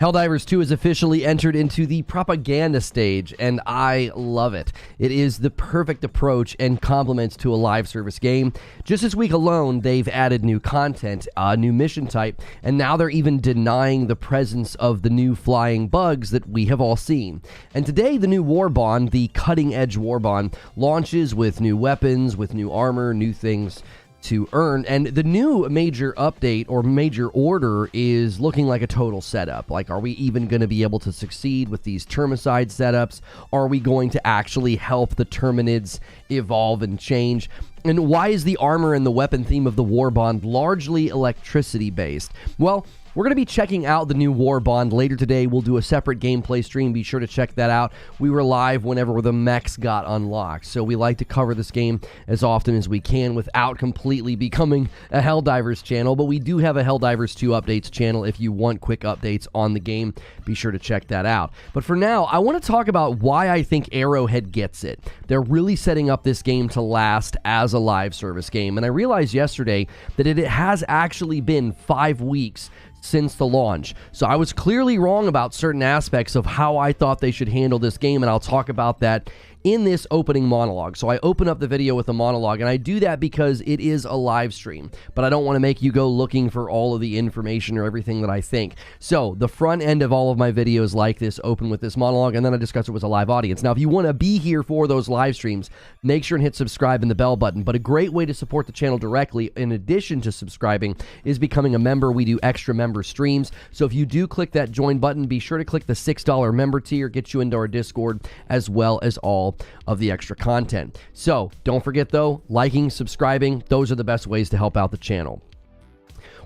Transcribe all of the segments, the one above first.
Helldivers 2 has officially entered into the propaganda stage, and I love it. It is the perfect approach and complements to a live service game. Just this week alone, they've added new content, a new mission type, and now they're even denying the presence of the new flying bugs that we have all seen. And today, the new Warbond, the Cutting Edge Warbond, launches with new weapons, with new armor, new things to earn, and the new major update or major order is looking like a total setup. Like, are we even going to be able to succeed with these termicide setups? Are we going to actually help the Terminids evolve and change? And why is the armor and the weapon theme of the Warbond largely electricity based? Well, we're going to be checking out the new Warbond later today. We'll do a separate gameplay stream. Be sure to check that out. We were live whenever the mechs got unlocked, so we like to cover this game as often as we can without completely becoming a Helldivers channel, but we do have a Helldivers 2 updates channel if you want quick updates on the game. Be sure to check that out. But for now, I want to talk about why I think Arrowhead gets it. They're really setting up this game to last as a live service game, and I realized yesterday that it has actually been 5 weeks since the launch. So I was clearly wrong about certain aspects of how I thought they should handle this game, and I'll talk about that in this opening monologue. So I open up the video with a monologue, and I do that because it is a live stream, but I don't want to make you go looking for all of the information or everything that I think. So the front end of all of my videos like this open with this monologue, and then I discuss it with a live audience. Now, if you want to be here for those live streams, make sure and hit subscribe and the bell button. But a great way to support the channel directly, in addition to subscribing, is becoming a member. We do extra member streams. So if you do click that join button, be sure to click the $6 member tier, get you into our Discord, as well as all of the extra content. So don't forget though, liking, subscribing, those are the best ways to help out the channel.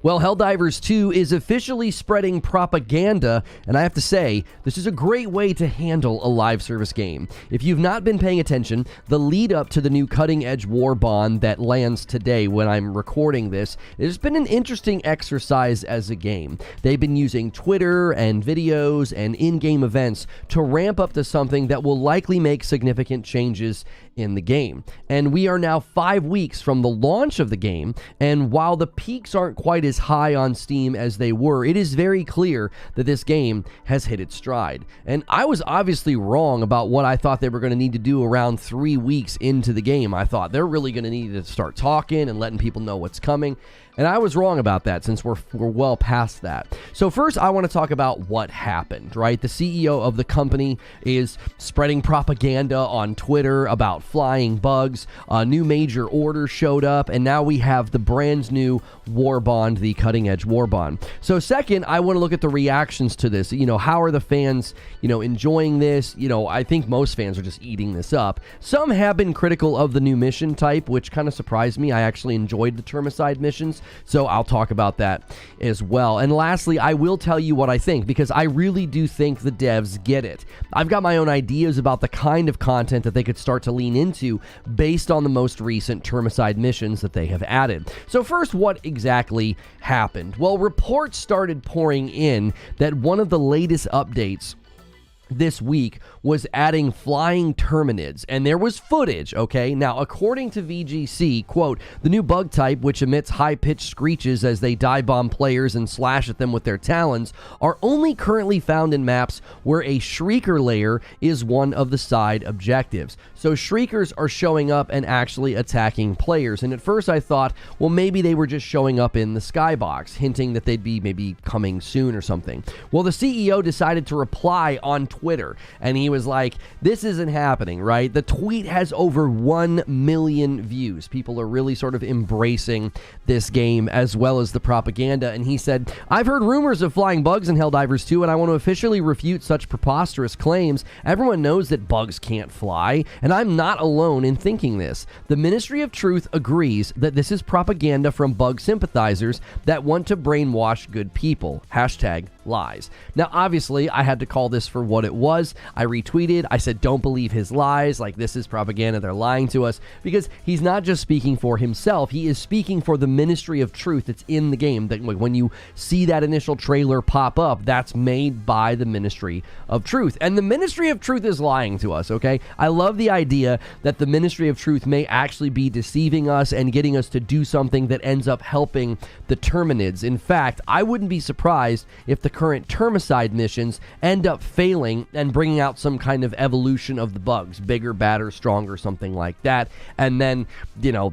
Well, Helldivers 2 is officially spreading propaganda, and I have to say, this is a great way to handle a live service game. If you've not been paying attention, the lead up to the new Cutting Edge Warbond that lands today when I'm recording this, it's been an interesting exercise as a game. They've been using Twitter and videos and in-game events to ramp up to something that will likely make significant changes in the game. And we are now 5 weeks from the launch of the game, and while the peaks aren't quite as high on Steam as they were, it is very clear that this game has hit its stride. And I was obviously wrong about what I thought they were going to need to do around 3 weeks into the game. I thought they're really going to need to start talking and letting people know what's coming. And I was wrong about that, since we're well past that. So first, I want to talk about what happened, right? The CEO of the company is spreading propaganda on Twitter about flying bugs. A new major order showed up, and now we have the brand new Warbond, the Cutting Edge Warbond. So second, I want to look at the reactions to this. You know, how are the fans, enjoying this? I think most fans are just eating this up. Some have been critical of the new mission type, which kind of surprised me. I actually enjoyed the termicide missions, so I'll talk about that as well. And lastly, I will tell you what I think, because I really do think the devs get it. I've got my own ideas about the kind of content that they could start to lean into based on the most recent termicide missions that they have added. So first, what exactly happened? Well, reports started pouring in that one of the latest updates this week was adding flying Terminids, and there was footage, okay? Now, according to VGC, quote, the new bug type, which emits high-pitched screeches as they dive bomb players and slash at them with their talons, are only currently found in maps where a shrieker layer is one of the side objectives. So shriekers are showing up and actually attacking players, and at first I thought, well, maybe they were just showing up in the skybox, hinting that they'd be maybe coming soon or something. Well, the CEO decided to reply on Twitter, and he was like, this isn't happening, right? The tweet has over 1 million views. People are really sort of embracing this game as well as the propaganda, and he said, I've heard rumors of flying bugs in Helldivers 2, and I want to officially refute such preposterous claims. Everyone knows that bugs can't fly, and I'm not alone in thinking this. The Ministry of Truth agrees that this is propaganda from bug sympathizers that want to brainwash good people. Hashtag lies. Now, obviously, I had to call this for what it was. I retweeted. I said, don't believe his lies. Like, this is propaganda. They're lying to us. Because he's not just speaking for himself. He is speaking for the Ministry of Truth that's in the game. That when you see that initial trailer pop up, that's made by the Ministry of Truth. And the Ministry of Truth is lying to us, okay? I love the idea that the Ministry of Truth may actually be deceiving us and getting us to do something that ends up helping the Terminids. In fact, I wouldn't be surprised if the current Termicide missions end up failing and bringing out some kind of evolution of the bugs, bigger, badder, stronger, something like that. And then,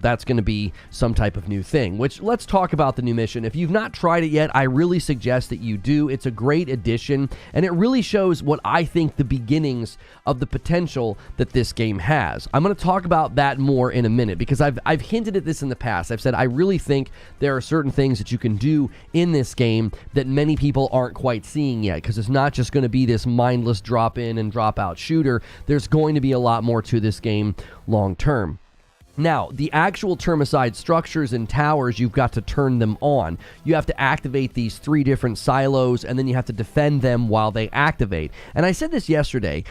that's going to be some type of new thing, which let's talk about the new mission. If you've not tried it yet, I really suggest that you do. It's a great addition, and it really shows what I think the beginnings of the potential that this game has. I'm going to talk about that more in a minute, because I've hinted at this in the past. I've said I really think there are certain things that you can do in this game that many people aren't quite seeing yet, because it's not just going to be this mindless drop in and drop out shooter. There's going to be a lot more to this game long term. Now, the actual Termicide structures and towers, you've got to turn them on. You have to activate these 3 different silos, and then you have to defend them while they activate. And I said this yesterday.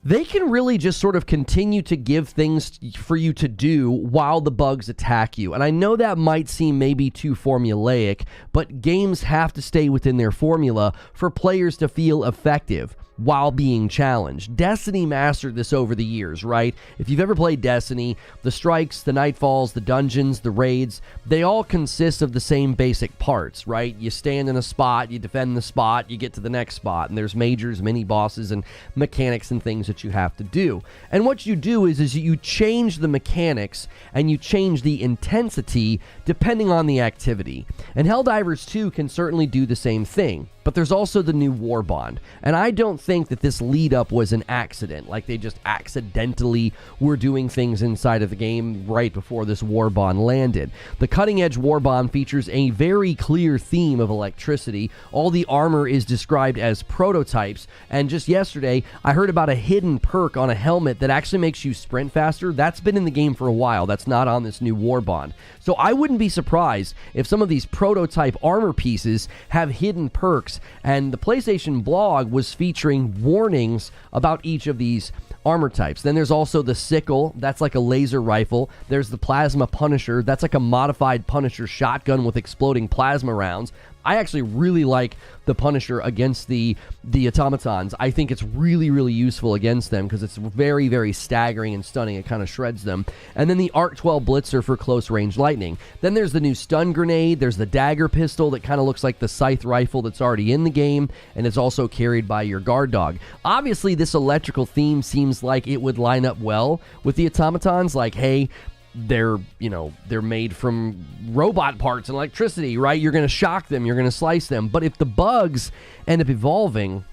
They can really just sort of continue to give things for you to do while the bugs attack you. And I know that might seem maybe too formulaic, but games have to stay within their formula for players to feel effective while being challenged. Destiny mastered this over the years, right? If you've ever played Destiny, the strikes, the nightfalls, the dungeons, the raids, they all consist of the same basic parts, right? You stand in a spot, you defend the spot, you get to the next spot, and there's majors, mini bosses, and mechanics and things that you have to do. And what you do is you change the mechanics and you change the intensity depending on the activity. And Helldivers 2 can certainly do the same thing. But there's also the new Warbond, and I don't think that this lead up was an accident, like they just accidentally were doing things inside of the game right before this Warbond landed. The Cutting Edge Warbond features a very clear theme of electricity. All the armor is described as prototypes, and just yesterday I heard about a hidden perk on a helmet that actually makes you sprint faster. That's been in the game for a while. That's not on this new Warbond. So I wouldn't be surprised if some of these prototype armor pieces have hidden perks, and the PlayStation blog was featuring warnings about each of these armor types. Then there's also the Sickle, that's like a laser rifle. There's the Plasma Punisher, that's like a modified Punisher shotgun with exploding plasma rounds. I actually really like the Punisher against the automatons. I think it's really, really useful against them because it's very, very staggering and stunning. It kind of shreds them. And then the Arc 12 Blitzer for close range lightning. Then there's the new stun grenade. There's the dagger pistol that kind of looks like the scythe rifle that's already in the game, and it's also carried by your guard dog. Obviously, this electrical theme seems like it would line up well with the automatons. Like, hey, they're made from robot parts and electricity, right? You're going to shock them, you're going to slice them. But if the bugs end up evolving,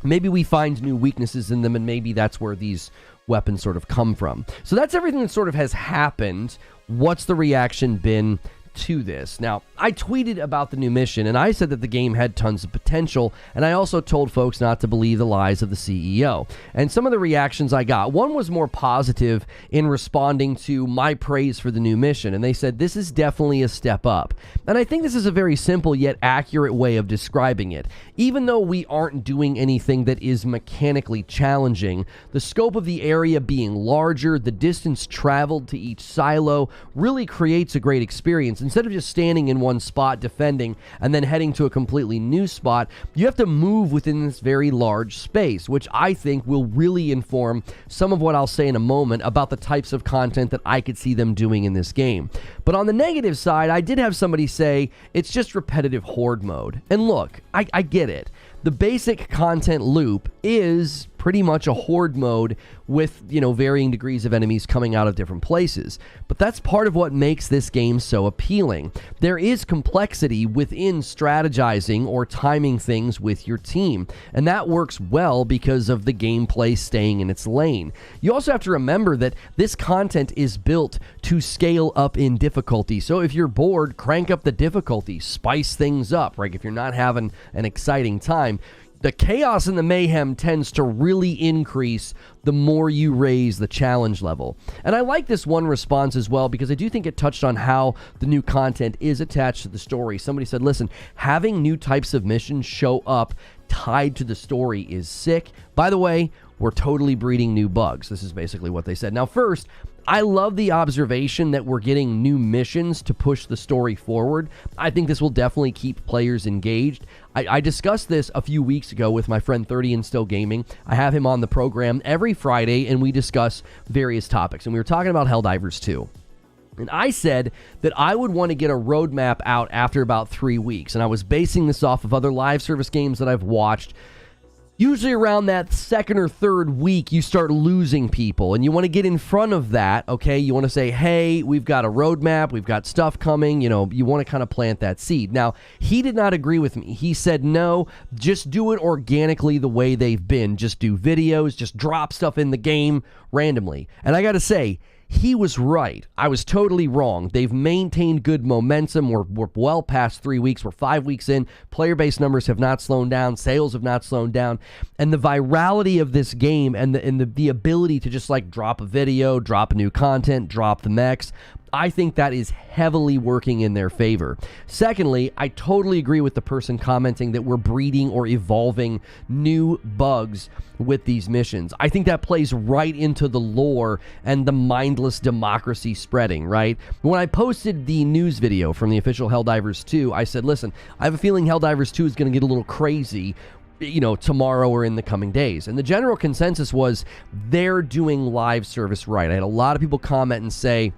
maybe we find new weaknesses in them, and maybe that's where these weapons sort of come from. So that's everything that sort of has happened. What's the reaction been to this? Now, I tweeted about the new mission, and I said that the game had tons of potential, and I also told folks not to believe the lies of the CEO. And some of the reactions I got, one was more positive in responding to my praise for the new mission, and they said, this is definitely a step up. And I think this is a very simple yet accurate way of describing it. Even though we aren't doing anything that is mechanically challenging, the scope of the area being larger, the distance traveled to each silo really creates a great experience. Instead of just standing in one spot defending and then heading to a completely new spot, you have to move within this very large space, which I think will really inform some of what I'll say in a moment about the types of content that I could see them doing in this game. But on the negative side, I did have somebody say it's just repetitive horde mode. And look, I get it. The basic content loop is pretty much a horde mode with, varying degrees of enemies coming out of different places. But that's part of what makes this game so appealing. There is complexity within strategizing or timing things with your team, and that works well because of the gameplay staying in its lane. You also have to remember that this content is built to scale up in difficulty. So if you're bored, crank up the difficulty, spice things up, right? If you're not having an exciting time, the chaos and the mayhem tends to really increase the more you raise the challenge level. And I like this one response as well because I do think it touched on how the new content is attached to the story. Somebody said, listen, having new types of missions show up tied to the story is sick. By the way, we're totally breeding new bugs. This is basically what they said. Now, first, I love the observation that we're getting new missions to push the story forward. I think this will definitely keep players engaged. I discussed this a few weeks ago with my friend 30 and Still Gaming. I have him on the program every Friday, and we discuss various topics. And we were talking about Helldivers 2. And I said that I would want to get a roadmap out after about 3 weeks. And I was basing this off of other live service games that I've watched. Usually around that second or third week, you start losing people. And you want to get in front of that, okay? You want to say, hey, we've got a roadmap. We've got stuff coming. You know, you want to kind of plant that seed. Now, he did not agree with me. He said, no, just do it organically the way they've been. Just do videos. Just drop stuff in the game randomly. And I got to say, he was right. I was totally wrong. They've maintained good momentum. We're well past 3 weeks. We're 5 weeks in. Player base numbers have not slowed down. Sales have not slowed down. And the virality of this game and the ability to just like drop a video, drop new content, drop the mechs, I think that is heavily working in their favor. Secondly, I totally agree with the person commenting that we're breeding or evolving new bugs with these missions. I think that plays right into the lore and the mindless democracy spreading, right? When I posted the news video from the official Helldivers 2, I said, listen, I have a feeling Helldivers 2 is going to get a little crazy, you know, tomorrow or in the coming days. And the general consensus was they're doing live service right. I had a lot of people comment and say,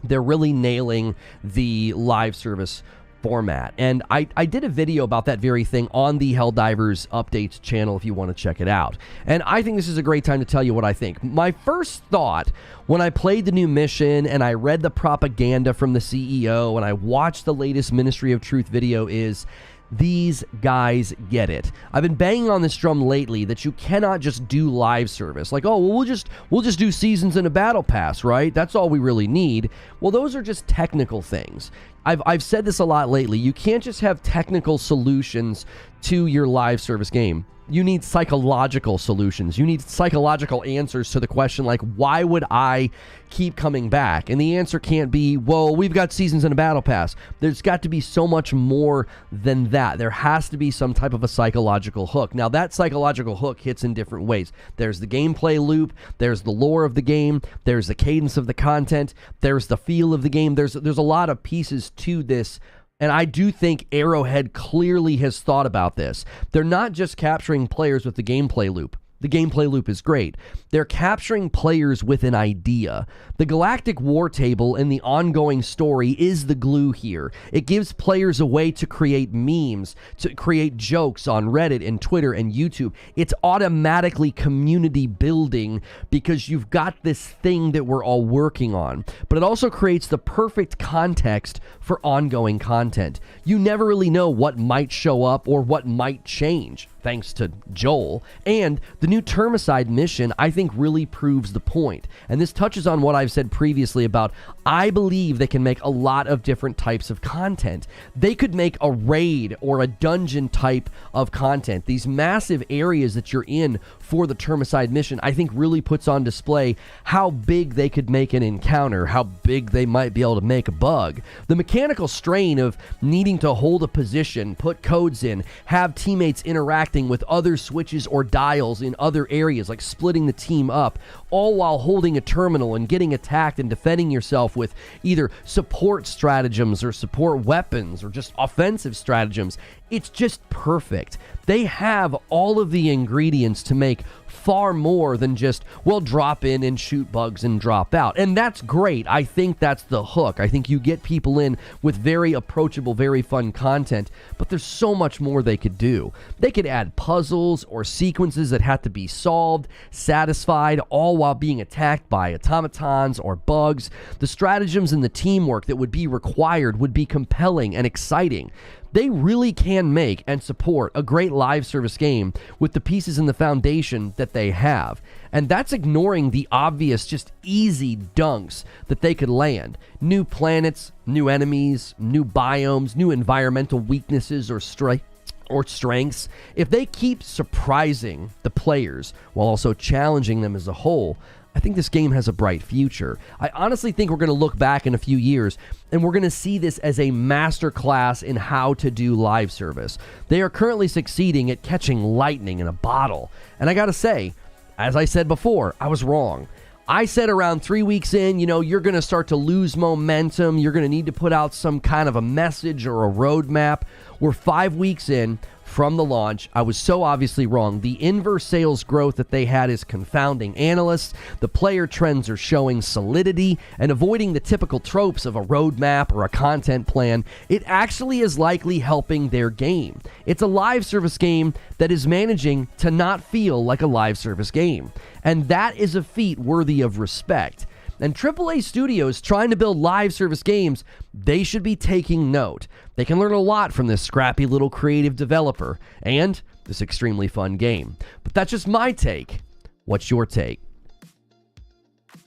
they're really nailing the live service format. And I did a video about that very thing on the Helldivers Updates channel if you want to check it out. And I think this is a great time to tell you what I think. My first thought when I played the new mission and I read the propaganda from the CEO and I watched the latest Ministry of Truth video is, these guys get it. I've been banging on this drum lately that you cannot just do live service. Like, oh, well, we'll just do seasons and a battle pass, right? That's all we really need. Well, those are just technical things. I've said this a lot lately. You can't just have technical solutions to your live service game. You need psychological solutions. You need psychological answers to the question like, why would I keep coming back? And the answer can't be, well, we've got seasons and a battle pass. There's got to be so much more than that. There has to be some type of a psychological hook. Now, that psychological hook hits in different ways. There's the gameplay loop. There's the lore of the game. There's the cadence of the content. There's the feel of the game. There's a lot of pieces to this. And I do think Arrowhead clearly has thought about this. They're not just capturing players with the gameplay loop. The gameplay loop is great. They're capturing players with an idea. The Galactic War Table and the ongoing story is the glue here. It gives players a way to create memes, to create jokes on Reddit and Twitter and YouTube. It's automatically community building because you've got this thing that we're all working on. But it also creates the perfect context for ongoing content. You never really know what might show up or what might change, thanks to Joel. And the new Termicide mission, I think, really proves the point. And this touches on what I've said previously about, I believe they can make a lot of different types of content. They could make a raid or a dungeon type of content. These massive areas that you're in for the Termicide mission, I think really puts on display how big they could make an encounter, how big they might be able to make a bug. The mechanical strain of needing to hold a position, put codes in, have teammates interacting with other switches or dials in other areas, like splitting the team up, all while holding a terminal and getting attacked and defending yourself with either support stratagems or support weapons or just offensive stratagems. It's just perfect. They have all of the ingredients to make far more than just, well, drop in and shoot bugs and drop out. And that's great. I think that's the hook. I think you get people in with very approachable, very fun content, but there's so much more they could do. They could add puzzles or sequences that have to be solved, satisfied, all while being attacked by automatons or bugs. The stratagems and the teamwork that would be required would be compelling and exciting. They really can make and support a great live service game with the pieces in the foundation that they have. And that's ignoring the obvious, just easy dunks that they could land. New planets, new enemies, new biomes, new environmental weaknesses or strengths. If they keep surprising the players while also challenging them as a whole, I think this game has a bright future. I honestly think we're going to look back in a few years and we're going to see this as a masterclass in how to do live service. They are currently succeeding at catching lightning in a bottle. And I got to say, as I said before, I was wrong. I said around 3 weeks in, you're going to start to lose momentum. You're going to need to put out some kind of a message or a roadmap. We're 5 weeks in. from the launch. I was so obviously wrong. The inverse sales growth that they had is confounding analysts. The player trends are showing solidity and avoiding the typical tropes of a roadmap or a content plan. It actually is likely helping their game. It's a live service game that is managing to not feel like a live service game. And that is a feat worthy of respect. And AAA studios trying to build live service games, they should be taking note. They can learn a lot from this scrappy little creative developer and this extremely fun game. But that's just my take. What's your take?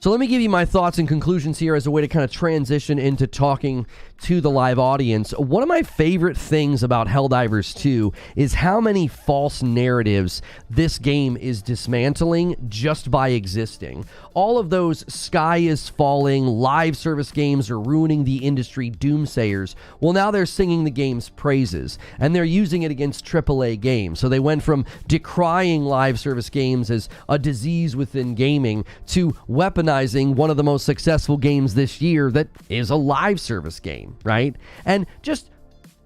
So let me give you my thoughts and conclusions here as a way to kind of transition into talking to the live audience. One of my favorite things about Helldivers 2 is how many false narratives this game is dismantling just by existing. All of those sky is falling, live service games are ruining the industry doomsayers. Well, now they're singing the game's praises, and they're using it against AAA games. So they went from decrying live service games as a disease within gaming to weaponizing one of the most successful games this year that is a live service game, right? And just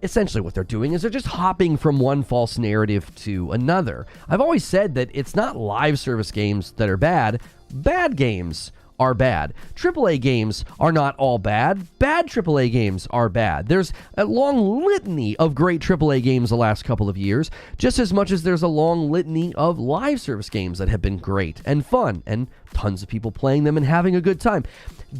essentially what they're doing is they're just hopping from one false narrative to another. I've always said that it's not live service games that are bad. Bad games are bad. AAA games are not all bad. Bad AAA games are bad. There's a long litany of great AAA games the last couple of years, just as much as there's a long litany of live service games that have been great and fun and tons of people playing them and having a good time.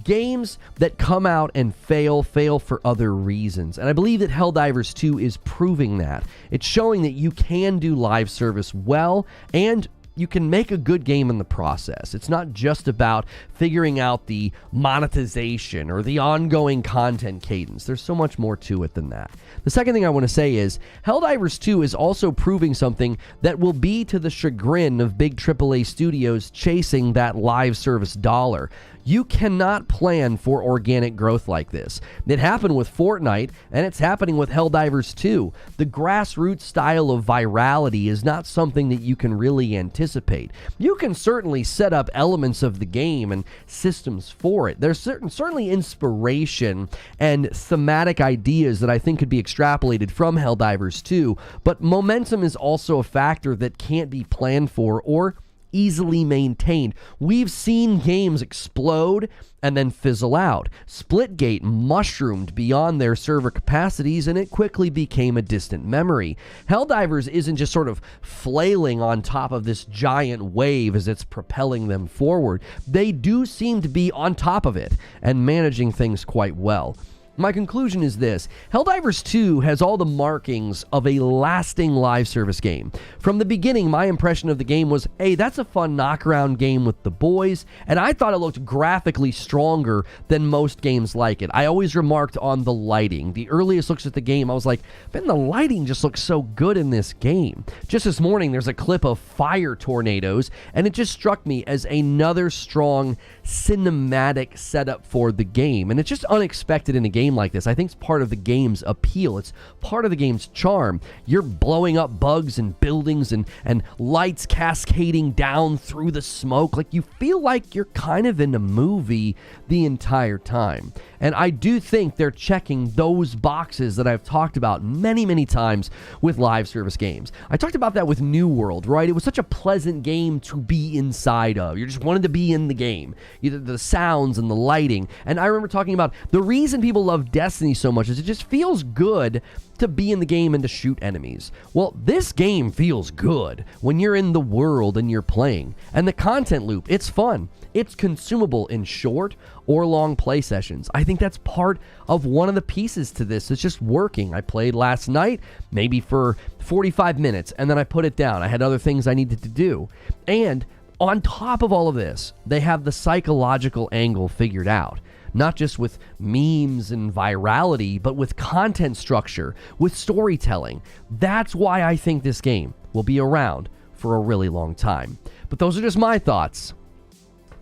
Games that come out and fail for other reasons. And I believe that Helldivers 2 is proving that. It's showing that you can do live service well and you can make a good game in the process. It's not just about figuring out the monetization or the ongoing content cadence. There's so much more to it than that. The second thing I want to say is Helldivers 2 is also proving something that will be to the chagrin of big AAA studios chasing that live service dollar. You cannot plan for organic growth like this. It happened with Fortnite, and it's happening with Helldivers 2. The grassroots style of virality is not something that you can really anticipate. You can certainly set up elements of the game and systems for it. There's certainly inspiration and thematic ideas that I think could be extrapolated from Helldivers 2, but momentum is also a factor that can't be planned for or easily maintained. We've seen games explode and then fizzle out. Splitgate mushroomed beyond their server capacities and it quickly became a distant memory. Helldivers isn't just sort of flailing on top of this giant wave as it's propelling them forward. They do seem to be on top of it and managing things quite well. My conclusion is this: Helldivers 2 has all the markings of a lasting live service game. From the beginning, my impression of the game was, hey, that's a fun knockaround game with the boys, and I thought it looked graphically stronger than most games like it. I always remarked on the lighting. The earliest looks at the game, I was like, man, the lighting just looks so good in this game. Just this morning, there's a clip of fire tornadoes, and it just struck me as another strong cinematic setup for the game, and it's just unexpected in a game like this. I think it's part of the game's appeal. It's part of the game's charm. You're blowing up bugs and buildings and lights cascading down through the smoke. Like, you feel like you're kind of in a movie the entire time. And I do think they're checking those boxes that I've talked about many times with live service games. I talked about that with New World, right? It was such a pleasant game to be inside of. You just wanted to be in the game. Either the sounds and the lighting. And I remember talking about the reason people love Destiny so much is it just feels good to be in the game and to shoot enemies. Well, this game feels good when you're in the world and you're playing. And the content loop, it's fun. It's consumable in short or long play sessions. I think that's part of one of the pieces to this. It's just working. I played last night, maybe for 45 minutes, and then I put it down. I had other things I needed to do. And on top of all of this, they have the psychological angle figured out. Not just with memes and virality, but with content structure, with storytelling. That's why I think this game will be around for a really long time. But those are just my thoughts.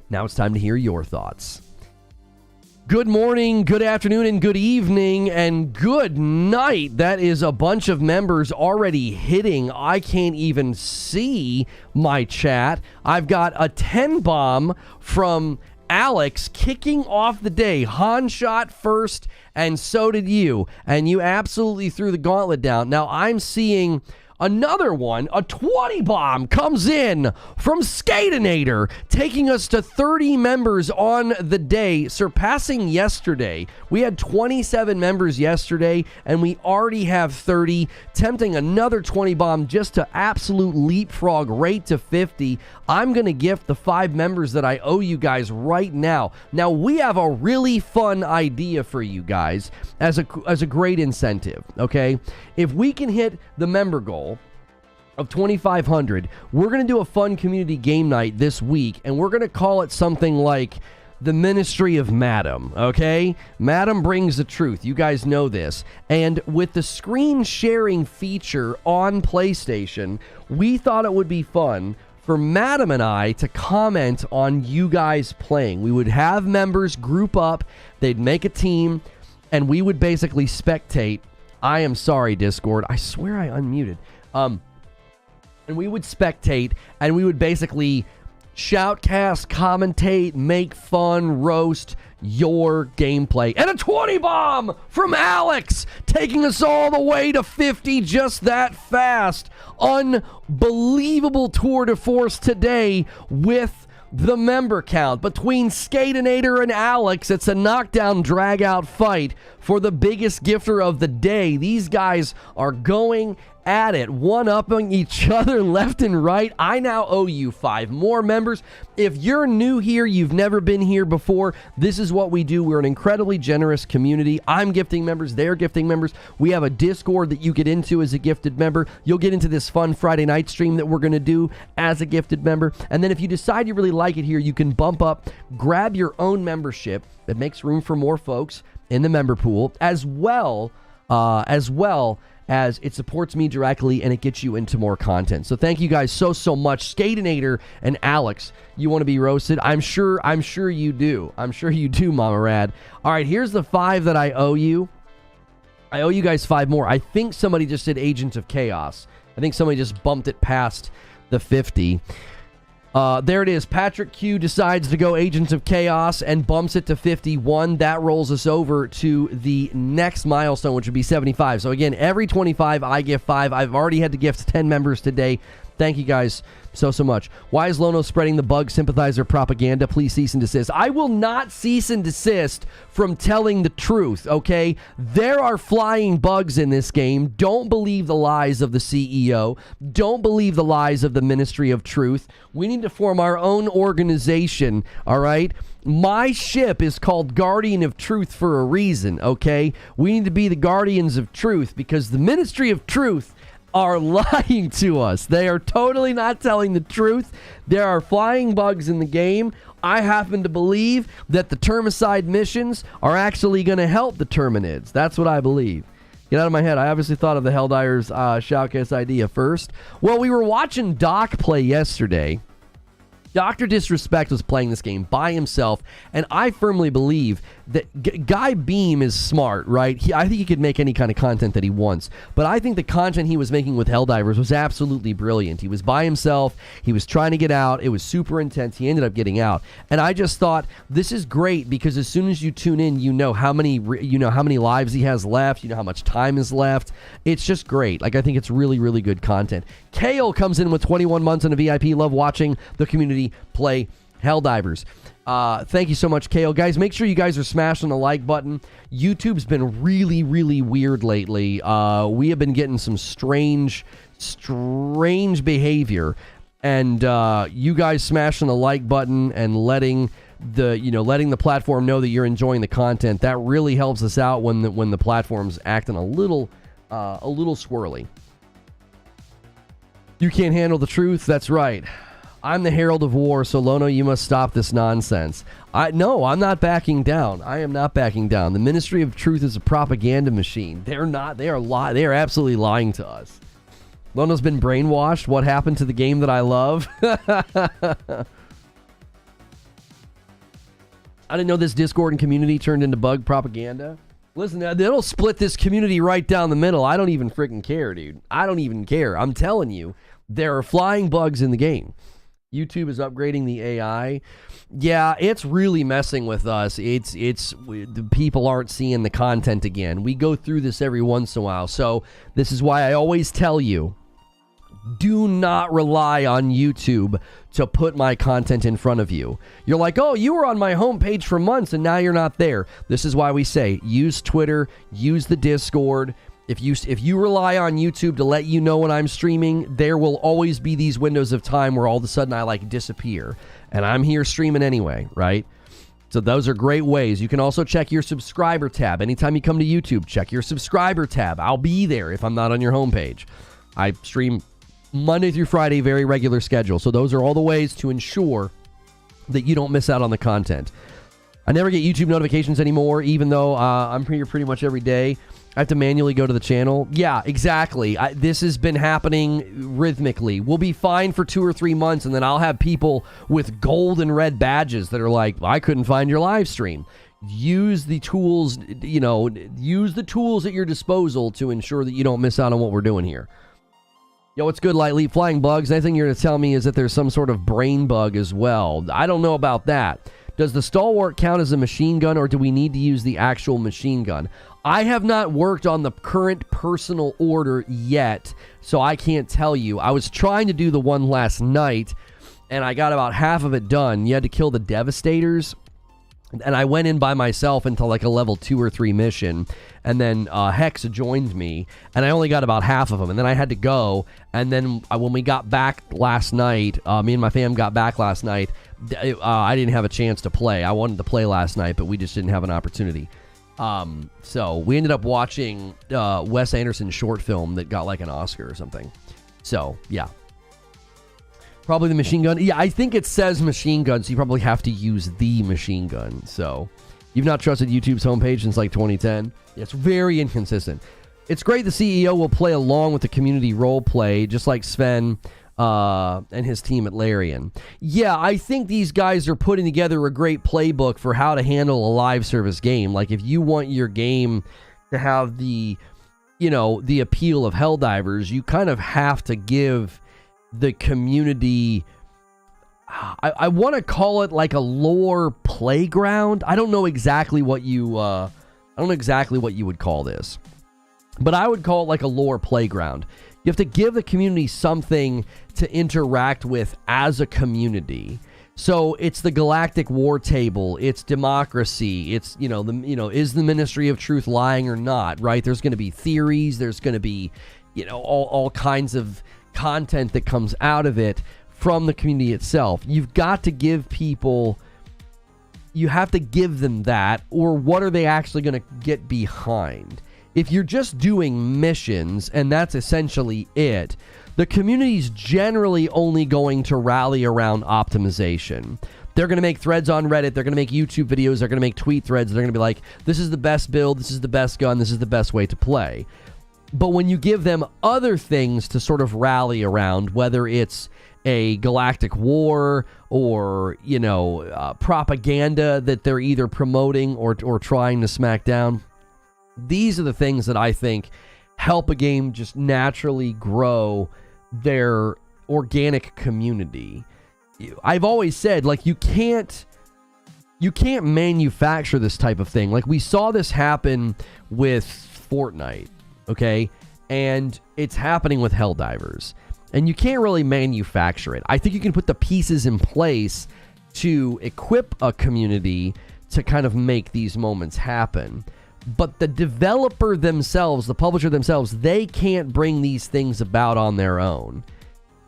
Now it's time to hear your thoughts. Good morning, good afternoon, and good evening, and good night. That is a bunch of members already hitting. I can't even see my chat. I've got a 10 bomb from Alex kicking off the day. Han shot first, and so did you. And you absolutely threw the gauntlet down. Now, I'm seeing Another one, a 20 bomb, comes in from Skatinator, taking us to 30 members on the day, surpassing yesterday. We had 27 members yesterday, and we already have 30, tempting another 20 bomb just to absolute leapfrog right to 50. I'm going to gift the 5 members that I owe you guys right now. Now, we have a really fun idea for you guys as a great incentive, okay? If we can hit the member goal of 2,500, we're going to do a fun community game night this week, and we're going to call it something like the Ministry of Madam, okay? Madam brings the truth. You guys know this. And with the screen sharing feature on PlayStation, we thought it would be fun for Madam and I to comment on you guys playing. We would have members group up, they'd make a team, and we would basically spectate. I am sorry, Discord. I swear I unmuted. And we would spectate, and we would basically shoutcast, commentate, make fun, roast your gameplay. And a 20 bomb from Alex, taking us all the way to 50 just that fast. Unbelievable tour de force today with the member count. Between Skatinator and Alex, it's a knockdown, drag-out fight for the biggest gifter of the day. These guys are going at it, one-upping each other left and right. I now owe you 5 more members. If you're new here, you've never been here before, this is what we do. We're an incredibly generous community. I'm gifting members, they're gifting members. We have a Discord that you get into as a gifted member. You'll get into this fun Friday night stream that we're going to do as a gifted member. And then if you decide you really like it here, you can bump up, grab your own membership that makes room for more folks in the member pool, as well as it supports me directly and it gets you into more content. So thank you guys so much. Skatinator and Alex, you want to be roasted? I'm sure you do. I'm sure you do, Mama Rad. All right, here's the 5 that I owe you. I owe you guys 5 more. I think somebody just did Agent of Chaos. I think somebody just bumped it past the 50. There it is. Patrick Q decides to go Agents of Chaos and bumps it to 51. That rolls us over to the next milestone, which would be 75. So again, every 25, I give 5. I've already had to gift 10 members today. Thank you guys so much. Why is Lono spreading the bug sympathizer propaganda? Please cease and desist. I will not cease and desist from telling the truth, okay? There are flying bugs in this game. Don't believe the lies of the CEO. Don't believe the lies of the Ministry of Truth. We need to form our own organization, all right? My ship is called Guardian of Truth for a reason, okay? We need to be the Guardians of Truth because the Ministry of Truth are lying to us. They are totally not telling the truth. There are flying bugs in the game. I happen to believe that the Termicide missions are actually going to help the Terminids. That's what I believe. Get out of my head. I obviously thought of the Helldivers shoutcast idea first. Well, we were watching Doc play yesterday. Dr. Disrespect was playing this game by himself, and I firmly believe that Guy Beam is smart, right? I think he could make any kind of content that he wants, but I think the content he was making with Helldivers was absolutely brilliant. He was by himself. He was trying to get out. It was super intense. He ended up getting out, and I just thought this is great because as soon as you tune in, you know how many lives he has left. You know how much time is left. It's just great. Like I think it's really good content. Kale comes in with 21 months on a VIP. Love watching the community play Helldivers. Thank you so much, Kale. Guys, make sure you guys are smashing the like button. YouTube's been really weird lately. We have been getting some strange behavior, and you guys smashing the like button and letting the platform know that you're enjoying the content, that really helps us out when the platform's acting a little swirly. You can't handle the truth. That's right. I'm the Herald of War, so Lono, you must stop this nonsense. No, I'm not backing down. I am not backing down. The Ministry of Truth is a propaganda machine. They're not. They are absolutely lying to us. Lono's been brainwashed. What happened to the game that I love? I didn't know this Discord and community turned into bug propaganda. Listen, they'll split this community right down the middle. I don't even freaking care, dude. I don't even care. I'm telling you, there are flying bugs in the game. YouTube is upgrading the AI. Yeah, it's really messing with us. The people aren't seeing the content again. We go through this every once in a while. So this is why I always tell you, do not rely on YouTube to put my content in front of you. You're like, oh, you were on my homepage for months and now you're not there. This is why we say use Twitter, use the Discord. If you rely on YouTube to let you know when I'm streaming, there will always be these windows of time where all of a sudden I like disappear. And I'm here streaming anyway, right? So those are great ways. You can also check your subscriber tab. Anytime you come to YouTube, check your subscriber tab. I'll be there if I'm not on your homepage. I stream Monday through Friday, very regular schedule. So those are all the ways to ensure that you don't miss out on the content. I never get YouTube notifications anymore, even though I'm here pretty much every day. I have to manually go to the channel. Yeah, exactly. This has been happening rhythmically. We'll be fine for 2 or 3 months, and then I'll have people with gold and red badges that are like, I couldn't find your live stream. Use the tools, use the tools at your disposal to ensure that you don't miss out on what we're doing here. Yo, what's good, Lightly? Flying bugs. Anything you're going to tell me is that there's some sort of brain bug as well. I don't know about that. Does the Stalwart count as a machine gun, or do we need to use the actual machine gun? I have not worked on the current personal order yet, so I can't tell you. I was trying to do the one last night, and I got about half of it done. You had to kill the Devastators, and I went in by myself into like a level 2 or 3 mission, and then Hex joined me, and I only got about half of them, and then I had to go, and then when we got back last night, me and my fam got back last night, I didn't have a chance to play. I wanted to play last night, but we just didn't have an opportunity. So we ended up watching Wes Anderson's short film that got like an Oscar or something. So, yeah. Probably the machine gun. Yeah, I think it says machine gun, so you probably have to use the machine gun. So, you've not trusted YouTube's homepage since like 2010. It's very inconsistent. It's great the CEO will play along with the community role play, just like Sven and his team at Larian. Yeah, I think these guys are putting together a great playbook for how to handle a live service game. Like, if you want your game to have the appeal of Helldivers, you kind of have to give the community, I want to call it like a lore playground. I don't know exactly what you would call this, but I would call it like a lore playground. You have to give the community something to interact with as a community. So it's the Galactic War Table, it's democracy, it's is the Ministry of Truth lying or not, right? There's going to be theories, there's going to be all kinds of content that comes out of it from the community itself. You've got to give people, you have to give them that, or what are they actually going to get behind? If you're just doing missions and that's essentially it, the community's generally only going to rally around optimization. They're going to make threads on Reddit, they're going to make YouTube videos, they're going to make tweet threads, they're going to be like, this is the best build, this is the best gun, this is the best way to play. But when you give them other things to sort of rally around, whether it's a galactic war or, propaganda that they're either promoting or trying to smack down, these are the things that I think help a game just naturally grow their organic community. I've always said, like, you can't manufacture this type of thing. Like, we saw this happen with Fortnite. Okay, and it's happening with Helldivers, and you can't really manufacture it. I think you can put the pieces in place to equip a community to kind of make these moments happen. But the developer themselves, the publisher themselves, they can't bring these things about on their own.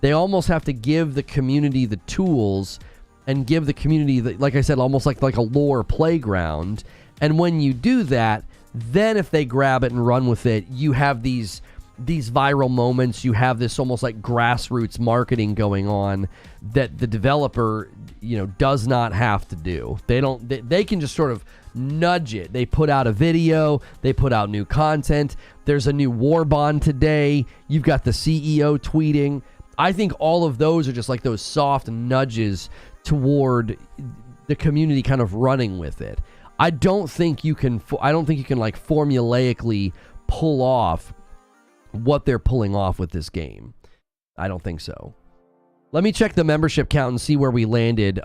They almost have to give the community the tools and give the community, like I said, almost like a lore playground. And when you do that, then if they grab it and run with it, you have these viral moments. You have this almost like grassroots marketing going on that the developer, does not have to do. They can just sort of nudge it. They put out a video, they put out new content. There's a new Warbon today. You've got the CEO tweeting. I think all of those are just like those soft nudges toward the community kind of running with it. I don't think you can like formulaically pull off what they're pulling off with this game. I don't think so. Let me check the membership count and see where we landed.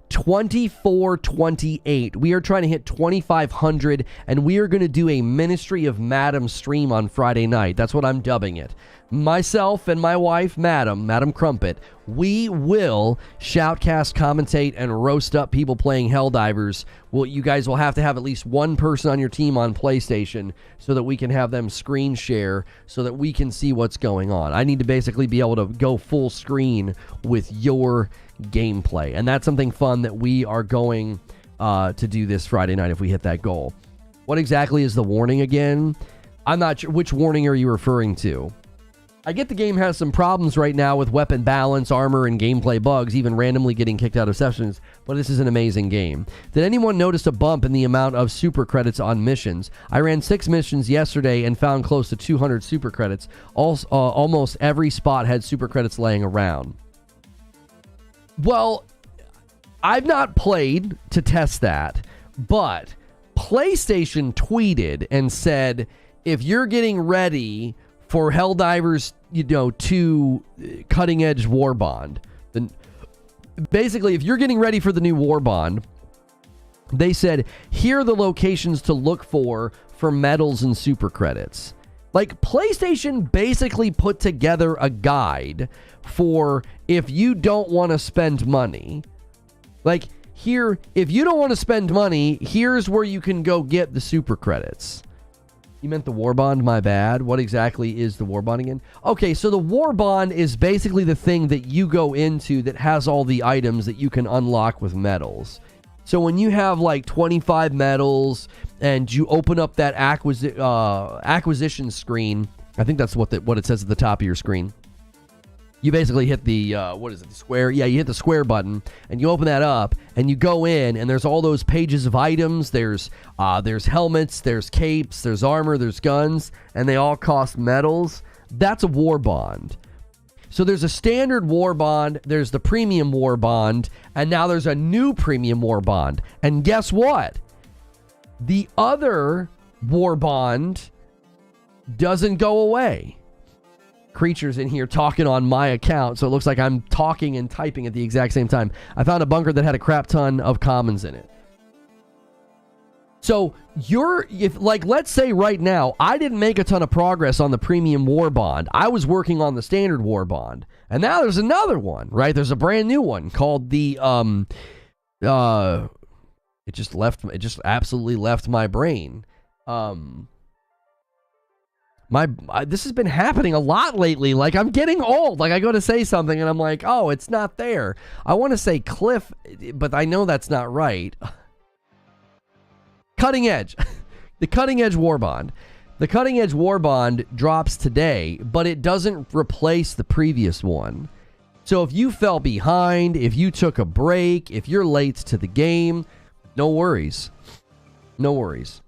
2428. We are trying to hit 2,500, and we are going to do a Ministry of Madam stream on Friday night. That's what I'm dubbing it. myself and my wife, Madam Crumpet, we will shoutcast, commentate, and roast up people playing Helldivers. Well, you guys will have to have at least one person on your team on PlayStation so that we can have them screen share so that we can see what's going on. I need to basically be able to go full screen with your gameplay, and that's something fun that we are going to do this Friday night if we hit that goal. What exactly is the warning again? I'm not sure. Which warning are you referring to? I get the game has some problems right now with weapon balance, armor, and gameplay bugs, even randomly getting kicked out of sessions, but this is an amazing game. Did anyone notice a bump in the amount of super credits on missions? I ran 6 missions yesterday and found close to 200 super credits. Almost every spot had super credits laying around. Well, I've not played to test that, but PlayStation tweeted and said, if you're getting ready for Helldivers, 2 Cutting Edge Warbond, then basically, if you're getting ready for the new Warbond, they said, here are the locations to look for medals and super credits. Like, PlayStation basically put together a guide for if you don't want to spend money. Like, here, if you don't want to spend money, here's where you can go get the super credits. You meant the Warbond, my bad. What exactly is the Warbond again? Okay, so the Warbond is basically the thing that you go into that has all the items that you can unlock with medals. So when you have like 25 medals and you open up that acquisition screen, I think that's what it says at the top of your screen. You basically hit the, the square? Yeah, you hit the square button, and you open that up, and you go in, and there's all those pages of items. There's helmets, there's capes, there's armor, there's guns, and they all cost medals. That's a Warbond. So there's a standard Warbond, there's the premium Warbond, and now there's a new premium Warbond. And guess what? The other Warbond doesn't go away. Creatures in here talking on my account, so it looks like I'm talking and typing at the exact same time. I found a bunker that had a crap ton of commons in it. So let's say right now, I didn't make a ton of progress on the premium Warbond. I was working on the standard Warbond, and now there's another one, right? There's a brand new one called the it just absolutely left my brain. This has been happening a lot lately. Like, I'm getting old. Like, I go to say something and I'm like, oh, it's not there. I want to say Cliff, but I know that's not right. Cutting Edge. The Cutting Edge Warbond. The Cutting Edge Warbond drops today, but it doesn't replace the previous one. So if you fell behind, if you took a break, if you're late to the game, no worries. No worries.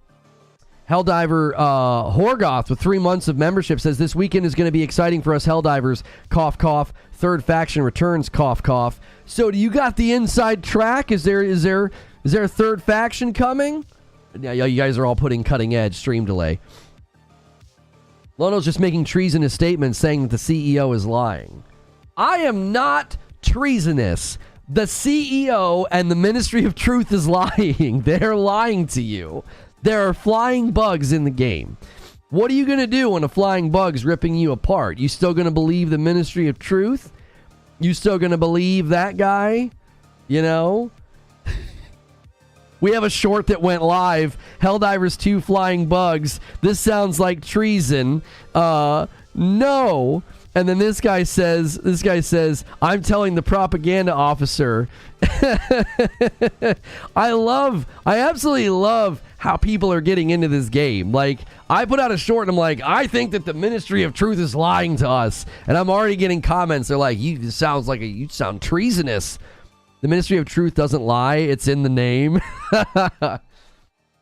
Helldiver Horgoth with 3 months of membership says this weekend is going to be exciting for us Helldivers. Cough, cough. Third faction returns. Cough, cough. So do you got the inside track? Is there a third faction coming? Yeah, you guys are all putting Cutting Edge stream delay. Lono's just making treasonous statements saying that the CEO is lying. I am not treasonous. The CEO and the Ministry of Truth is lying. They're lying to you. There are flying bugs in the game. What are you going to do when a flying bug's ripping you apart? You still going to believe the Ministry of Truth? You still going to believe that guy? You know? We have a short that went live. Helldivers 2 Flying Bugs. This sounds like treason. No. And then this guy says, I'm telling the propaganda officer. I absolutely love how people are getting into this game. Like, I put out a short and I'm like, I think that the Ministry of Truth is lying to us. And I'm already getting comments. They're like, you sound treasonous. The Ministry of Truth doesn't lie. It's in the name.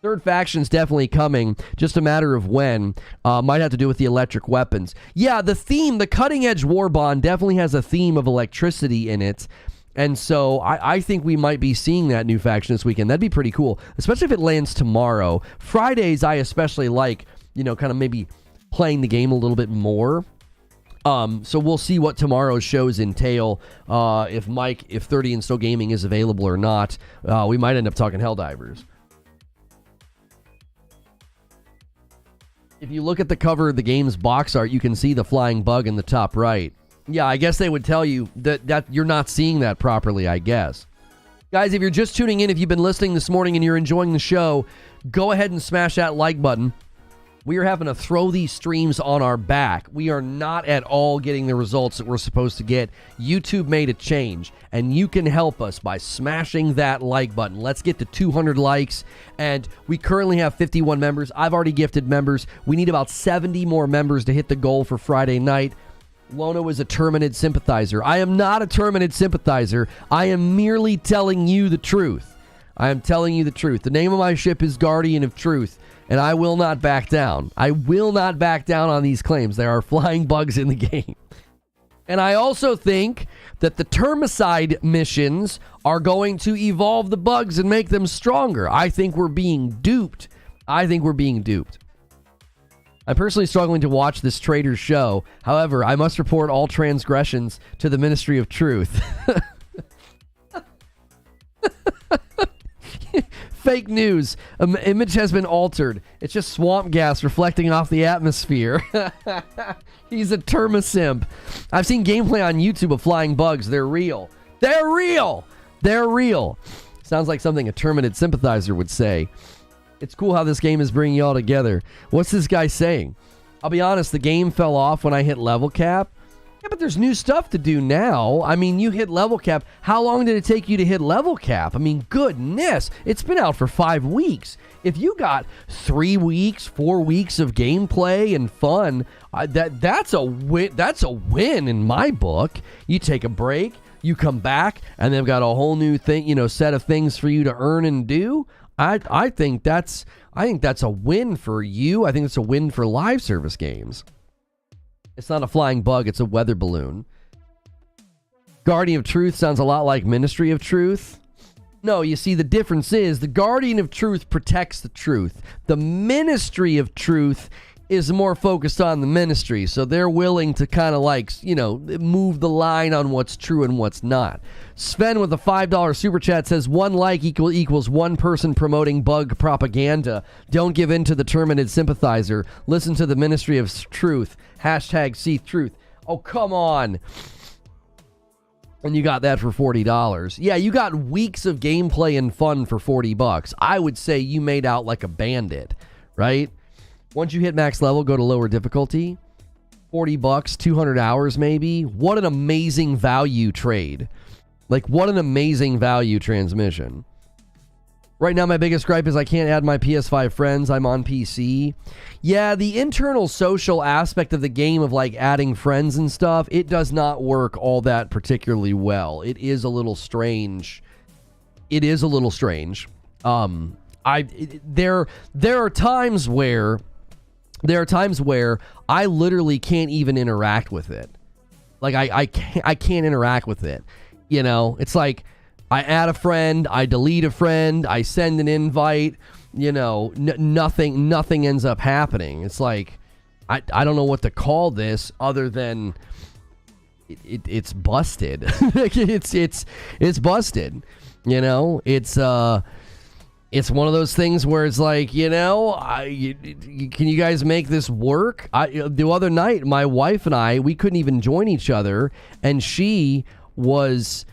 Third faction's definitely coming. Just a matter of when. Might have to do with the electric weapons. Yeah, the theme, the Cutting Edge Warbond definitely has a theme of electricity in it. And so I think we might be seeing that new faction this weekend. That'd be pretty cool, especially if it lands tomorrow. Fridays, I especially like, kind of maybe playing the game a little bit more. So we'll see what tomorrow's shows entail. If 30 and Still Gaming is available or not. We might end up talking Helldivers. If you look at the cover of the game's box art, you can see the flying bug in the top right. Yeah, I guess they would tell you that you're not seeing that properly, I guess. Guys, if you're just tuning in, if you've been listening this morning and you're enjoying the show, go ahead and smash that like button. We are having to throw these streams on our back. We are not at all getting the results that we're supposed to get. YouTube made a change, and you can help us by smashing that like button. Let's get to 200 likes, and we currently have 51 members. I've already gifted members. We need about 70 more members to hit the goal for Friday night. Lono is a Terminid sympathizer. I am not a Terminid sympathizer. I am merely telling you the truth. I am telling you the truth. The name of my ship is Guardian of Truth, and I will not back down. I will not back down on these claims. There are flying bugs in the game. And I also think that the termicide missions are going to evolve the bugs and make them stronger. I think we're being duped. I'm personally struggling to watch this traitor's show. However, I must report all transgressions to the Ministry of Truth. Fake news. Image has been altered. It's just swamp gas reflecting off the atmosphere. He's a termisimp. I've seen gameplay on YouTube of flying bugs. They're real. They're real. They're real. Sounds like something a Terminid sympathizer would say. It's cool how this game is bringing you all together. What's this guy saying? I'll be honest, the game fell off when I hit level cap. Yeah, but there's new stuff to do now. I mean, you hit level cap. How long did it take you to hit level cap? I mean, goodness. It's been out for 5 weeks. If you got 3 weeks, 4 weeks of gameplay and fun, that's a win. That's a win in my book. You take a break, you come back, and they've got a whole new thing, set of things for you to earn and do. I think that's a win for you. I think it's a win for live service games. It's not a flying bug, it's a weather balloon. Guardian of Truth sounds a lot like Ministry of Truth. No, you see, the difference is the Guardian of Truth protects the truth. The Ministry of Truth is more focused on the ministry, so they're willing to kind of move the line on what's true and what's not. Sven with a $5 super chat says 1 like equals 1 person promoting bug propaganda. Don't give in to the Terminid sympathizer. Listen to the Ministry of Truth. Hashtag see truth. Oh, come on. And you got that for $40. Yeah, you got weeks of gameplay and fun for $40. I would say you made out like a bandit, right? Once you hit max level, go to lower difficulty. $40, 200 hours maybe. What an amazing value trade. What an amazing value transmission. Right now, my biggest gripe is I can't add my PS5 friends. I'm on PC. Yeah, the internal social aspect of the game of like adding friends and stuff, it does not work all that particularly well. It is a little strange. There are times where I literally can't even interact with it. I can't interact with it. It's like I add a friend, I delete a friend, I send an invite, nothing ends up happening. It's like I don't know what to call this other than it's busted. it's busted. It's one of those things where it's like, can you guys make this work? The other night, my wife and I, we couldn't even join each other, and she was,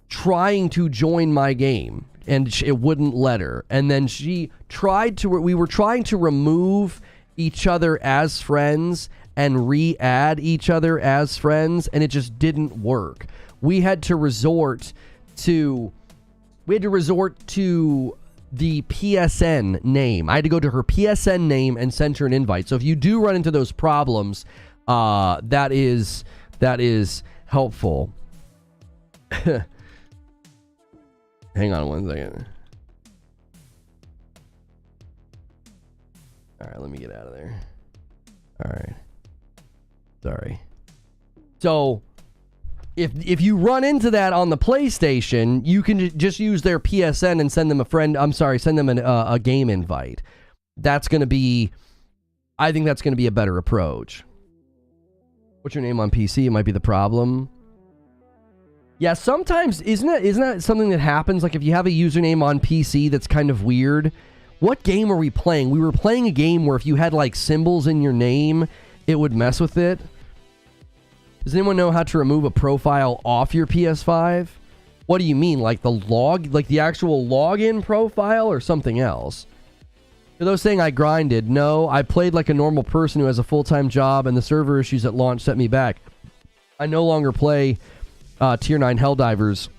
trying to join my game, and it wouldn't let her. And then we were trying to remove each other as friends and re-add each other as friends, and it just didn't work. We had to resort to the PSN name. I had to go to her PSN name and send her an invite. So if you do run into those problems, that is helpful. Hang on 1 second. All right, let me get out of there. All right. Sorry. So if you run into that on the PlayStation, you can just use their PSN and send them send them a game invite. I think that's going to be a better approach. What's your name on PC? It might be the problem. Yeah, sometimes, isn't that something that happens? Like if you have a username on PC that's kind of weird, What game were we playing? We were playing a game where if you had like symbols in your name, it would mess with it. Does anyone know how to remove a profile off your PS5? What do you mean? Like the log, like the actual login profile or something else? For those saying I grinded, no, I played like a normal person who has a full-time job, and the server issues at launch set me back. I no longer play Tier 9 Helldivers.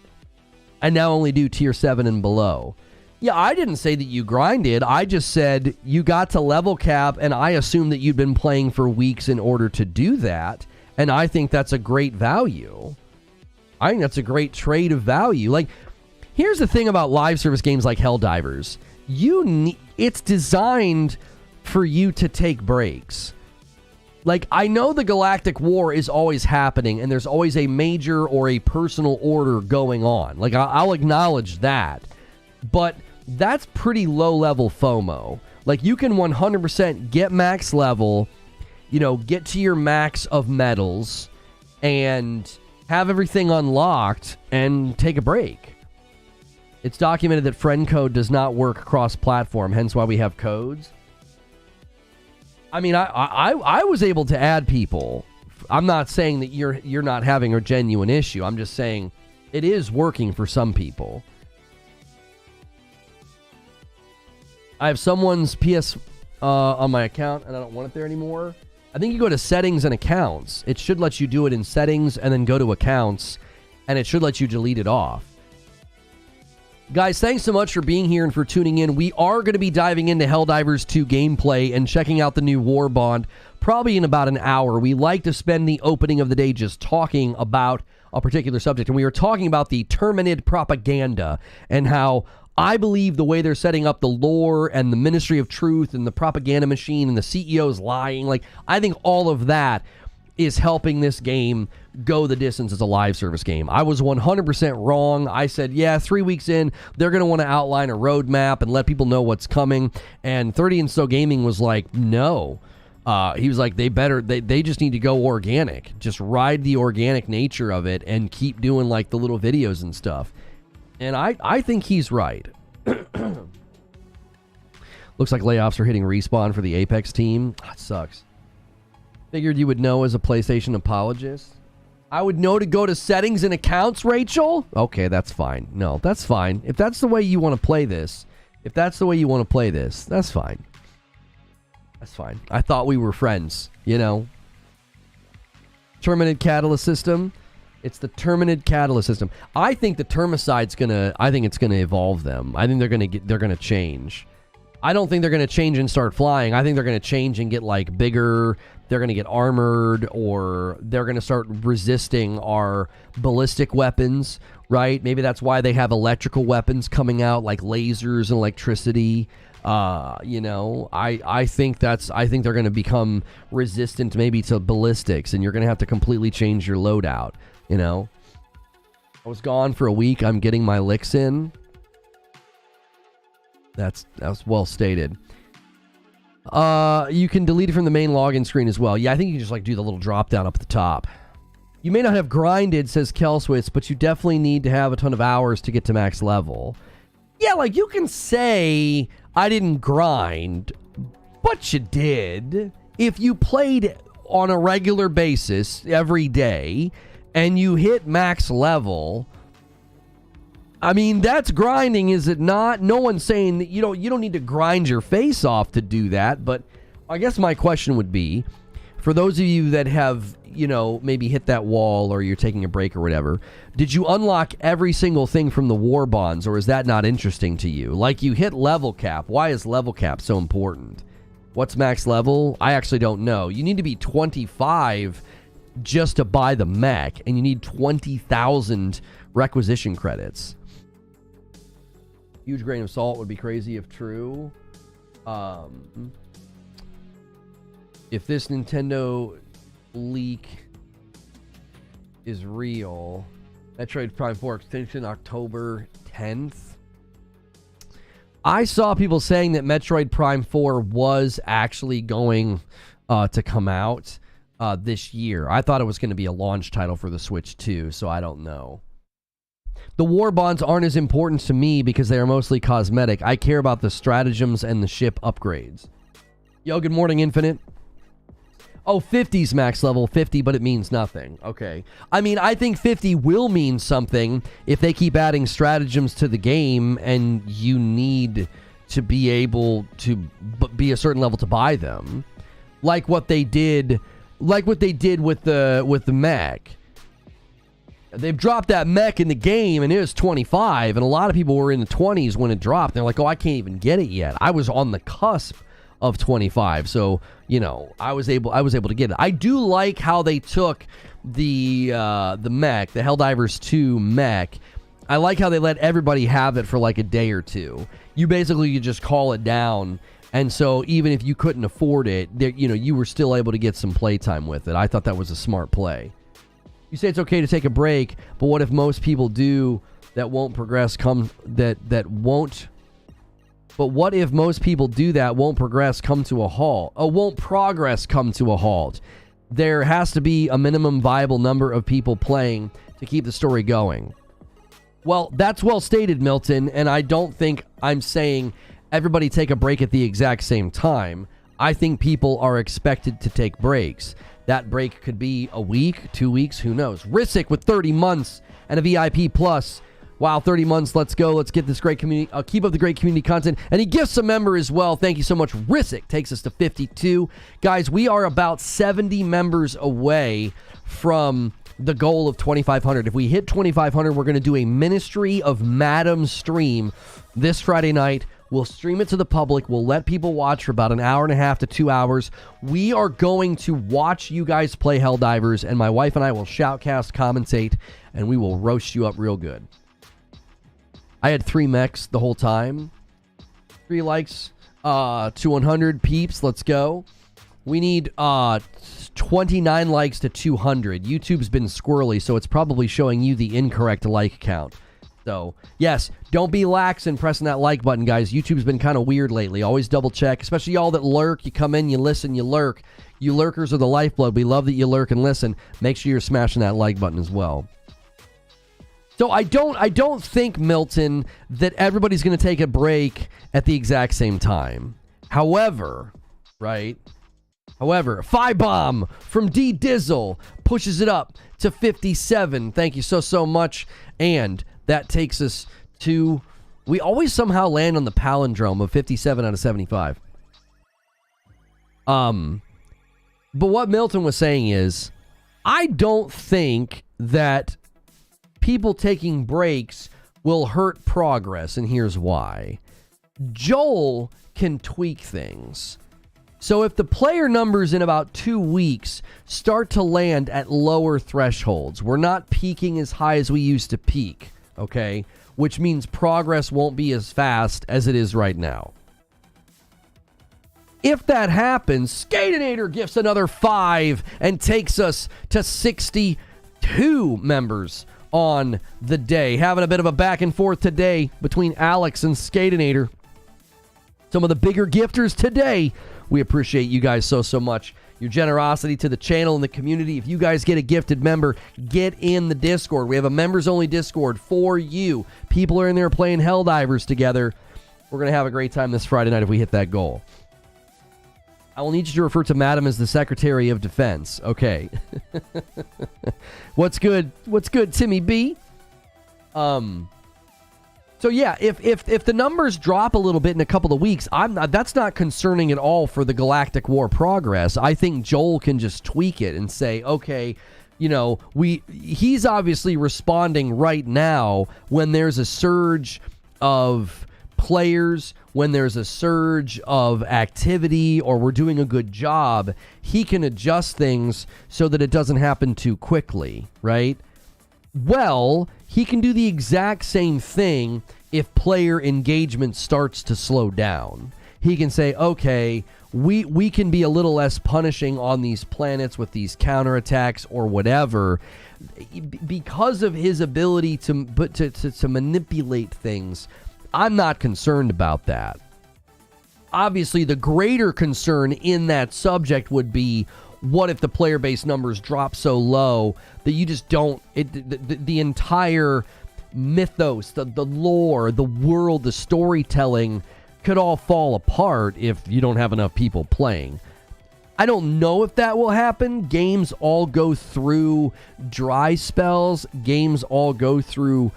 I now only do Tier 7 and below. Yeah, I didn't say that you grinded. I just said you got to level cap, and I assumed that you'd been playing for weeks in order to do that, and I think that's a great value. I think that's a great trade of value. Like, here's the thing about live service games like Helldivers. It's designed for you to take breaks. Like, I know the Galactic War is always happening, and there's always a major or a personal order going on. Like, I'll acknowledge that. But that's pretty low-level FOMO. Like, you can 100% get max level, you know, get to your max of medals, and have everything unlocked, and take a break. It's documented that friend code does not work cross-platform, hence why we have codes. I mean, I was able to add people. I'm not saying that you're not having a genuine issue. I'm just saying it is working for some people. I have someone's PS on my account, and I don't want it there anymore. I think you go to settings and accounts. It should let you do it in settings and then go to accounts, and it should let you delete it off. Guys, thanks so much for being here and for tuning in. We are going to be diving into Helldivers 2 gameplay and checking out the new Warbond probably in about an hour. We like to spend the opening of the day just talking about a particular subject, and we are talking about the Terminid Propaganda and how I believe the way they're setting up the lore and the Ministry of Truth and the propaganda machine and the CEOs lying, like, I think all of that is helping this game go the distance as a live service game. I was 100% wrong. I said, yeah, 3 weeks in, they're going to want to outline a roadmap and let people know what's coming. And 30 and So Gaming was like, no. He was like, they just need to go organic. Just ride the organic nature of it and keep doing like the little videos and stuff. And I think he's right. Looks like layoffs are hitting Respawn for the Apex team. That sucks. Figured you would know as a PlayStation apologist. I would know to go to settings and accounts, Rachel? Okay, that's fine. No, that's fine. If that's the way you want to play this, that's fine. That's fine. I thought we were friends, you know? Terminid Catalyst System. It's the Terminid Catalyst System. I think the Termicide's I think it's gonna evolve them. I think they're gonna change. I don't think they're gonna change and start flying. I think they're gonna change and get like bigger. They're gonna get armored, or they're gonna start resisting our ballistic weapons, right? Maybe that's why they have electrical weapons coming out, like lasers and electricity. You know, I think they're gonna become resistant maybe to ballistics, and you're gonna have to completely change your loadout. You know, I was gone for a week. I'm getting my licks in. That was well stated. You can delete it from the main login screen as well. Yeah, I think you can just like do the little drop down up at the top. You may not have grinded, says Kelswitz, but you definitely need to have a ton of hours to get to max level. Yeah, like you can say I didn't grind, but you did. If you played on a regular basis every day and you hit max level, I mean, that's grinding, is it not? No one's saying that you don't need to grind your face off to do that, but I guess my question would be, for those of you that have, you know, maybe hit that wall or you're taking a break or whatever, did you unlock every single thing from the war bonds, or is that not interesting to you? Like, you hit level cap. Why is level cap so important? What's max level? I actually don't know. You need to be 25 just to buy the mech, and you need 20,000 requisition credits. Huge grain of salt would be crazy if true. If this Nintendo leak is real, Metroid Prime 4 extension October 10th. I saw people saying that Metroid Prime 4 was actually going to come out this year. I thought it was going to be a launch title for the Switch too, so I don't know. The war bonds aren't as important to me because they are mostly cosmetic. I care about the stratagems and the ship upgrades. Yo, good morning, Infinite. Oh, 50's max level, 50, but it means nothing. Okay. I mean, I think 50 will mean something if they keep adding stratagems to the game and you need to be able to be a certain level to buy them. Like what they did with the mech. They've dropped that mech in the game, and it was 25, and a lot of people were in the 20s when it dropped. They're like, oh, I can't even get it yet. I was on the cusp of 25, so, you know, I was able to get it. I do like how they took the mech, the Helldivers 2 mech. I like how they let everybody have it for like a day or two. You just call it down, and so even if you couldn't afford it, you know, you were still able to get some playtime with it. I thought that was a smart play. You say it's okay to take a break, but what if most people do that won't progress come But what if most people do that won't progress come to a halt? Oh, won't progress come to a halt? There has to be a minimum viable number of people playing to keep the story going. Well, that's well stated, Milton, and I don't think I'm saying everybody take a break at the exact same time. I think people are expected to take breaks. That break could be a week, 2 weeks, who knows? Risic with 30 months and a VIP plus. Wow, 30 months, let's go. Let's get this great community, keep up the great community content. And he gifts a member as well. Thank you so much. Risic takes us to 52. Guys, we are about 70 members away from the goal of 2,500. If we hit 2,500, we're going to do a Ministry of Madam stream this Friday night. We'll stream it to the public. We'll let people watch for about an hour and a half to 2 hours. We are going to watch you guys play Helldivers, and my wife and I will shoutcast, commentate, and we will roast you up real good. I had 3 mechs the whole time. 3 likes to 100 peeps. Let's go. We need 29 likes to 200. YouTube's been squirrely, so it's probably showing you the incorrect like count. So, yes, don't be lax in pressing that like button, guys. YouTube's been kind of weird lately. Always double check, especially y'all that lurk. You come in, you listen, you lurk. You lurkers are the lifeblood. We love that you lurk and listen. Make sure you're smashing that like button as well. So I don't think, Milton, that everybody's going to take a break at the exact same time. However, Phi-Bomb from D Dizzle pushes it up to 57. Thank you so much. And that takes us to, we always somehow land on the palindrome of 57 out of 75. But what Milton was saying is, I don't think that people taking breaks will hurt progress, and here's why. Joel can tweak things. So if the player numbers in about 2 weeks start to land at lower thresholds, we're not peaking as high as we used to peak, okay? Which means progress won't be as fast as it is right now. If that happens, Skatinator gifts another 5 and takes us to 62 members on the day. Having a bit of a back and forth today between Alex and Skatinator. Some of the bigger gifters today. We appreciate you guys so much. Your generosity to the channel and the community. If you guys get a gifted member, get in the Discord. We have a members-only Discord for you. People are in there playing Helldivers together. We're going to have a great time this Friday night if we hit that goal. I will need you to refer to Madam as the Secretary of Defense. Okay. What's good? What's good, Timmy B? So yeah, if the numbers drop a little bit in a couple of weeks, that's not concerning at all for the Galactic War progress. I think Joel can just tweak it and say, okay, you know, he's obviously responding right now when there's a surge of players, when there's a surge of activity, or we're doing a good job. He can adjust things so that it doesn't happen too quickly, right? Well, he can do the exact same thing if player engagement starts to slow down. He can say, okay, we can be a little less punishing on these planets with these counterattacks or whatever, because of his ability to manipulate things. I'm not concerned about that. Obviously, the greater concern in that subject would be, what if the player base numbers drop so low that you just don't, the entire mythos, the lore, the world, the storytelling could all fall apart if you don't have enough people playing. I don't know if that will happen. Games all go through dry spells. Games all go through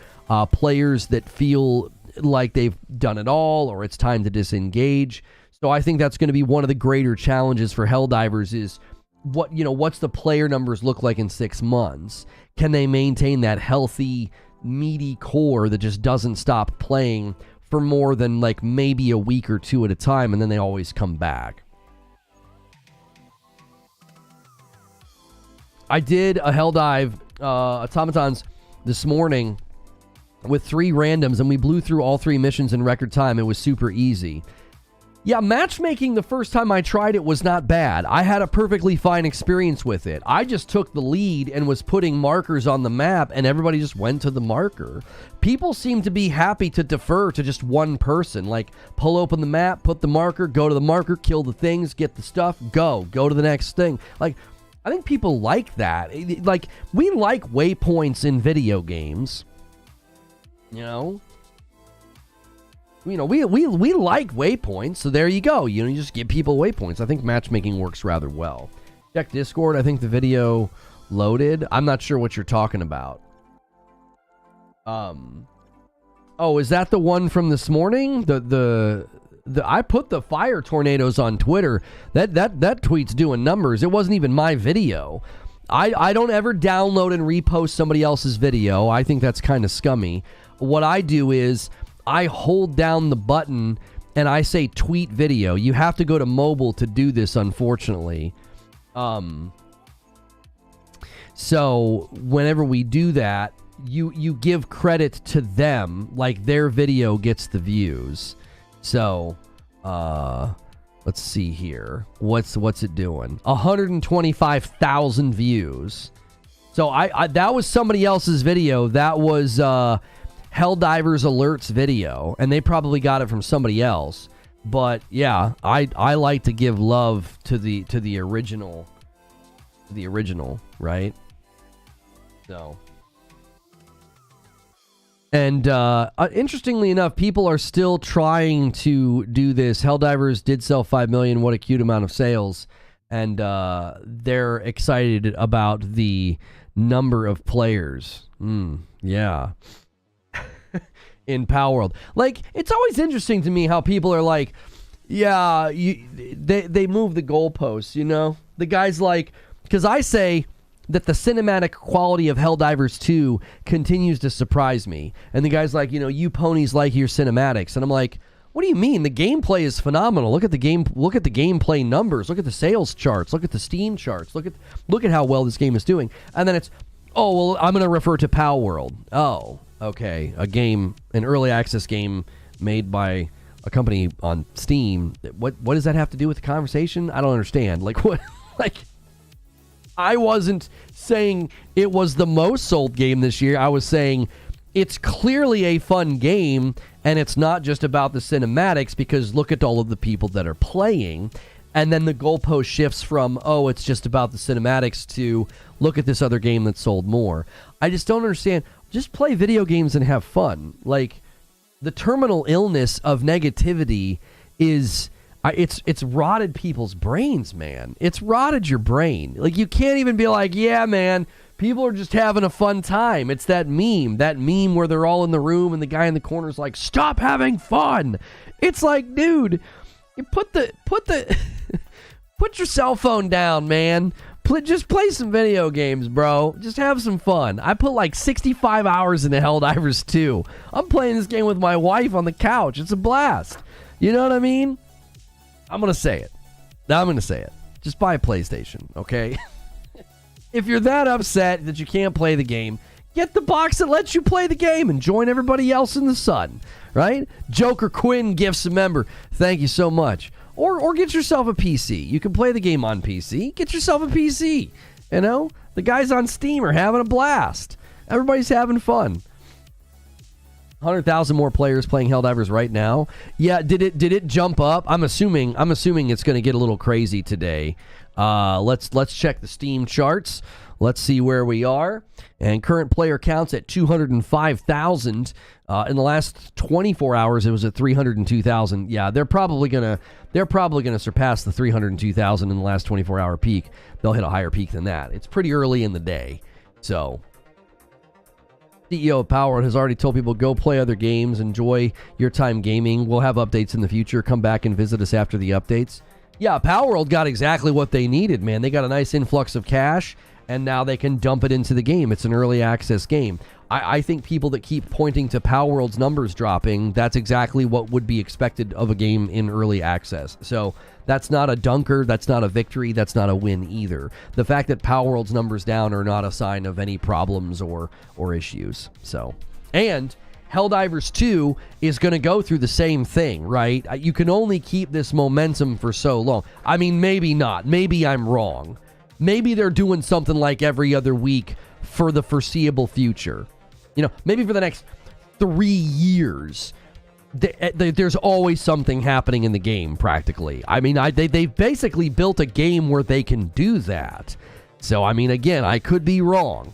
players that feel like they've done it all or it's time to disengage. So I think that's going to be one of the greater challenges for Helldivers is what's the player numbers look like in 6 months? Can they maintain that healthy, meaty core that just doesn't stop playing for more than like maybe a week or two at a time, and then they always come back? I did a Helldive automatons this morning with 3 randoms, and we blew through all 3 missions in record time. It was super easy. Yeah, matchmaking the first time I tried it was not bad. I had a perfectly fine experience with it. I just took the lead and was putting markers on the map, and everybody just went to the marker. People seem to be happy to defer to just one person. Like, pull open the map, put the marker, go to the marker, kill the things, get the stuff, go to the next thing. Like, I think people like that. Like, we like waypoints in video games. We like waypoints, so there you go. You just give people waypoints. I think matchmaking works rather well. Check Discord. I think the video loaded. I'm not sure what you're talking about. Oh, is that the one from this morning? I put the fire tornadoes on Twitter. That tweet's doing numbers. It wasn't even my video. I don't ever download and repost somebody else's video. I think that's kind of scummy. What I do is I hold down the button and I say tweet video. You have to go to mobile to do this, unfortunately. So whenever we do that, you give credit to them, like their video gets the views. So, let's see here. What's it doing? 125,000 views. So I that was somebody else's video. That was Helldivers Alerts video, and they probably got it from somebody else. But yeah, I like to give love to the original, right? So. And interestingly enough, people are still trying to do this. Helldivers did sell 5 million. What a cute amount of sales. And they're excited about the number of players. Yeah. In Power World. Like, it's always interesting to me how people are like, yeah, they move the goalposts, The guy's like, because I say that the cinematic quality of Helldivers 2 continues to surprise me. And the guy's like, you ponies like your cinematics. And I'm like, what do you mean? The gameplay is phenomenal. Look at the gameplay numbers. Look at the sales charts. Look at the Steam charts. Look at how well this game is doing. And then it's, oh, well, I'm going to refer to Power World. Oh, okay. An early access game made by a company on Steam. What does that have to do with the conversation? I don't understand. Like, what? Like, I wasn't saying it was the most sold game this year. I was saying it's clearly a fun game, and it's not just about the cinematics, because look at all of the people that are playing. And then the goalpost shifts from, oh, it's just about the cinematics, to look at this other game that sold more. I just don't understand. Just play video games and have fun. Like, the terminal illness of negativity is... It's rotted people's brains, man. It's rotted your brain. Like, you can't even be like, yeah, man, people are just having a fun time. It's that meme where they're all in the room and the guy in the corner's like, stop having fun. It's like, dude, you put your cell phone down, man. Just play some video games, bro. Just have some fun. I put like 65 hours into Helldivers 2. I'm playing this game with my wife on the couch. It's a blast. You know what I mean? I'm going to say it. Just buy a PlayStation, okay? If you're that upset that you can't play the game, get the box that lets you play the game and join everybody else in the sun, right? Joker Quinn gifts a member. Thank you so much. Or get yourself a PC. You can play the game on PC. Get yourself a PC. The guys on Steam are having a blast. Everybody's having fun. 100,000 more players playing Helldivers right now. Yeah, did it jump up? I'm assuming it's going to get a little crazy today. Let's check the Steam charts. let's see where we are. And current player counts at 205,000. In the last 24 hours, it was at 302,000. Yeah, they're probably gonna surpass the 302,000 in the last 24-hour peak. They'll hit a higher peak than that. It's pretty early in the day, so. CEO of Power has already told people, go play other games, enjoy your time gaming. We'll have updates in the future. Come back and visit us after the updates. Yeah, Power World got exactly what they needed, man. They got a nice influx of cash, and now they can dump it into the game. It's an early access game. I think people that keep pointing to Power World's numbers dropping, that's exactly what would be expected of a game in early access. So that's not a dunker, that's not a victory, that's not a win either. The fact that Power World's numbers down are not a sign of any problems or issues. So, and Helldivers 2 is going to go through the same thing, right? You can only keep this momentum for so long. I mean, maybe not. Maybe I'm wrong. Maybe they're doing something like every other week for the foreseeable future. You know, maybe for the next 3 years, there's always something happening in the game, practically. I mean, they've basically built a game where they can do that. So, I mean, again, I could be wrong.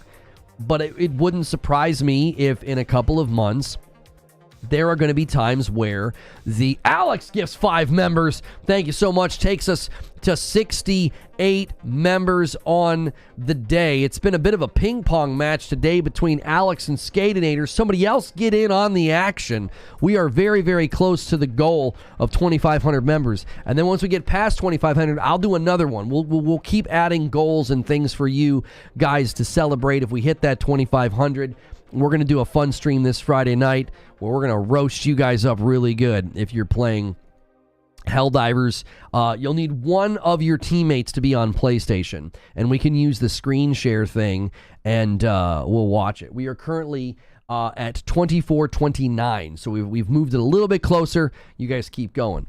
But it wouldn't surprise me if in a couple of months, there are going to be times where the Alex Gifts 5 members, thank you so much, takes us to 68 members on the day. It's been a bit of a ping pong match today between Alex and Skatinator. Somebody else get in on the action. We are very, very close to the goal of 2,500 members. And then once we get past 2,500, I'll do another one. We'll keep adding goals and things for you guys to celebrate if we hit that 2,500. We're going to do a fun stream this Friday night where we're going to roast you guys up really good if you're playing Helldivers. You'll need one of your teammates to be on PlayStation, and we can use the screen share thing, and we'll watch it. We are currently at 24:29, so we've moved it a little bit closer. You guys keep going.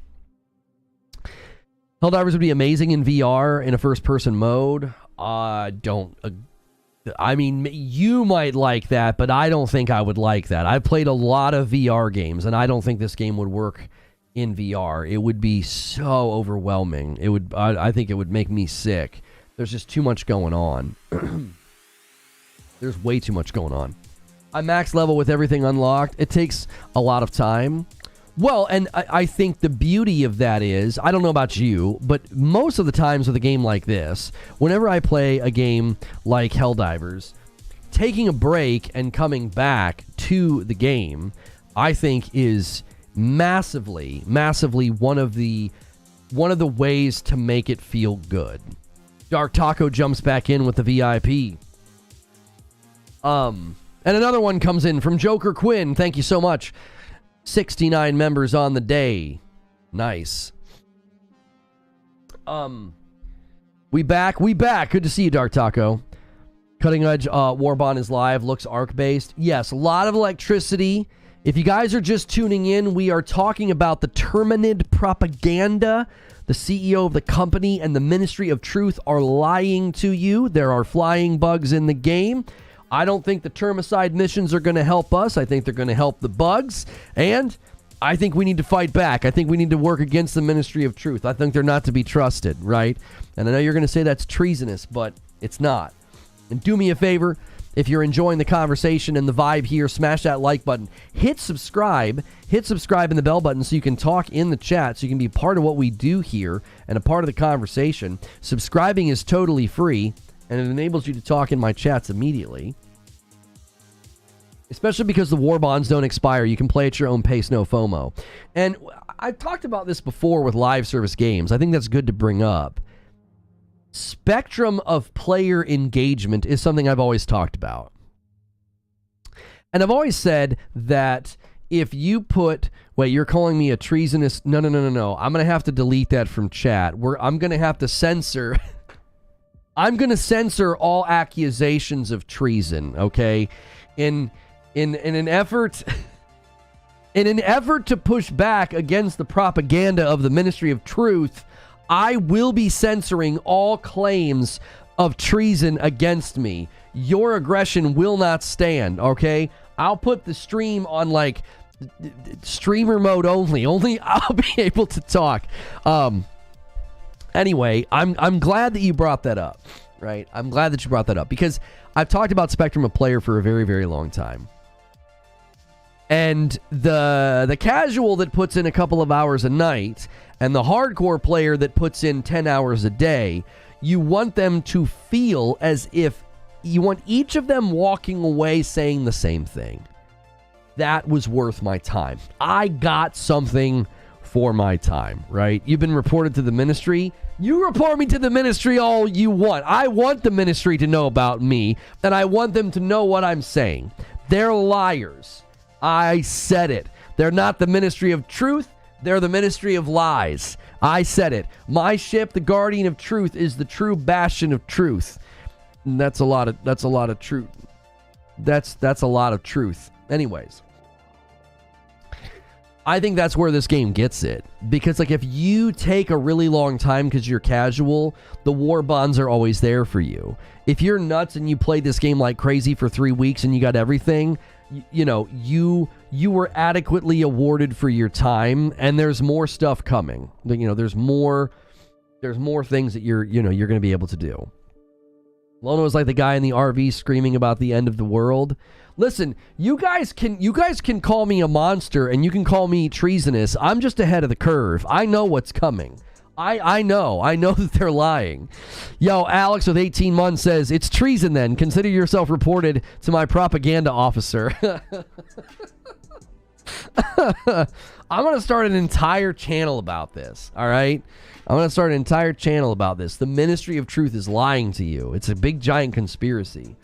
Helldivers would be amazing in VR in a first-person mode. I mean, you might like that, but I don't think I would like that. I've played a lot of VR games, and I don't think this game would work in VR. It would be so overwhelming. It would. I think it would make me sick. There's just too much going on. There's way too much going on. I'm max level with everything unlocked. It takes a lot of time. Well, and I think the beauty of that is, I don't know about you, but most of the times with a game like this, whenever I play a game like Helldivers, taking a break and coming back to the game, I think is massively, massively one of the ways to make it feel good. Dark Taco jumps back in with the VIP. And another one comes in from Joker Quinn. Thank you so much. 69 members on the day. Nice. We back. Good to see you, Dark Taco. Cutting Edge Warbond is live. Looks arc-based. Yes, a lot of electricity. If you guys are just tuning in, we are talking about the Terminid Propaganda. The CEO of the company and the Ministry of Truth are lying to you. There are flying bugs in the game. I don't think the termicide missions are going to help us. I think they're going to help the bugs. And I think we need to fight back. I think we need to work against the Ministry of Truth. I think they're not to be trusted, right? And I know you're going to say that's treasonous, but it's not. And do me a favor, if you're enjoying the conversation and the vibe here, smash that like button. Hit subscribe and the bell button so you can talk in the chat, so you can be part of what we do here and a part of the conversation. Subscribing is totally free, and it enables you to talk in my chats immediately. Especially because the war bonds don't expire. You can play at your own pace, no FOMO. And I've talked about this before with live service games. I think that's good to bring up. Spectrum of player engagement is something I've always talked about. And I've always said that if you put... Wait, you're calling me a treasonous... No. I'm going to have to delete that from chat. I'm going to have to censor... I'm going to censor all accusations of treason, okay? In an effort to push back against the propaganda of the Ministry of Truth, I will be censoring all claims of treason against me. Your aggression will not stand, okay? I'll put the stream on streamer mode only. Only I'll be able to talk. Anyway, I'm glad that you brought that up. right? I'm glad that you brought that up because I've talked about Spectrum of Player for a very, very long time. And the casual that puts in a couple of hours a night and the hardcore player that puts in 10 hours a day, you want them to feel as if you want each of them walking away saying the same thing. That was worth my time. I got something for my time, right? You've been reported to the ministry. You report me to the ministry all you want. I want the ministry to know about me, and I want them to know what I'm saying. They're liars. I said it. They're not the ministry of truth. They're the ministry of lies. I said it. My ship, the Guardian of Truth, is the true bastion of truth. And that's a lot of truth. That's a lot of truth. Anyways, I think that's where this game gets it. Because, like, if you take a really long time because you're casual, the war bonds are always there for you. If you're nuts and you played this game like crazy for 3 weeks and you got everything, you were adequately awarded for your time, and there's more stuff coming. There's more things that you're going to be able to do. Lono is like the guy in the RV screaming about the end of the world. Listen, you guys can call me a monster and you can call me treasonous. I'm just ahead of the curve. I know what's coming. I know that they're lying. Yo, Alex with 18 months says, it's treason then. Consider yourself reported to my propaganda officer. I'm going to start an entire channel about this, all right? I'm going to start an entire channel about this. The Ministry of Truth is lying to you. It's a big, giant conspiracy.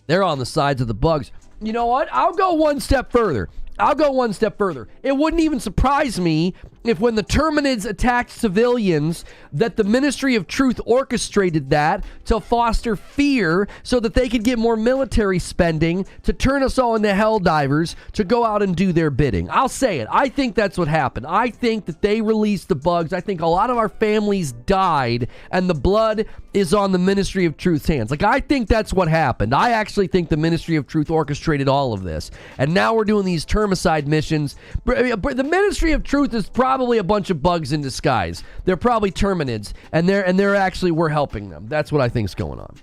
They're on the sides of the bugs. You know what? I'll go one step further. It wouldn't even surprise me if when the Terminids attacked civilians, that the Ministry of Truth orchestrated that to foster fear so that they could get more military spending to turn us all into Helldivers to go out and do their bidding. I'll say it. I think that's what happened. I think that they released the bugs. I think a lot of our families died and the blood is on the Ministry of Truth's hands. Like, I think that's what happened. I actually think the Ministry of Truth orchestrated all of this. And now we're doing these termicide missions. The Ministry of Truth is probably a bunch of bugs in disguise. They're probably Terminids, and we're helping them. That's what I think's going on.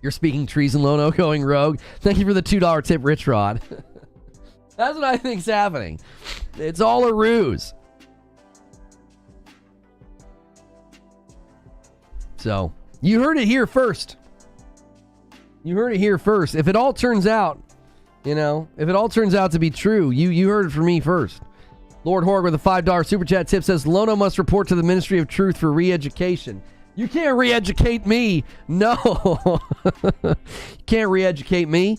You're speaking treason, Lono, going rogue. Thank you for the $2 tip, Rich Rod. That's what I think's happening. It's all a ruse. So, you heard it here first. If it all turns out, to be true, you heard it from me first. Lord Horg with a $5 super chat tip says, Lono must report to the Ministry of Truth for re-education. You can't re-educate me. No. You can't re-educate me.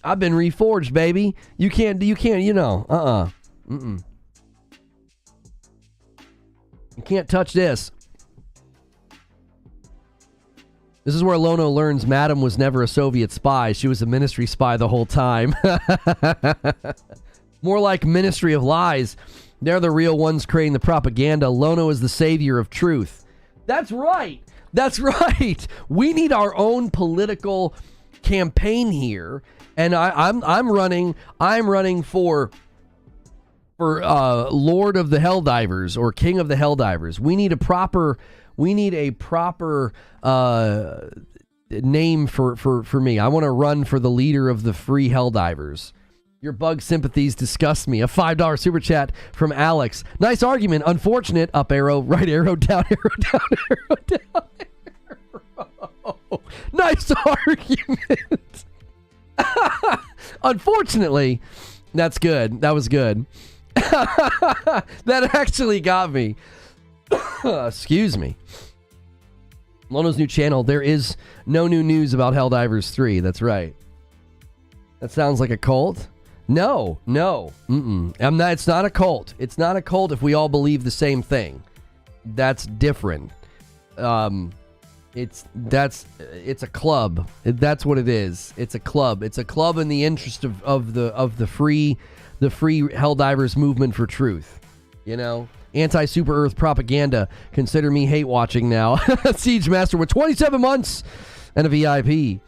I've been reforged, baby. You can't, You can't touch this. This is where Lono learns Madam was never a Soviet spy. She was a ministry spy the whole time. More like Ministry of Lies. They're the real ones creating the propaganda. Lono is the savior of truth. That's right. We need our own political campaign here, and I'm running for Lord of the Helldivers or King of the Helldivers. We need a proper name for me. I want to run for the leader of the free Helldivers. Your bug sympathies disgust me. A $5 super chat from Alex. Nice argument. Unfortunate. Up arrow, right arrow, down arrow, down arrow, down arrow. Nice argument. Unfortunately, that's good. That was good. That actually got me. Excuse me. Lono's new channel. There is no new news about Helldivers 3. That's right. That sounds like a cult. No. It's not a cult. It's not a cult if we all believe the same thing. That's different. It's a club. That's what it is. It's a club. It's a club in the interest of the free Helldivers movement for truth. Anti-Super Earth propaganda. Consider me hate watching now. Siege Master with 27 months and a VIP.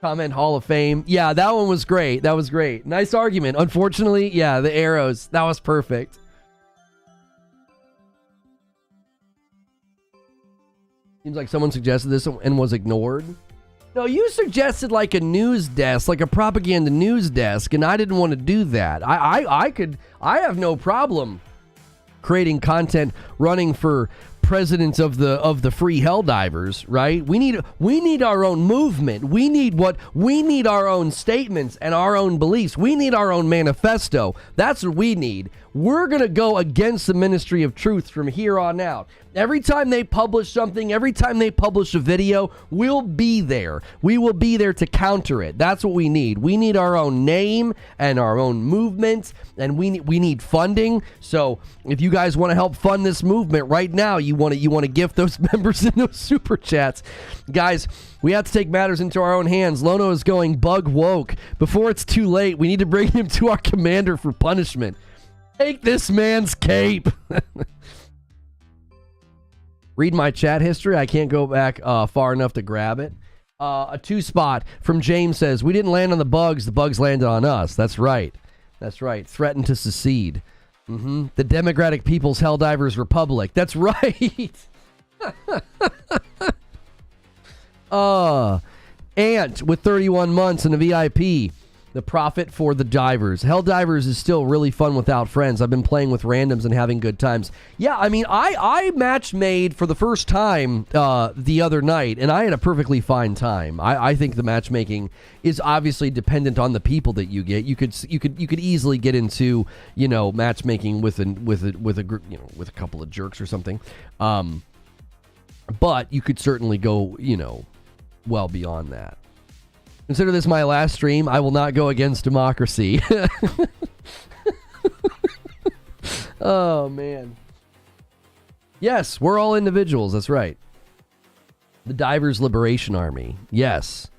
Comment Hall of Fame. Yeah, that one was great. That was great. Nice argument. Unfortunately, yeah, the arrows. That was perfect. Seems like someone suggested this and was ignored. No, you suggested like a news desk, like a propaganda news desk, and I didn't want to do that. I have no problem creating content running for presidents of the free Helldivers, right? We need our own movement. We need our own statements and our own beliefs. We need our own manifesto. That's what we need. We're going to go against the Ministry of Truth from here on out. Every time they publish something, every time they publish a video, we'll be there. We will be there to counter it. That's what we need. We need our own name and our own movement, and we need funding. So if you guys want to help fund this movement right now, you want to gift those members in those super chats. Guys, we have to take matters into our own hands. Lono is going bug woke. Before it's too late, we need to bring him to our commander for punishment. Take this man's cape. Read my chat history. I can't go back far enough to grab it. A 2-spot from James says, we didn't land on the bugs landed on us. That's right. That's right. Threatened to secede. The Democratic People's Helldivers Republic. That's right. Ant with 31 months and a VIP. The profit for the divers. Helldivers is still really fun without friends. I've been playing with randoms and having good times. Yeah, I mean, I match made for the first time the other night, and I had a perfectly fine time. I think the matchmaking is obviously dependent on the people that you get. You could easily get into, you know, matchmaking with a group, you know, with a couple of jerks or something. But you could certainly go, you know, well beyond that. Consider this my last stream. I will not go against democracy. Oh, man. Yes, we're all individuals. That's right. The Divers Liberation Army. Yes.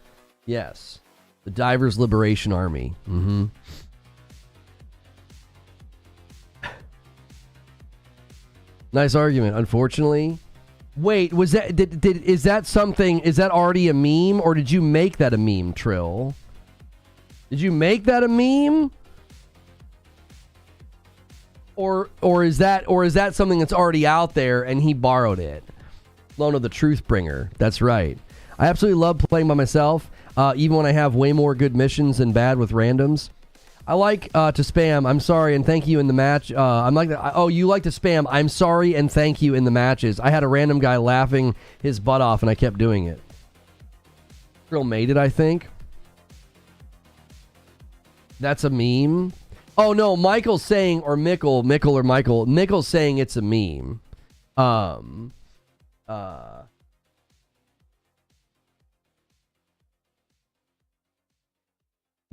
Yes. The Divers Liberation Army. Nice argument. Unfortunately... Wait, was that is that something? Is that already a meme, or did you make that a meme, Trill? Did you make that a meme, or is that something that's already out there and he borrowed it? Lono the Truth Bringer. That's right. I absolutely love playing by myself, even when I have way more good missions than bad with randoms. I like to spam, I'm sorry and thank you in the match. I'm like, oh, you like to spam, I'm sorry and thank you in the matches. I had a random guy laughing his butt off and I kept doing it. Trill made it, I think. That's a meme. Oh no, Michael's saying, or Michael's saying it's a meme.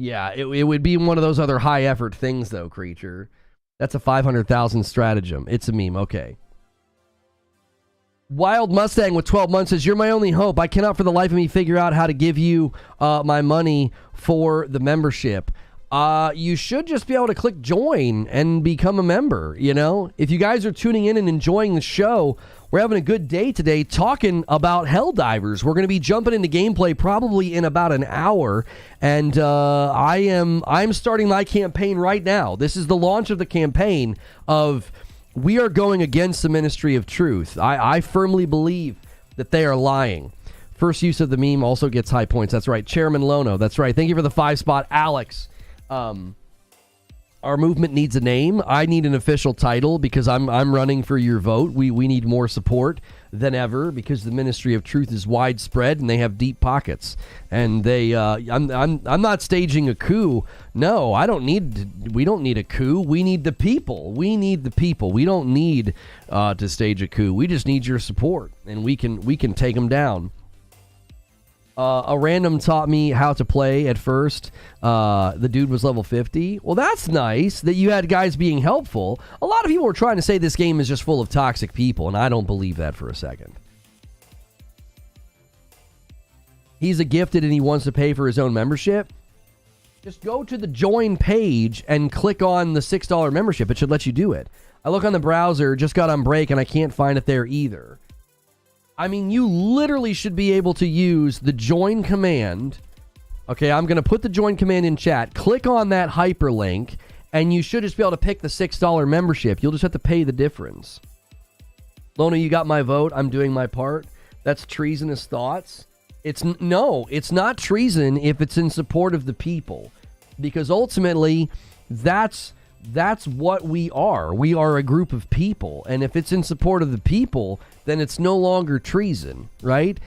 Yeah, it would be one of those other high effort things, though, Creature. That's a 500,000 stratagem. It's a meme. Okay. Wild Mustang with 12 months says, you're my only hope. I cannot for the life of me figure out how to give you my money for the membership. You should just be able to click join and become a member, you know? If you guys are tuning in and enjoying the show, we're having a good day today talking about Helldivers. We're going to be jumping into gameplay probably in about an hour, and I'm starting my campaign right now. This is the launch of the campaign of we are going against the Ministry of Truth. I firmly believe that they are lying. First use of the meme also gets high points. That's right. Chairman Lono. That's right. Thank you for the 5-spot, Alex. Our movement needs a name. I need an official title because I'm running for your vote. We need more support than ever because the Ministry of Truth is widespread and they have deep pockets. And they I'm not staging a coup. No, we don't need a coup. We need the people. We need the people. We don't need to stage a coup. We just need your support and we can take them down. A random taught me how to play at first. The dude was level 50. Well, that's nice that you had guys being helpful. A lot of people were trying to say this game is just full of toxic people, and I don't believe that for a second. He's a gifted and he wants to pay for his own membership. Just go to the join page and click on the $6 membership. It should let you do it. I look on the browser, just got on break, and I can't find it there either. I mean, you literally should be able to use the join command. Okay, I'm going to put the join command in chat. Click on that hyperlink, and you should just be able to pick the $6 membership. You'll just have to pay the difference. Lono, you got my vote. I'm doing my part. That's treasonous thoughts. No, it's not treason if it's in support of the people, because ultimately that's what we are. We are a group of people, and if it's in support of the people, then it's no longer treason, right?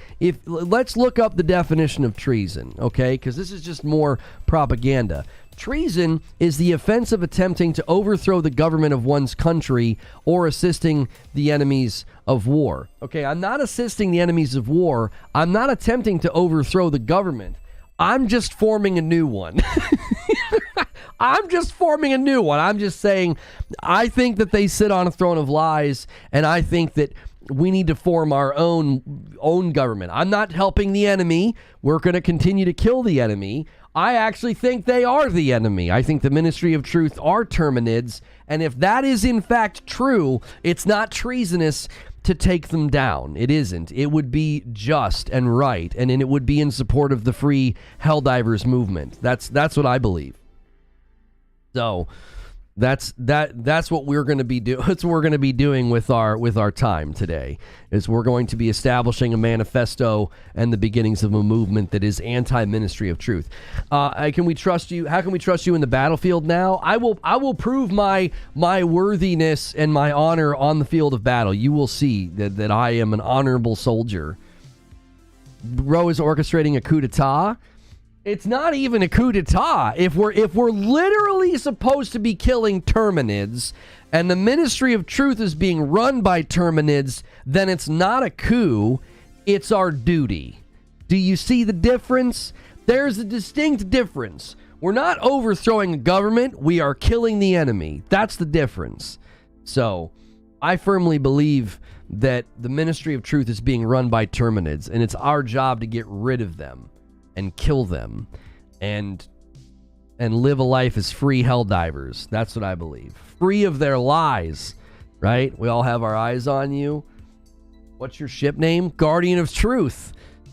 Let's look up the definition of treason, okay? Because this is just more propaganda. Treason is the offense of attempting to overthrow the government of one's country or assisting the enemies of war. Okay, I'm not assisting the enemies of war. I'm not attempting to overthrow the government. I'm just forming a new one. I'm just forming a new one. I'm just saying, I think that they sit on a throne of lies, and I think that we need to form our own government. I'm not helping the enemy. We're going to continue to kill the enemy. I actually think they are the enemy. I think the Ministry of Truth are Terminids, and if that is in fact true, it's not treasonous to take them down. It isn't. It would be just and right, and it would be in support of the free Helldivers movement. That's what I believe. So that's what we're going to be doing. That's what we're going to be doing with our time today. Is we're going to be establishing a manifesto and the beginnings of a movement that is anti-Ministry of Truth. Can we trust you? How can we trust you in the battlefield now? I will prove my worthiness and my honor on the field of battle. You will see that I am an honorable soldier. Bro is orchestrating a coup d'etat. It's not even a coup d'etat. If we're literally supposed to be killing Terminids, and the Ministry of Truth is being run by Terminids, then it's not a coup. It's our duty. Do you see the difference? There's a distinct difference. We're not overthrowing a government. We are killing the enemy. That's the difference. So, I firmly believe that the Ministry of Truth is being run by Terminids, and it's our job to get rid of them and kill them and live a life as free Helldivers. That's what I believe. Free of their lies, right? We all have our eyes on you. What's your ship name? Guardian of Truth.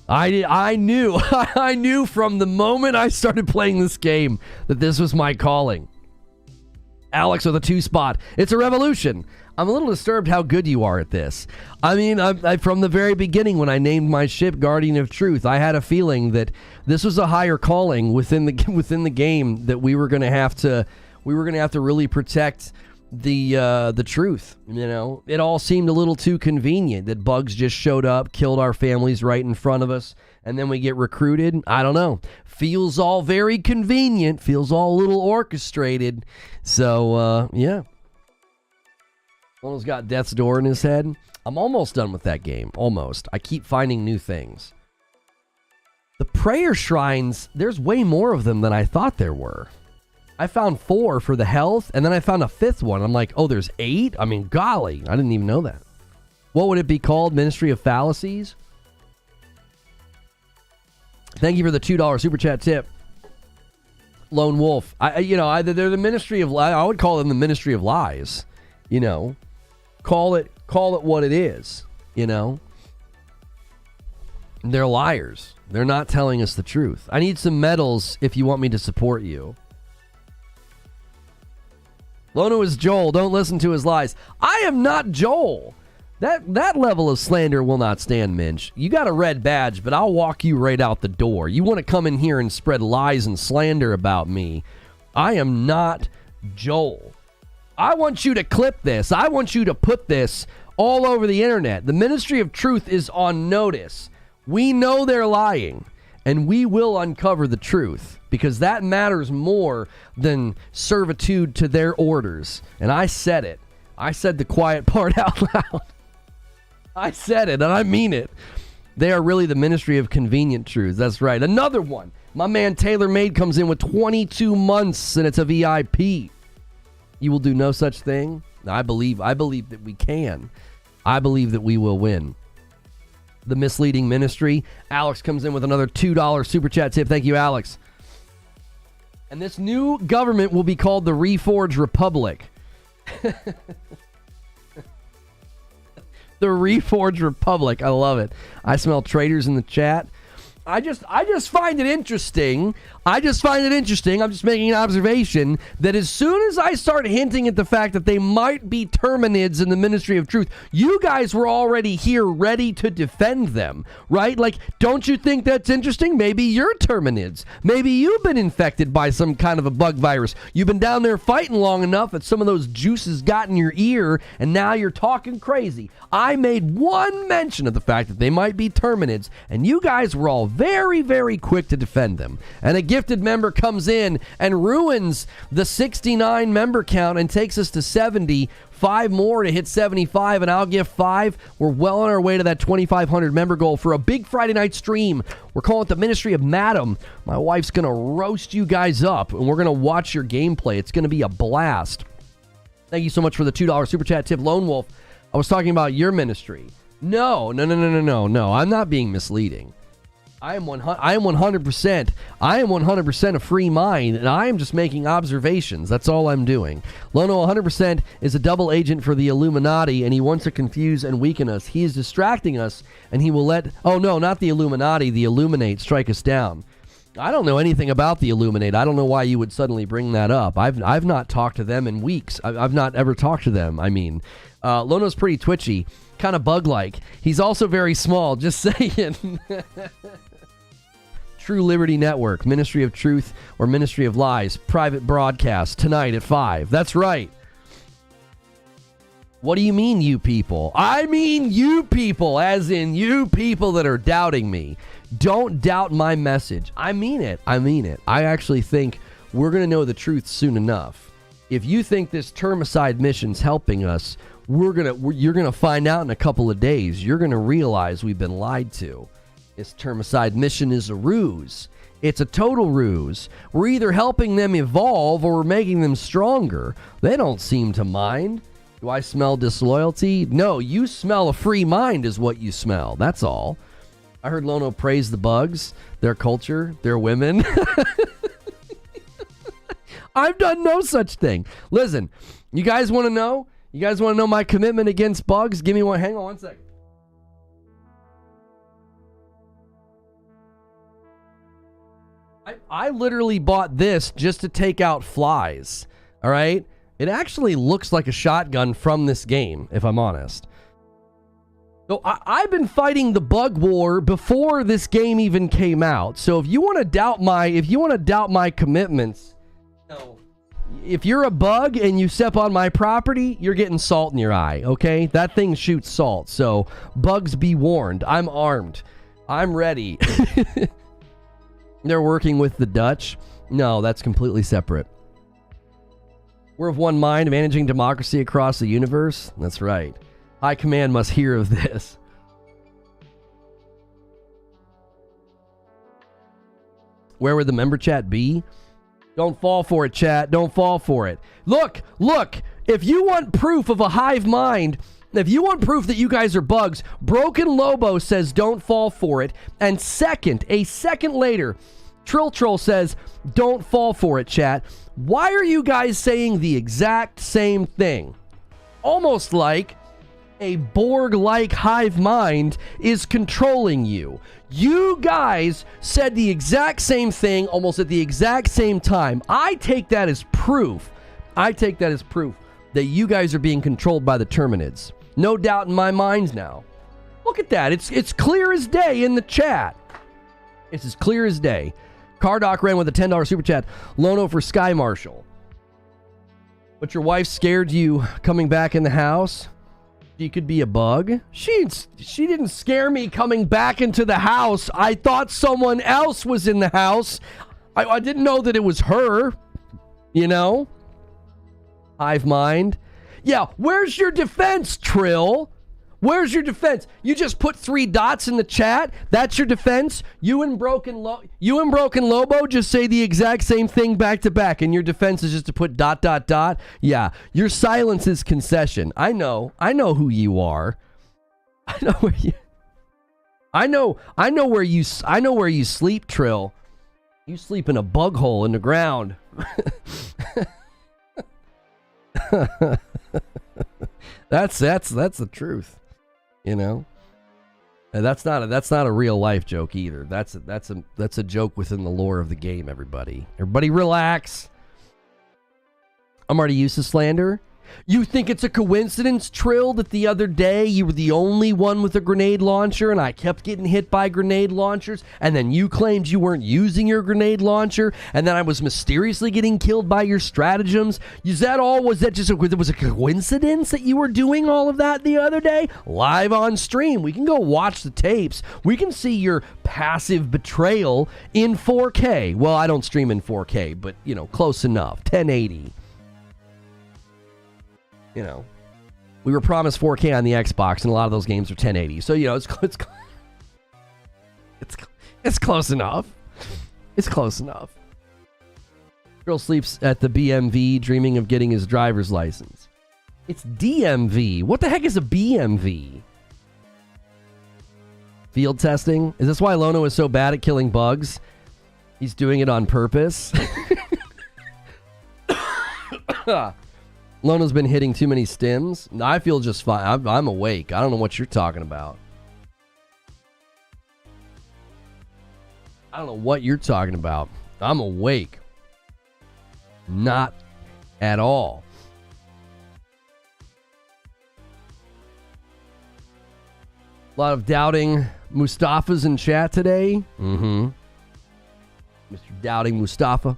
I knew I knew from the moment I started playing this game that this was my calling. Alex with a 2-spot. It's a revolution. I'm a little disturbed how good you are at this. I mean, I from the very beginning when I named my ship Guardian of Truth, I had a feeling that this was a higher calling within the game, that we were going to have to really protect the truth. You know, it all seemed a little too convenient that bugs just showed up, killed our families right in front of us, and then we get recruited. I don't know. Feels all very convenient. Feels all a little orchestrated. So yeah. Lono's got Death's Door in his head. I'm almost done with that game. Almost. I keep finding new things. The prayer shrines, there's way more of them than I thought there were. I found 4 for the health, and then I found a 5th one. I'm like, oh, there's 8? I mean, golly, I didn't even know that. What would it be called? Ministry of Fallacies? Thank you for the $2 super chat tip. Lone Wolf. They're the Ministry of Lies. I would call them the Ministry of Lies. You know, call it what it is. You know, they're liars. They're not telling us the truth. I need some medals if you want me to support you. Lono is Joel. Don't listen to his lies. I am not Joel. That level of slander will not stand, Minch. You got a red badge, but I'll walk you right out the door. You want to come in here and spread lies and slander about me. I am not Joel. I want you to clip this. I want you to put this all over the internet. The Ministry of Truth is on notice. We know they're lying, and we will uncover the truth, because that matters more than servitude to their orders. And I said it. I said the quiet part out loud. I said it, and I mean it. They are really the Ministry of Convenient Truths. That's right. Another one. My man TaylorMade comes in with 22 months, and it's a VIP. You will do no such thing. I believe that we can. I believe that we will win. The Misleading Ministry. Alex comes in with another $2 super chat tip. Thank you, Alex. And this new government will be called the Reforge Republic. The Reforge Republic. I love it. I smell traitors in the chat. I just find it interesting. I'm just making an observation that as soon as I start hinting at the fact that they might be Terminids in the Ministry of Truth, you guys were already here ready to defend them, right? Like, don't you think that's interesting? Maybe you're Terminids. Maybe you've been infected by some kind of a bug virus. You've been down there fighting long enough that some of those juices got in your ear, and now you're talking crazy. I made one mention of the fact that they might be Terminids, and you guys were all very, very quick to defend them. And a gifted member comes in and ruins the 69 member count and takes us to 70. 5 more to hit 75, and I'll give 5. We're well on our way to that 2,500 member goal for a big Friday night stream. We're calling it the Ministry of Madam. My wife's going to roast you guys up, and we're going to watch your gameplay. It's going to be a blast. Thank you so much for the $2 super chat tip, Lone Wolf. I was talking about your ministry. No. I'm not being misleading. I am 100% a free mind, and I am just making observations. That's all I'm doing. Lono 100% is a double agent for the Illuminati, and he wants to confuse and weaken us. He is distracting us, and he will let... Oh, no, not the Illuminati. The Illuminate strike us down. I don't know anything about the Illuminate. I don't know why you would suddenly bring that up. I've not talked to them in weeks. I've not ever talked to them. I mean, Lono's pretty twitchy, kind of bug-like. He's also very small, just saying. True Liberty Network, Ministry of Truth or Ministry of Lies, private broadcast tonight at 5. That's right. What do you mean, you people? I mean you people, as in you people that are doubting me. Don't doubt my message. I mean it. I actually think we're going to know the truth soon enough. If you think this termicide mission's helping us, you're going to find out in a couple of days. You're going to realize we've been lied to. This termicide mission is a ruse. It's a total ruse. We're either helping them evolve or we're making them stronger. They don't seem to mind. Do I smell disloyalty? No, you smell a free mind is what you smell. That's all. I heard Lono praise the bugs, their culture, their women. I've done no such thing. Listen, you guys want to know? You guys want to know my commitment against bugs? Give me one. Hang on one second. I literally bought this just to take out flies, all right? It actually looks like a shotgun from this game, if I'm honest. So I've been fighting the bug war before this game even came out. So if you want to doubt my commitments, no. If you're a bug and you step on my property, you're getting salt in your eye, okay? That thing shoots salt. So bugs be warned. I'm armed. I'm ready. They're working with the Dutch. No, that's completely separate. We're of one mind, managing democracy across the universe. That's right. High Command must hear of this. Where would the member chat be? Don't fall for it, chat. Don't fall for it. Look. If you want proof of a hive mind, if you want proof that you guys are bugs, Broken Lobo says don't fall for it. And a second later, Trill Troll says don't fall for it, chat. Why are you guys saying the exact same thing? Almost like a Borg-like hive mind is controlling you. You guys said the exact same thing almost at the exact same time. I take that as proof. That you guys are being controlled by the Terminids. No doubt in my mind now. Look at that. It's clear as day in the chat. It's as clear as day. Cardoc ran with a $10 super chat. Lono for Sky Marshal. But your wife scared you coming back in the house? She could be a bug. She didn't scare me coming back into the house. I thought someone else was in the house. I didn't know that it was her. You know? Hive mind. Yeah, where's your defense, Trill? Where's your defense? You just put 3 dots in the chat? That's your defense? You and Broken Lobo just say the exact same thing back to back, and your defense is just to put ... Yeah, your silence is concession. I know who you are. I know where you sleep, Trill. You sleep in a bug hole in the ground. That's the truth. You know, And that's not a real life joke either. That's a joke within the lore of the game. Everybody relax. I'm already used to slander. You think it's a coincidence, Trill, that the other day you were the only one with a grenade launcher and I kept getting hit by grenade launchers, and then you claimed you weren't using your grenade launcher, and then I was mysteriously getting killed by your stratagems? Was that just a coincidence that you were doing all of that the other day? Live on stream. We can go watch the tapes. We can see your passive betrayal in 4K. Well, I don't stream in 4K, but, close enough. 1080. We were promised 4K on the Xbox, and a lot of those games are 1080. So, it's close enough. It's close enough. Girl sleeps at the BMV, dreaming of getting his driver's license. It's DMV. What the heck is a BMV? Field testing? Is this why Lono is so bad at killing bugs? He's doing it on purpose. Lono's been hitting too many stims. I feel just fine. I'm awake. I don't know what you're talking about. I don't know what you're talking about. I'm awake. Not at all. A lot of doubting Mustafa's in chat today. Mr. Doubting Mustafa.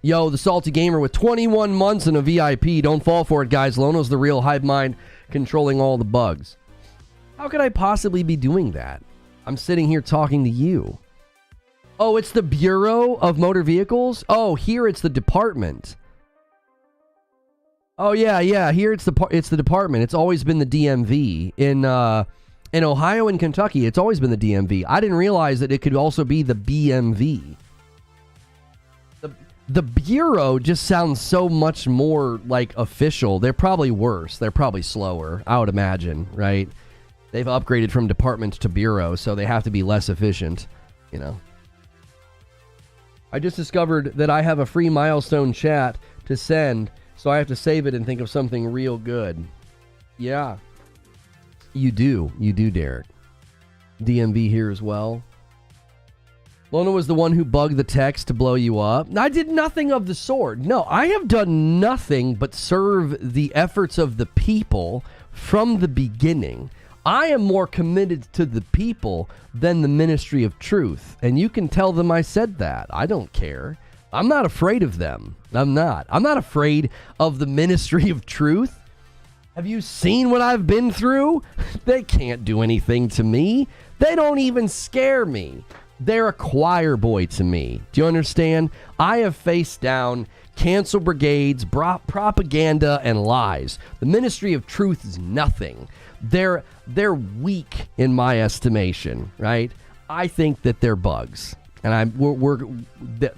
Yo, the salty gamer with 21 months and a VIP. Don't fall for it, guys. Lono's the real hive mind controlling all the bugs. How could I possibly be doing that? I'm sitting here talking to you. Oh, it's the Bureau of Motor Vehicles? Oh, here it's the department. Oh, yeah. Here it's the department. It's always been the DMV. In Ohio and Kentucky, it's always been the DMV. I didn't realize that it could also be the BMV. The Bureau just sounds so much more like official. They're probably worse. They're probably slower, I would imagine, right? They've upgraded from department to Bureau, so they have to be less efficient, I just discovered that I have a free milestone chat to send, so I have to save it and think of something real good. Yeah. You do, Derek. DMV here as well. Lono was the one who bugged the text to blow you up. I did nothing of the sort. No, I have done nothing but serve the efforts of the people from the beginning. I am more committed to the people than the Ministry of Truth. And you can tell them I said that. I don't care. I'm not afraid of them. I'm not. I'm not afraid of the Ministry of Truth. Have you seen what I've been through? They can't do anything to me. They don't even scare me. They're a choir boy to me. Do you understand? I have faced down cancel brigades, propaganda, and lies. The Ministry of Truth is nothing. They're weak in my estimation, right? I think that they're bugs, and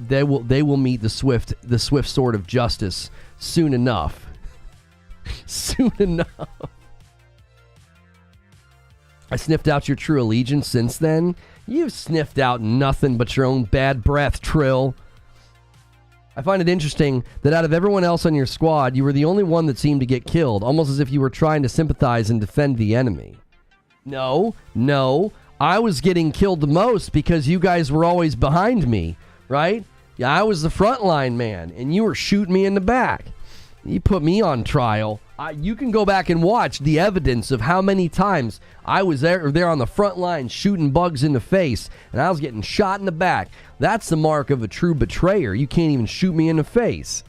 they will meet the swift sword of justice soon enough. Soon enough. I sniffed out your true allegiance since then. You've sniffed out nothing but your own bad breath, Trill. I find it interesting that out of everyone else on your squad, you were the only one that seemed to get killed, almost as if you were trying to sympathize and defend the enemy. No, I was getting killed the most because you guys were always behind me, right? Yeah, I was the frontline man, and you were shooting me in the back. You put me on trial. You can go back and watch the evidence of how many times I was there on the front line shooting bugs in the face, and I was getting shot in the back. That's the mark of a true betrayer. You can't even shoot me in the face.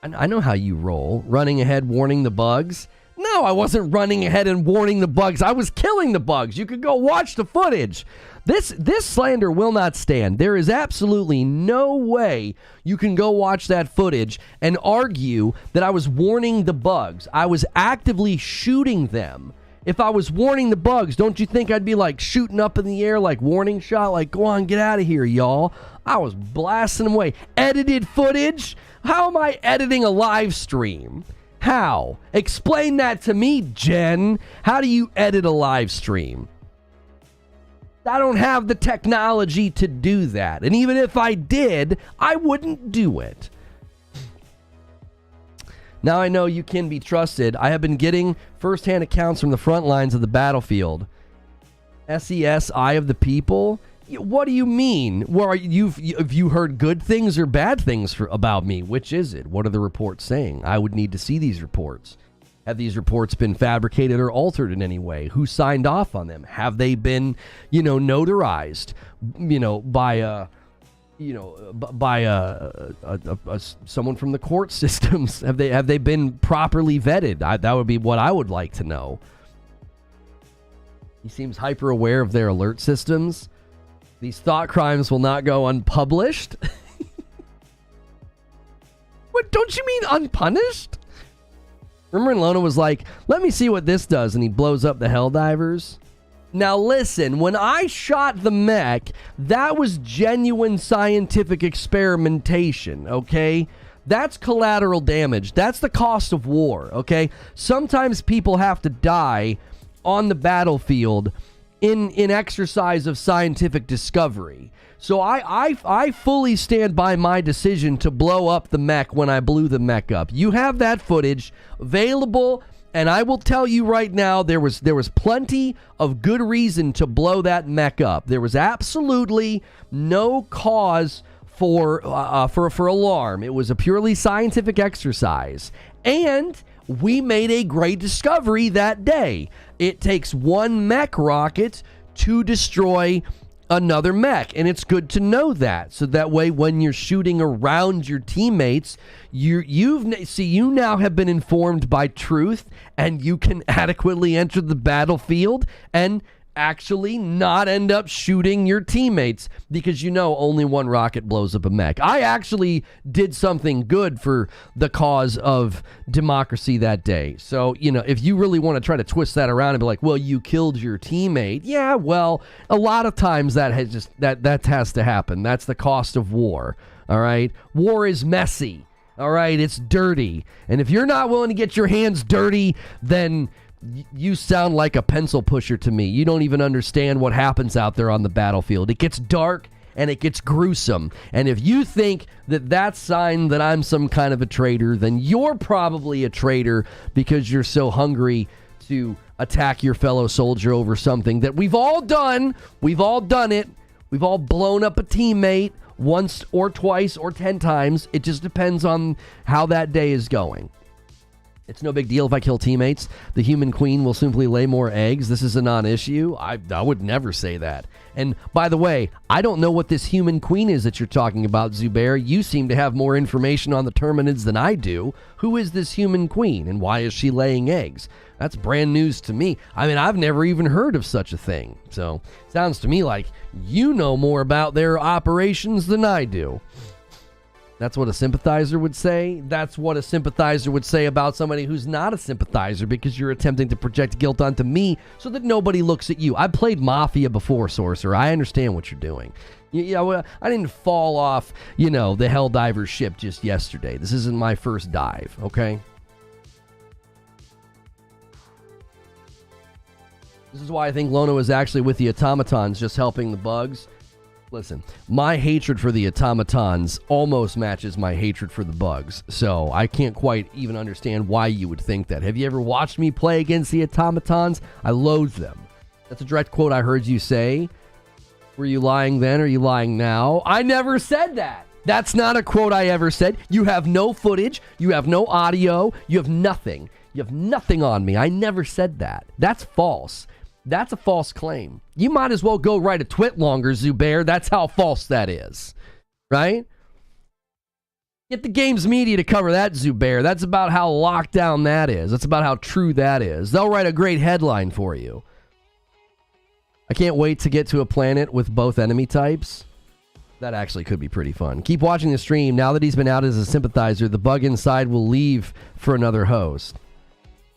I know how you roll. Running ahead, warning the bugs. No, I wasn't running ahead and warning the bugs. I was killing the bugs. You could go watch the footage. This slander will not stand. There is absolutely no way you can go watch that footage and argue that I was warning the bugs. I was actively shooting them. If I was warning the bugs, don't you think I'd be like shooting up in the air like warning shot, like go on, get out of here, y'all. I was blasting them away. Edited footage? How am I editing a live stream? How? Explain that to me, Jen. How do you edit a live stream? I don't have the technology to do that. And even if I did, I wouldn't do it. Now I know you can be trusted. I have been getting first-hand accounts from the front lines of the battlefield. SES, Eye of the People? What do you mean? Well, have you heard good things or bad things about me? Which is it? What are the reports saying? I would need to see these reports. Have these reports been fabricated or altered in any way? Who signed off on them? Have they been, notarized, by someone from the court systems? Have they been properly vetted? That would be what I would like to know. He seems hyper aware of their alert systems. These thought crimes will not go unpublished. What, don't you mean unpunished? Remember when Lono was like, let me see what this does, and he blows up the Helldivers? Now listen, when I shot the mech, that was genuine scientific experimentation, okay? That's collateral damage. That's the cost of war, okay? Sometimes people have to die on the battlefield in exercise of scientific discovery. So I fully stand by my decision to blow up the mech when I blew the mech up. You have that footage available, and I will tell you right now, there was plenty of good reason to blow that mech up. There was absolutely no cause for alarm. It was a purely scientific exercise. And we made a great discovery that day. It takes one mech rocket to destroy another mech, and it's good to know that, so that way when you're shooting around your teammates, you now have been informed by truth, and you can adequately enter the battlefield and actually not end up shooting your teammates, because only one rocket blows up a mech. I actually did something good for the cause of democracy that day. So, if you really want to try to twist that around and be like, well, you killed your teammate. Yeah, well, a lot of times that has to happen. That's the cost of war. All right. War is messy. All right. It's dirty. And if you're not willing to get your hands dirty, then you sound like a pencil pusher to me. You don't even understand what happens out there on the battlefield. It gets dark and it gets gruesome. And if you think that that's sign that I'm some kind of a traitor, then you're probably a traitor because you're so hungry to attack your fellow soldier over something that we've all done. We've all done it. We've all blown up a teammate once or twice or 10 times. It just depends on how that day is going. It's no big deal if I kill teammates. The human queen will simply lay more eggs. This is a non-issue. I would never say that. And by the way, I don't know what this human queen is that you're talking about, Zubair. You seem to have more information on the Terminids than I do. Who is this human queen, and why is she laying eggs? That's brand news to me. I mean, I've never even heard of such a thing. So, sounds to me like you know more about their operations than I do. That's what a sympathizer would say. That's what a sympathizer would say about somebody who's not a sympathizer, because you're attempting to project guilt onto me so that nobody looks at you. I played Mafia before, Sorcerer. I understand what you're doing. I didn't fall off, the Helldivers ship just yesterday. This isn't my first dive, okay? This is why I think Lono is actually with the automatons, just helping the bugs. Listen, my hatred for the automatons almost matches my hatred for the bugs, so I can't quite even understand why you would think that. Have you ever watched me play against the automatons? I loathe them. That's a direct quote I heard you say. Were you lying then, or are you lying now? I never said that. That's not a quote I ever said. You have no footage. You have no audio. You have nothing. You have nothing on me. I never said that. That's false. That's a false claim. You might as well go write a twit longer, Zubair. That's how false that is. Right? Get the games media to cover that, Zubair. That's about how locked down that is. That's about how true that is. They'll write a great headline for you. I can't wait to get to a planet with both enemy types. That actually could be pretty fun. Keep watching the stream. Now that he's been out as a sympathizer, the bug inside will leave for another host.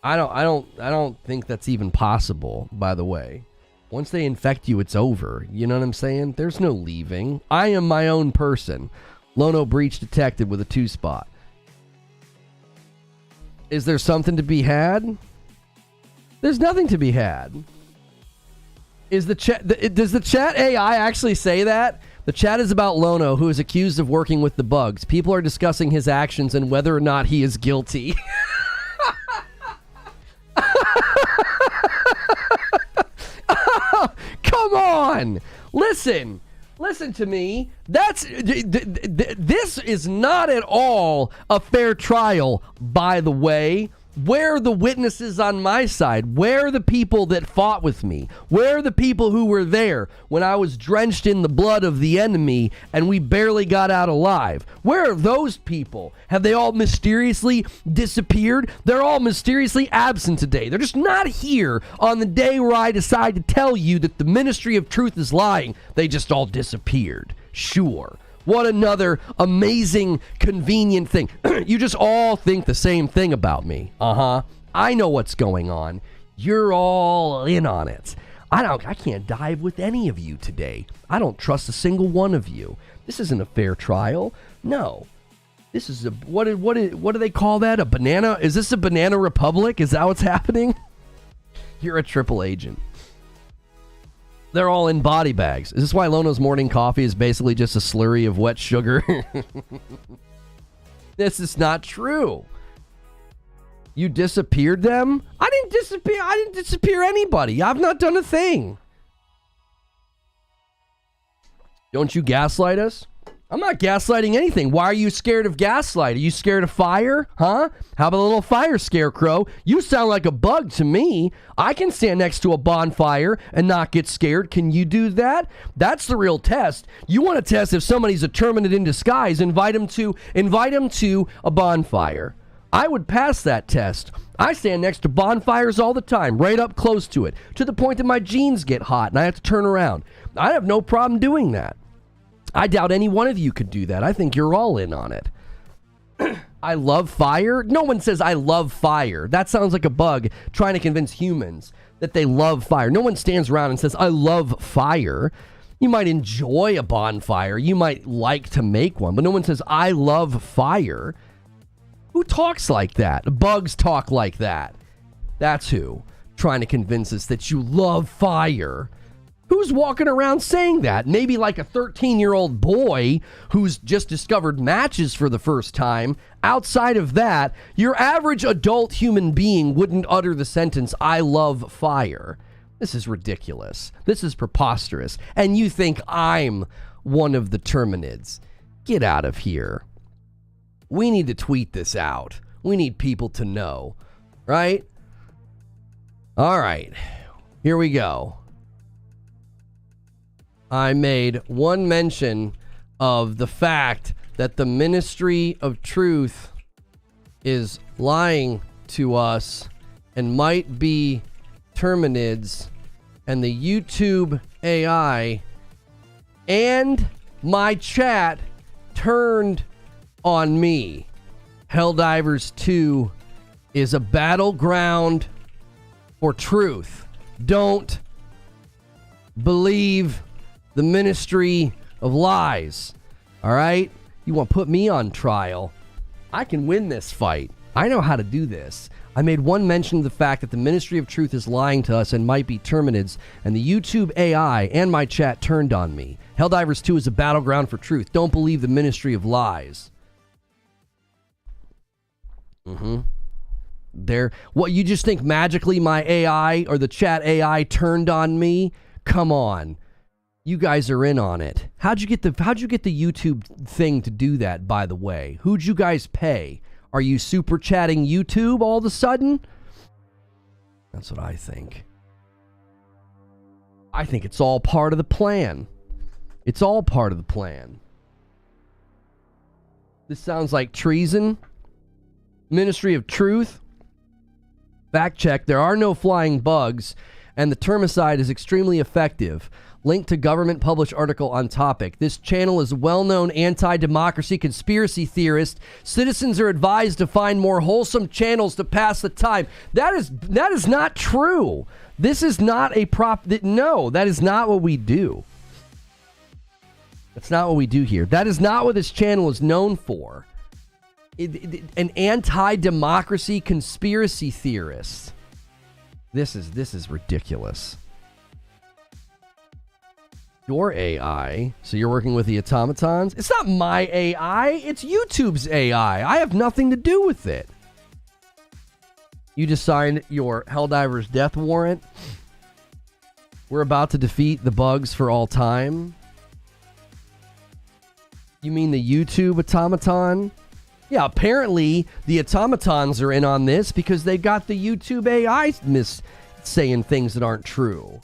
I don't think that's even possible, by the way. Once they infect you, it's over. You know what I'm saying? There's no leaving. I am my own person. Lono breach detected with a 2-spot. Is there something to be had? There's nothing to be had. Does the chat AI actually say that? The chat is about Lono, who is accused of working with the bugs. People are discussing his actions and whether or not he is guilty. Come on! Listen to me. This is not at all a fair trial, by the way. Where are the witnesses on my side? Where are the people that fought with me? Where are the people who were there when I was drenched in the blood of the enemy and we barely got out alive? Where are those people? Have they all mysteriously disappeared? They're all mysteriously absent today. They're just not here on the day where I decide to tell you that the Ministry of Truth is lying. They just all disappeared. Sure. What another amazing, convenient thing. You just all think the same thing about me. I know what's going on. You're all in on it. I can't dive with any of you today. I don't trust a single one of you. This isn't a fair trial. No. This is what do they call that? A banana? Is this a banana republic? Is that what's happening? You're a triple agent. They're all in body bags. Is this why Lono's morning coffee is basically just a slurry of wet sugar? This is not true. You disappeared them? I didn't disappear anybody. I've not done a thing. Don't you gaslight us? I'm not gaslighting anything. Why are you scared of gaslight? Are you scared of fire? Huh? How about a little fire, Scarecrow? You sound like a bug to me. I can stand next to a bonfire and not get scared. Can you do that? That's the real test. You want to test if somebody's a Terminid in disguise, invite him to a bonfire. I would pass that test. I stand next to bonfires all the time, right up close to it, to the point that my jeans get hot and I have to turn around. I have no problem doing that. I doubt any one of you could do that. I think you're all in on it. I love fire? No one says I love fire. That sounds like a bug trying to convince humans that they love fire. No one stands around and says, I love fire. You might enjoy a bonfire. You might like to make one, but no one says, I love fire. Who talks like that? Bugs talk like that. That's who. Trying to convince us that you love fire. Who's walking around saying that? Maybe like a 13-year-old boy who's just discovered matches for the first time. Outside of that, your average adult human being wouldn't utter the sentence, I love fire. This is ridiculous. This is preposterous. And you think I'm one of the Terminids. Get out of here. We need to tweet this out. We need people to know. Right? All right. Here we go. I made one mention of the fact that the Ministry of Truth is lying to us and might be Terminids, and the YouTube AI and my chat turned on me. Helldivers 2 is a battleground for truth. Don't believe the Ministry of Lies. All right? You want to put me on trial? I can win this fight. I know how to do this. I made one mention of the fact that the Ministry of Truth is lying to us and might be Terminids, and the YouTube AI and my chat turned on me. Helldivers 2 is a battleground for truth. Don't believe the Ministry of Lies. What, you just think magically my AI or the chat AI turned on me? Come on. You guys are in on it. How'd you get the YouTube thing to do that, by the way? Who'd you guys pay? Are you super chatting YouTube all of a sudden? That's what I think. I think it's all part of the plan. It's all part of the plan. This sounds like treason. Ministry of Truth. Fact check. There are no flying bugs, and the termicide is extremely effective. Link to government published article on topic. This channel is a well-known anti-democracy conspiracy theorist. Citizens are advised to find more wholesome channels to pass the time. That is not true. This is not a no, that is not what we do. That's not what we do here. That is not what this channel is known for. An anti-democracy conspiracy theorist. This is ridiculous. Your AI? So you're working with the automatons? It's not my AI. It's YouTube's AI. I have nothing to do with it. You just signed your Helldivers death warrant. We're about to defeat the bugs for all time. You mean the YouTube automaton? Yeah, apparently the automatons are in on this because they got the YouTube AI saying things that aren't true.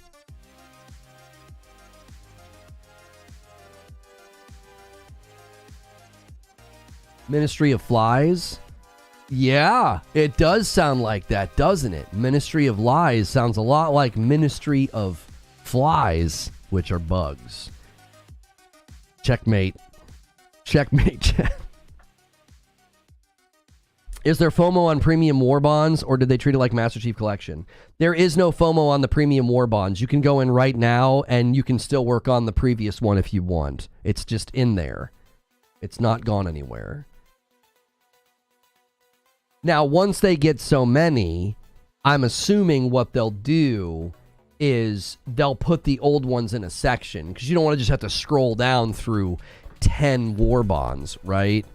Ministry of Flies? Yeah, it does sound like that, doesn't it? Ministry of Lies sounds a lot like Ministry of Flies, which are bugs. Checkmate. Checkmate. Is there FOMO on premium war bonds, or did they treat it like Master Chief Collection? There is no FOMO on the premium war bonds. You can go in right now, and you can still work on the previous one if you want. It's just in there. It's not gone anywhere. Now, once they get so many, I'm assuming what they'll do is they'll put the old ones in a section, because you don't want to just have to scroll down through 10 war bonds, right?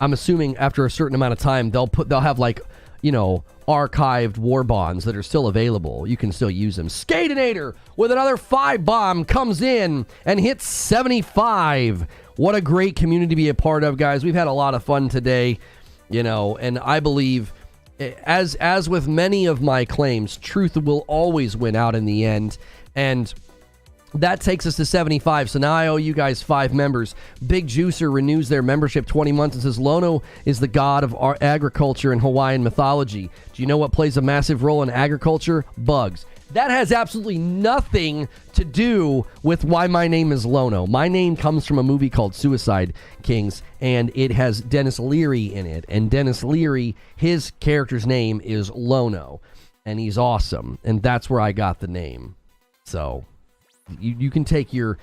I'm assuming after a certain amount of time, they'll have, like, you know, archived war bonds that are still available. You can still use them. Skatinator with another 5 bomb comes in and hits 75. What a great community to be a part of, guys. We've had a lot of fun today. You know, and I believe, as with many of my claims, truth will always win out in the end. And that takes us to 75. So now I owe you guys 5 members. Big Juicer renews their membership 20 months and says, Lono is the god of our agriculture in Hawaiian mythology. Do you know what plays a massive role in agriculture? Bugs. That has absolutely nothing to do with why my name is Lono. My name comes from a movie called Suicide Kings, and it has Dennis Leary in it. And Dennis Leary, his character's name is Lono, and he's awesome. And that's where I got the name. So you can take your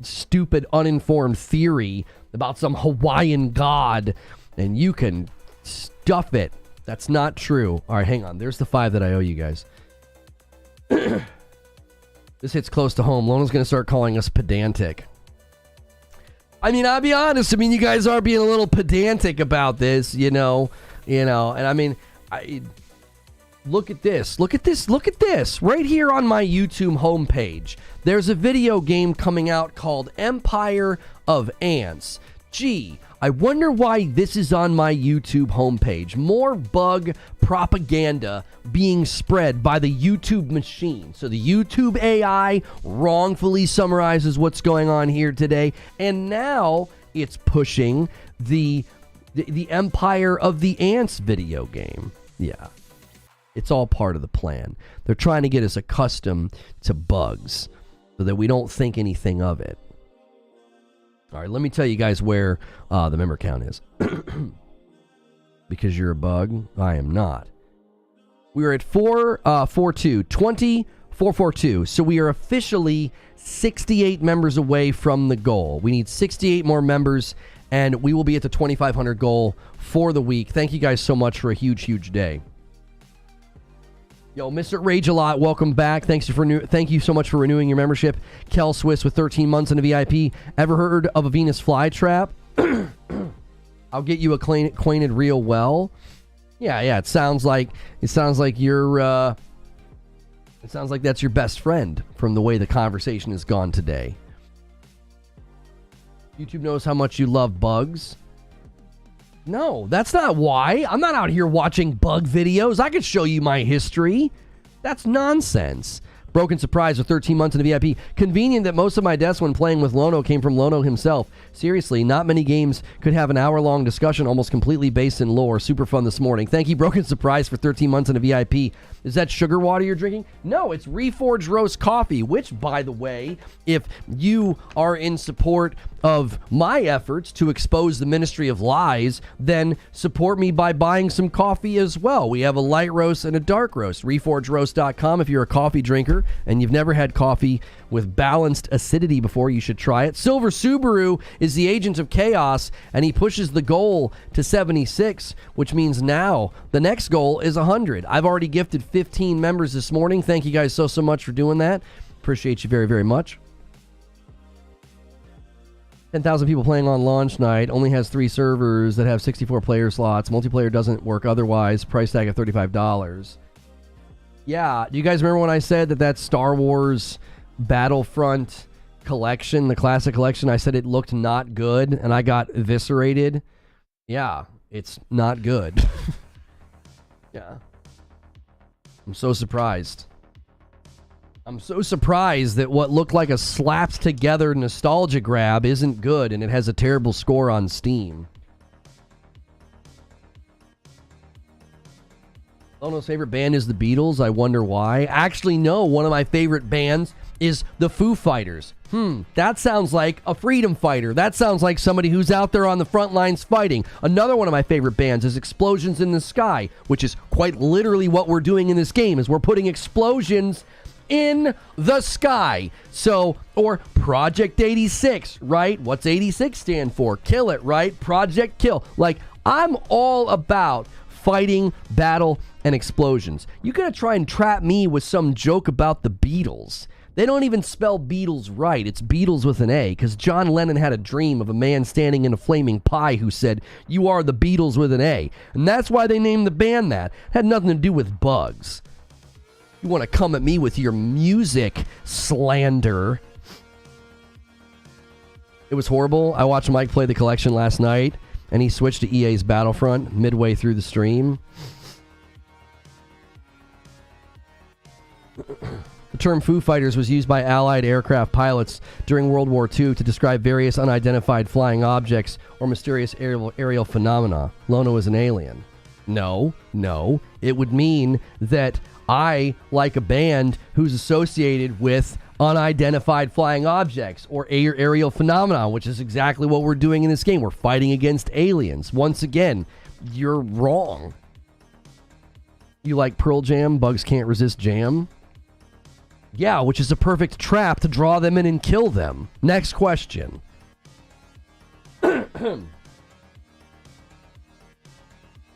stupid, uninformed theory about some Hawaiian god, and you can stuff it. That's not true. All right, hang on. There's the 5 that I owe you guys. This hits close to home. Lono's going to start calling us pedantic. I mean, I'll be honest. I mean, you guys are being a little pedantic about this, you know. And I mean, look at this. Look at this. Look at this. Right here on my YouTube homepage, there's a video game coming out called Empire of Ants. Gee, I wonder why this is on my YouTube homepage. More bug propaganda being spread by the YouTube machine. So the YouTube AI wrongfully summarizes what's going on here today, and now it's pushing the Empire of the Ants video game. Yeah. It's all part of the plan. They're trying to get us accustomed to bugs so that we don't think anything of it. All right, let me tell you guys where the member count is. Because you're a bug, I am not. We are at 442. So we are officially 68 members away from the goal. We need 68 more members, and we will be at the 2,500 goal for the week. Thank you guys so much for a huge, huge day. Yo, Mr. Rage a Lot, welcome back. Thank you so much for renewing your membership. Kel Swiss with 13 months in a VIP. Ever heard of a Venus flytrap? I'll get you acquainted real well. Yeah. It sounds like you're. It sounds like that's your best friend from the way the conversation has gone today. YouTube knows how much you love bugs. No, that's not why. I'm not out here watching bug videos. I could show you my history. That's nonsense. Broken Surprise with 13 months in the VIP. Convenient that most of my deaths when playing with Lono came from Lono himself. Seriously, not many games could have an hour-long discussion almost completely based in lore. Super fun this morning. Thank you, Broken Surprise, for 13 months in a VIP. Is that sugar water you're drinking? No, it's Reforge Roast Coffee, which, by the way, if you are in support of my efforts to expose the Ministry of Lies, then support me by buying some coffee as well. We have a light roast and a dark roast. ReforgeRoast.com. If you're a coffee drinker and you've never had coffee with balanced acidity before, you should try it. Silver Subaru is the agent of chaos, and he pushes the goal to 76, which means now the next goal is 100. I've already gifted 15 members this morning. Thank you guys so much for doing that. Appreciate you very, very much. 10,000 people playing on launch night. Only has 3 servers that have 64 player slots. Multiplayer doesn't work otherwise. Price tag of $35. Yeah, do you guys remember when I said that Star Wars Battlefront collection, the classic collection, I said it looked not good and I got eviscerated? Yeah, it's not good. Yeah. I'm so surprised. I'm so surprised that what looked like a slapped together nostalgia grab isn't good and it has a terrible score on Steam. Lono's favorite band is the Beatles. I wonder why. Actually, no. One of my favorite bands is the Foo Fighters. That sounds like a freedom fighter. That sounds like somebody who's out there on the front lines fighting. Another one of my favorite bands is Explosions in the Sky, which is quite literally what we're doing in this game, is we're putting explosions in the sky. So, or Project 86, right? What's 86 stand for? Kill it, right? Project Kill. Like, I'm all about fighting, battle, and explosions. You gotta try and trap me with some joke about the Beatles. They don't even spell Beatles right. It's Beatles with an A, because John Lennon had a dream of a man standing in a flaming pie who said, "You are the Beatles with an A." And that's why they named the band that. It had nothing to do with bugs. You want to come at me with your music slander. It was horrible. I watched Mike play the collection last night, and he switched to EA's Battlefront midway through the stream. The term Foo Fighters was used by Allied aircraft pilots during World War II to describe various unidentified flying objects or mysterious aerial phenomena. Lono is an alien. No. It would mean that I like a band who's associated with unidentified flying objects or aerial phenomena, which is exactly what we're doing in this game. We're fighting against aliens. Once again, you're wrong. You like Pearl Jam? Bugs Can't Resist Jam? Yeah, which is a perfect trap to draw them in and kill them. Next question.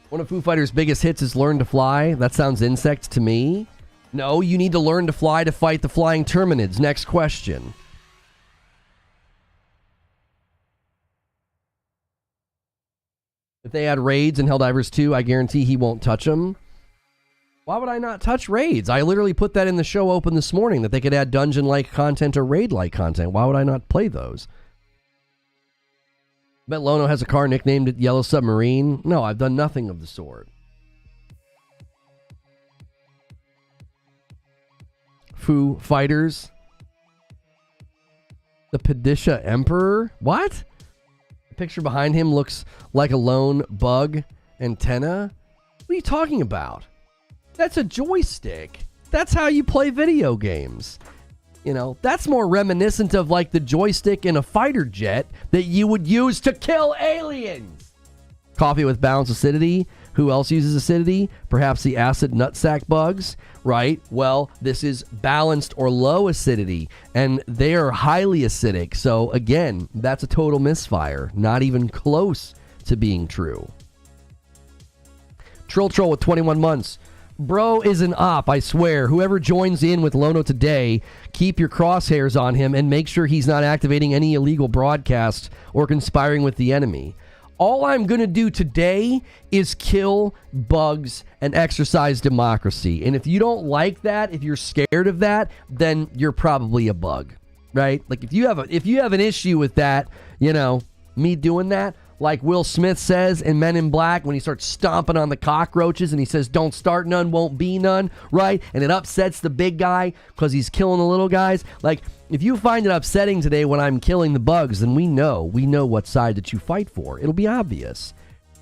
One of Foo Fighters' biggest hits is Learn to Fly. That sounds insect to me. No, you need to learn to fly to fight the flying Terminids. Next question. If they add raids in Helldivers 2, I guarantee he won't touch them. Why would I not touch raids? I literally put that in the show open this morning, that they could add dungeon-like content or raid-like content. Why would I not play those? Bet Lono has a car nicknamed Yellow Submarine. No, I've done nothing of the sort. Foo Fighters. The Padisha Emperor? What? The picture behind him looks like a lone bug antenna. What are you talking about? That's a joystick. That's how you play video games. You know, that's more reminiscent of like the joystick in a fighter jet that you would use to kill aliens. Coffee with balanced acidity. Who else uses acidity? Perhaps the acid nutsack bugs, right? Well, this is balanced or low acidity, and they are highly acidic. So again, that's a total misfire. Not even close to being true. Troll with 21 months. Bro is an op, I swear. Whoever joins in with Lono today, keep your crosshairs on him and make sure he's not activating any illegal broadcasts or conspiring with the enemy. All I'm going to do today is kill bugs and exercise democracy. And if you don't like that, if you're scared of that, then you're probably a bug, right? Like if you have an issue with that, you know, me doing that, like Will Smith says in Men in Black when he starts stomping on the cockroaches and he says, "Don't start none, won't be none," right? And it upsets the big guy because he's killing the little guys. Like, if you find it upsetting today when I'm killing the bugs, then we know what side that you fight for. It'll be obvious.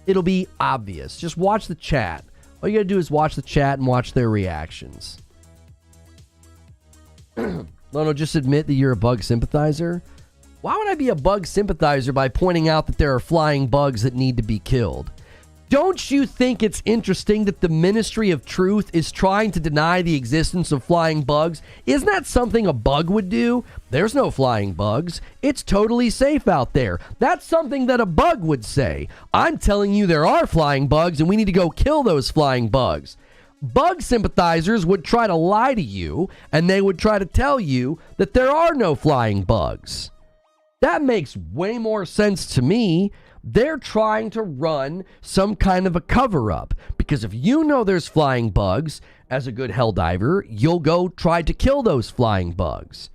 It'll be obvious. Just watch the chat. All you gotta do is watch the chat and watch their reactions. Lono, just admit that you're a bug sympathizer. Why would I be a bug sympathizer by pointing out that there are flying bugs that need to be killed? Don't you think it's interesting that the Ministry of Truth is trying to deny the existence of flying bugs? Isn't that something a bug would do? There's no flying bugs. It's totally safe out there. That's something that a bug would say. I'm telling you there are flying bugs and we need to go kill those flying bugs. Bug sympathizers would try to lie to you, and they would try to tell you that there are no flying bugs. That makes way more sense to me. They're trying to run some kind of a cover-up, because if you know there's flying bugs, as a good Helldiver, you'll go try to kill those flying bugs.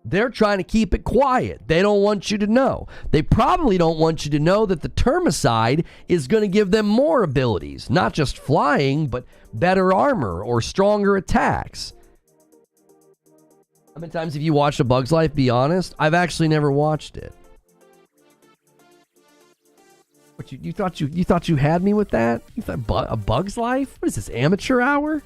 They're trying to keep it quiet. They don't want you to know. They probably don't want you to know that the Termicide is going to give them more abilities. Not just flying, but better armor or stronger attacks. How many times have you watched A Bug's Life? Be honest. I've actually never watched it. What, you thought you had me with that? You thought A Bug's Life? What is this, amateur hour?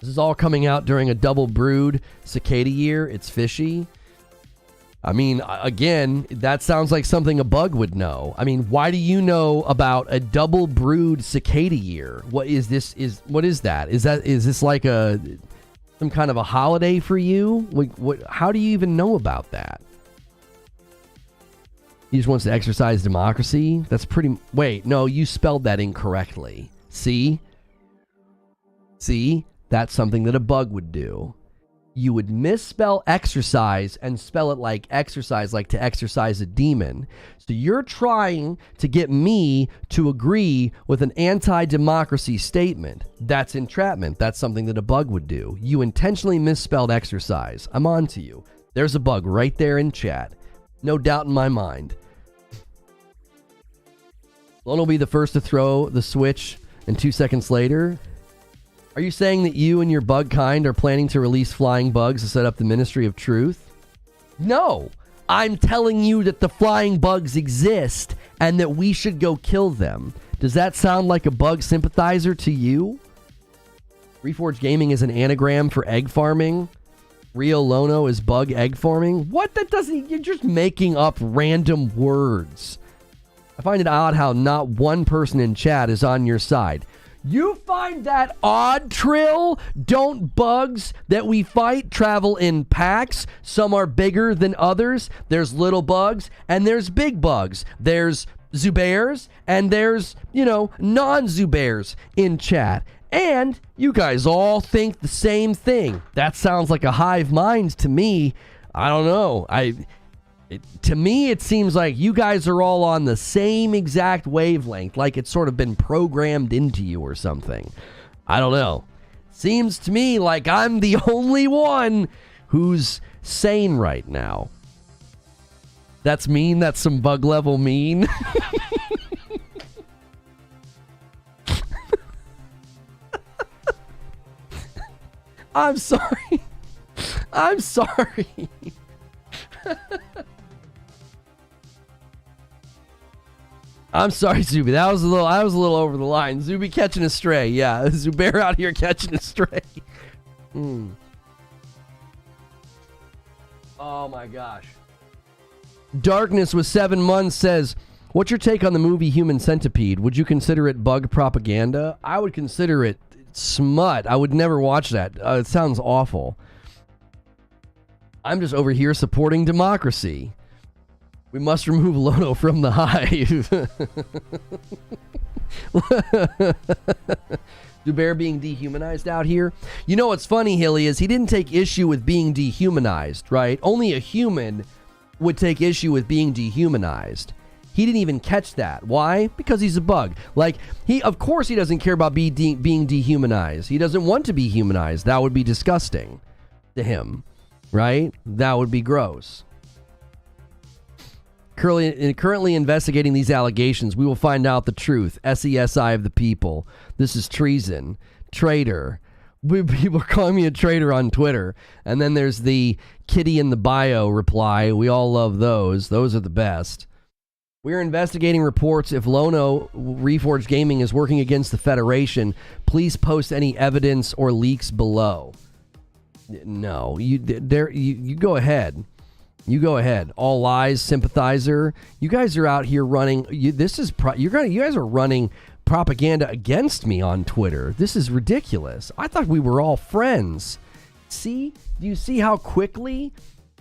This is all coming out during a double brood cicada year. It's fishy. I mean, again, that sounds like something a bug would know. I mean, why do you know about a double brood cicada year? What is this? What is that? Is this like some kind of a holiday for you? How do you even know about that? He just wants to exercise democracy? That's pretty... Wait, no, you spelled that incorrectly. See? That's something that a bug would do. You would misspell exercise and spell it like exercise, like to exercise a demon. So you're trying to get me to agree with an anti-democracy statement. That's entrapment. That's something that a bug would do. You intentionally misspelled exercise. I'm on to you. There's a bug right there in chat. No doubt in my mind. Lono will be the first to throw the switch, and 2 seconds later... Are you saying that you and your bug kind are planning to release flying bugs to set up the Ministry of Truth? No! I'm telling you that the flying bugs exist and that we should go kill them. Does that sound like a bug sympathizer to you? Reforge Gaming is an anagram for egg farming. Rio Lono is bug egg farming. What? That doesn't... You're just making up random words. I find it odd how not one person in chat is on your side. You find that odd, Trill? Don't bugs that we fight travel in packs? Some are bigger than others. There's little bugs and there's big bugs. There's Zubairs and there's, non-Zubairs in chat. And you guys all think the same thing. That sounds like a hive mind to me. I don't know. To me, it seems like you guys are all on the same exact wavelength, like it's sort of been programmed into you or something. I don't know. Seems to me like I'm the only one who's sane right now. That's mean. That's some bug level mean. I'm sorry. I'm sorry. I'm sorry, Zuby. I was a little over the line. Zuby catching a stray. Yeah, Zubair out here catching a stray. Oh my gosh. Darkness with 7 months says, what's your take on the movie Human Centipede? Would you consider it bug propaganda? I would consider it smut. I would never watch that. It sounds awful. I'm just over here supporting democracy. We must remove Lono from the hive. Zubair being dehumanized out here. You know what's funny, Hilly, is he didn't take issue with being dehumanized, right? Only a human would take issue with being dehumanized. He didn't even catch that. Why? Because he's a bug. Like, of course he doesn't care about being dehumanized. He doesn't want to be humanized. That would be disgusting to him, right? That would be gross. Currently investigating these allegations, we will find out the truth. SESI of the people. This is treason. Traitor. People are calling me a traitor on Twitter. And then there's the kitty in the bio reply. We all love those. Those are the best. We're investigating reports if Lono Reforge Gaming is working against the Federation. Please post any evidence or leaks below. No, you go ahead. You go ahead. All lies, sympathizer. You guys are out here running. You guys are running propaganda against me on Twitter. This is ridiculous. I thought we were all friends. See? Do you see how quickly?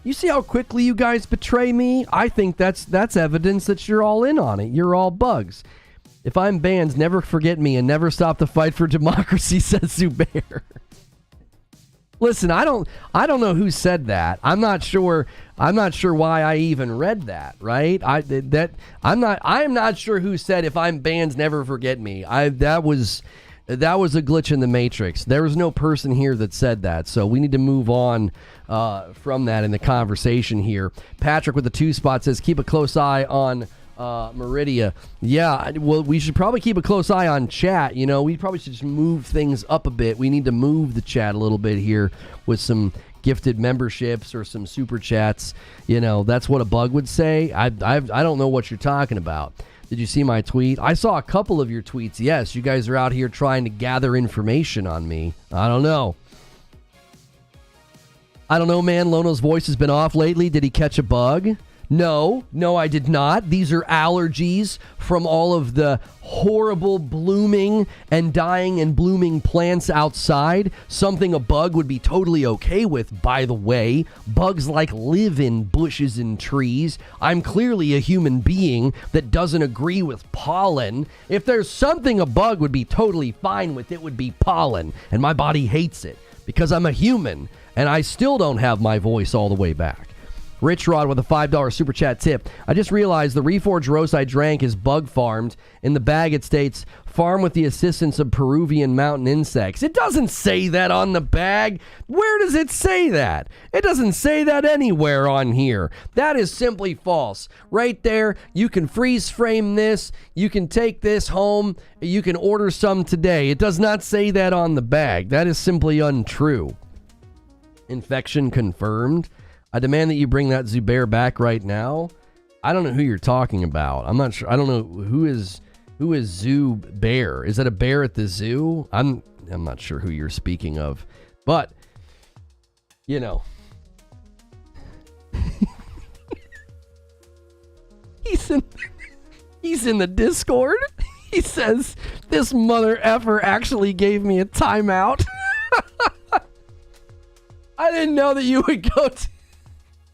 You see how quickly you guys betray me? I think that's evidence that you're all in on it. You're all bugs. If I'm banned, never forget me and never stop the fight for democracy, says Zubair. Listen, I don't know who said that. I'm not sure why I even read that, right? I'm not sure who said if I'm banned, never forget me. That was a glitch in the Matrix. There was no person here that said that, so we need to move on from that in the conversation here. Patrick with the 2 spot says, keep a close eye on Meridia. Yeah, well, we should probably keep a close eye on chat. You know, we probably should just move things up a bit. We need to move the chat a little bit here with some gifted memberships or some super chats. You know, that's what a bug would say. I don't know what you're talking about. Did you see my tweet? I saw a couple of your tweets. Yes, you guys are out here trying to gather information on me. I don't know. I don't know, man. Lono's voice has been off lately. Did he catch a bug? No, I did not. These are allergies from all of the horrible blooming and dying and blooming plants outside. Something a bug would be totally okay with, by the way. Bugs live in bushes and trees. I'm clearly a human being that doesn't agree with pollen. If there's something a bug would be totally fine with, it would be pollen. And my body hates it because I'm a human and I still don't have my voice all the way back. Rich Rod with a $5 super chat tip. I just realized the Reforge roast I drank is bug farmed. In the bag it states, farm with the assistance of Peruvian mountain insects. It doesn't say that on the bag. Where does it say that? It doesn't say that anywhere on here. That is simply false. Right there, you can freeze frame this. You can take this home. You can order some today. It does not say that on the bag. That is simply untrue. Infection confirmed. I demand that you bring that Zubair back right now. I don't know who you're talking about. I'm not sure. I don't know who is Zubair. Is that a bear at the zoo? I'm not sure who you're speaking of. But, you know. He's in the Discord. He says, this mother effer actually gave me a timeout. I didn't know that you would go to...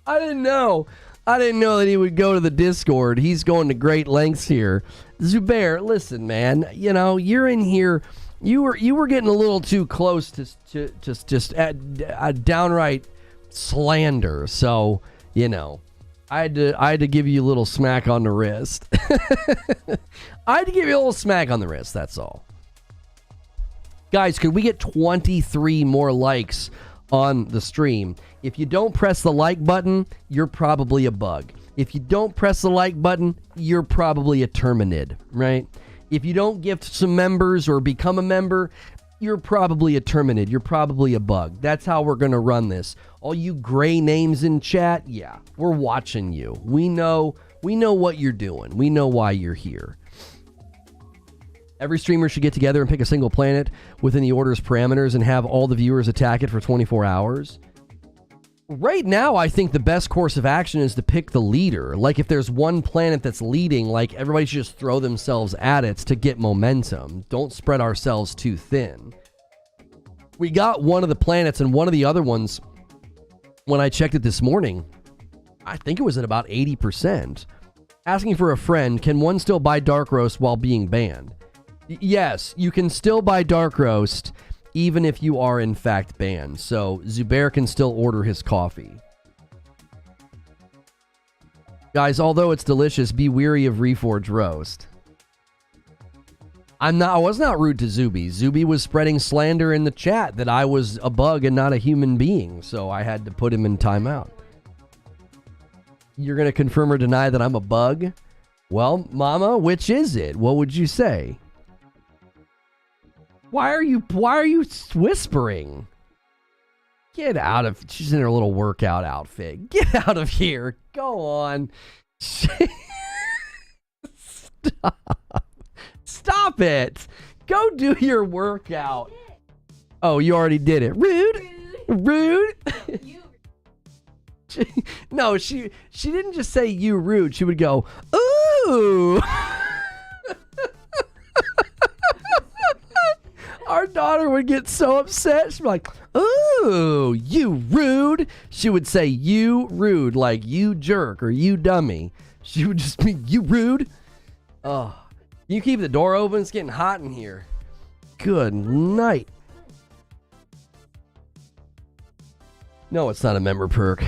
I didn't know that he would go to the Discord. He's going to great lengths here. Zubair, listen, man. You know, you're in here. You were getting a little too close to just a downright slander. So, you know, I had to give you a little smack on the wrist. I had to give you a little smack on the wrist. That's all. Guys, could we get 23 more likes on the stream? If you don't press the like button, you're probably a bug. If you don't press the like button, you're probably a Terminid, right? If you don't gift some members or become a member, you're probably a Terminid. You're probably a bug. That's how we're going to run this. All you gray names in chat, yeah, we're watching you. We know what you're doing. We know why you're here. Every streamer should get together and pick a single planet within the order's parameters and have all the viewers attack it for 24 hours. Right now, I think the best course of action is to pick the leader. Like, if there's one planet that's leading, like, everybody should just throw themselves at it to get momentum. Don't spread ourselves too thin. We got one of the planets, and one of the other ones, when I checked it this morning, I think it was at about 80%. Asking for a friend, can one still buy Dark Roast while being banned? Yes, you can still buy Dark Roast, even if you are in fact banned. So Zubair can still order his coffee. Guys, although it's delicious, be weary of Reforge roast. I was not rude to Zuby. Zuby was spreading slander in the chat that I was a bug and not a human being, so I had to put him in timeout. You're going to confirm or deny that I'm a bug? Well, Mama, which is it? What would you say? Why are you whispering? Get out of... She's in her little workout outfit. Get out of here. Go on. Stop it. Go do your workout. Oh, you already did it. Rude. No, she didn't just say you rude. She would go, ooh. Our daughter would get so upset. She'd be like, ooh, you rude. She would say, you rude, like you jerk or you dummy. She would just be, you rude. Oh, You keep the door open? It's getting hot in here. Good night. No, it's not a member perk.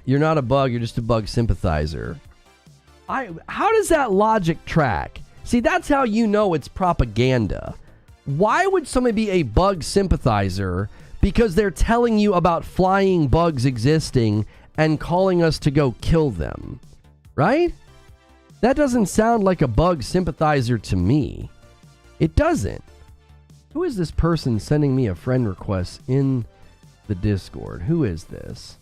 You're not a bug, you're just a bug sympathizer. How does that logic track? See, that's how you know it's propaganda. Why would somebody be a bug sympathizer? Because they're telling you about flying bugs existing and calling us to go kill them. Right? That doesn't sound like a bug sympathizer to me. It doesn't. Who is this person sending me a friend request in the Discord? Who is this?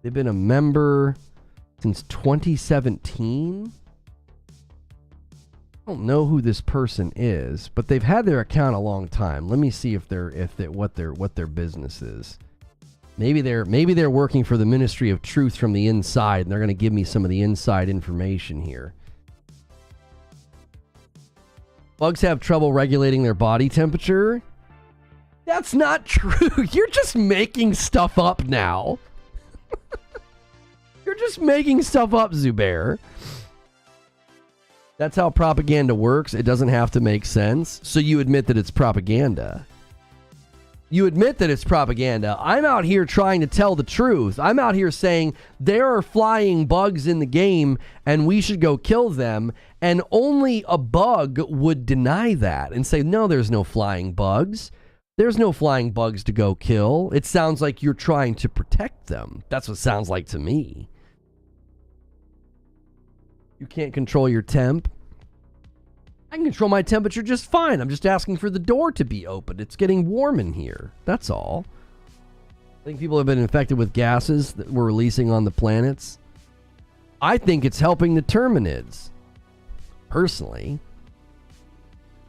They've been a member since 2017. I don't know who this person is, but they've had their account a long time. Let me see what their business is. Maybe they're working for the Ministry of Truth from the inside, and they're going to give me some of the inside information here. Bugs have trouble regulating their body temperature. That's not true. You're just making stuff up now. You're just making stuff up, Zubair. That's how propaganda works. It doesn't have to make sense. So you admit that it's propaganda. You admit that it's propaganda. I'm out here trying to tell the truth. I'm out here saying there are flying bugs in the game and we should go kill them. And only a bug would deny that and say, no, there's no flying bugs. There's no flying bugs to go kill. It sounds like you're trying to protect them. That's what it sounds like to me. You can't control your temp. I can control my temperature just fine. I'm just asking for the door to be opened. It's getting warm in here. That's all. I think people have been infected with gases that we're releasing on the planets. I think it's helping the Terminids. Personally.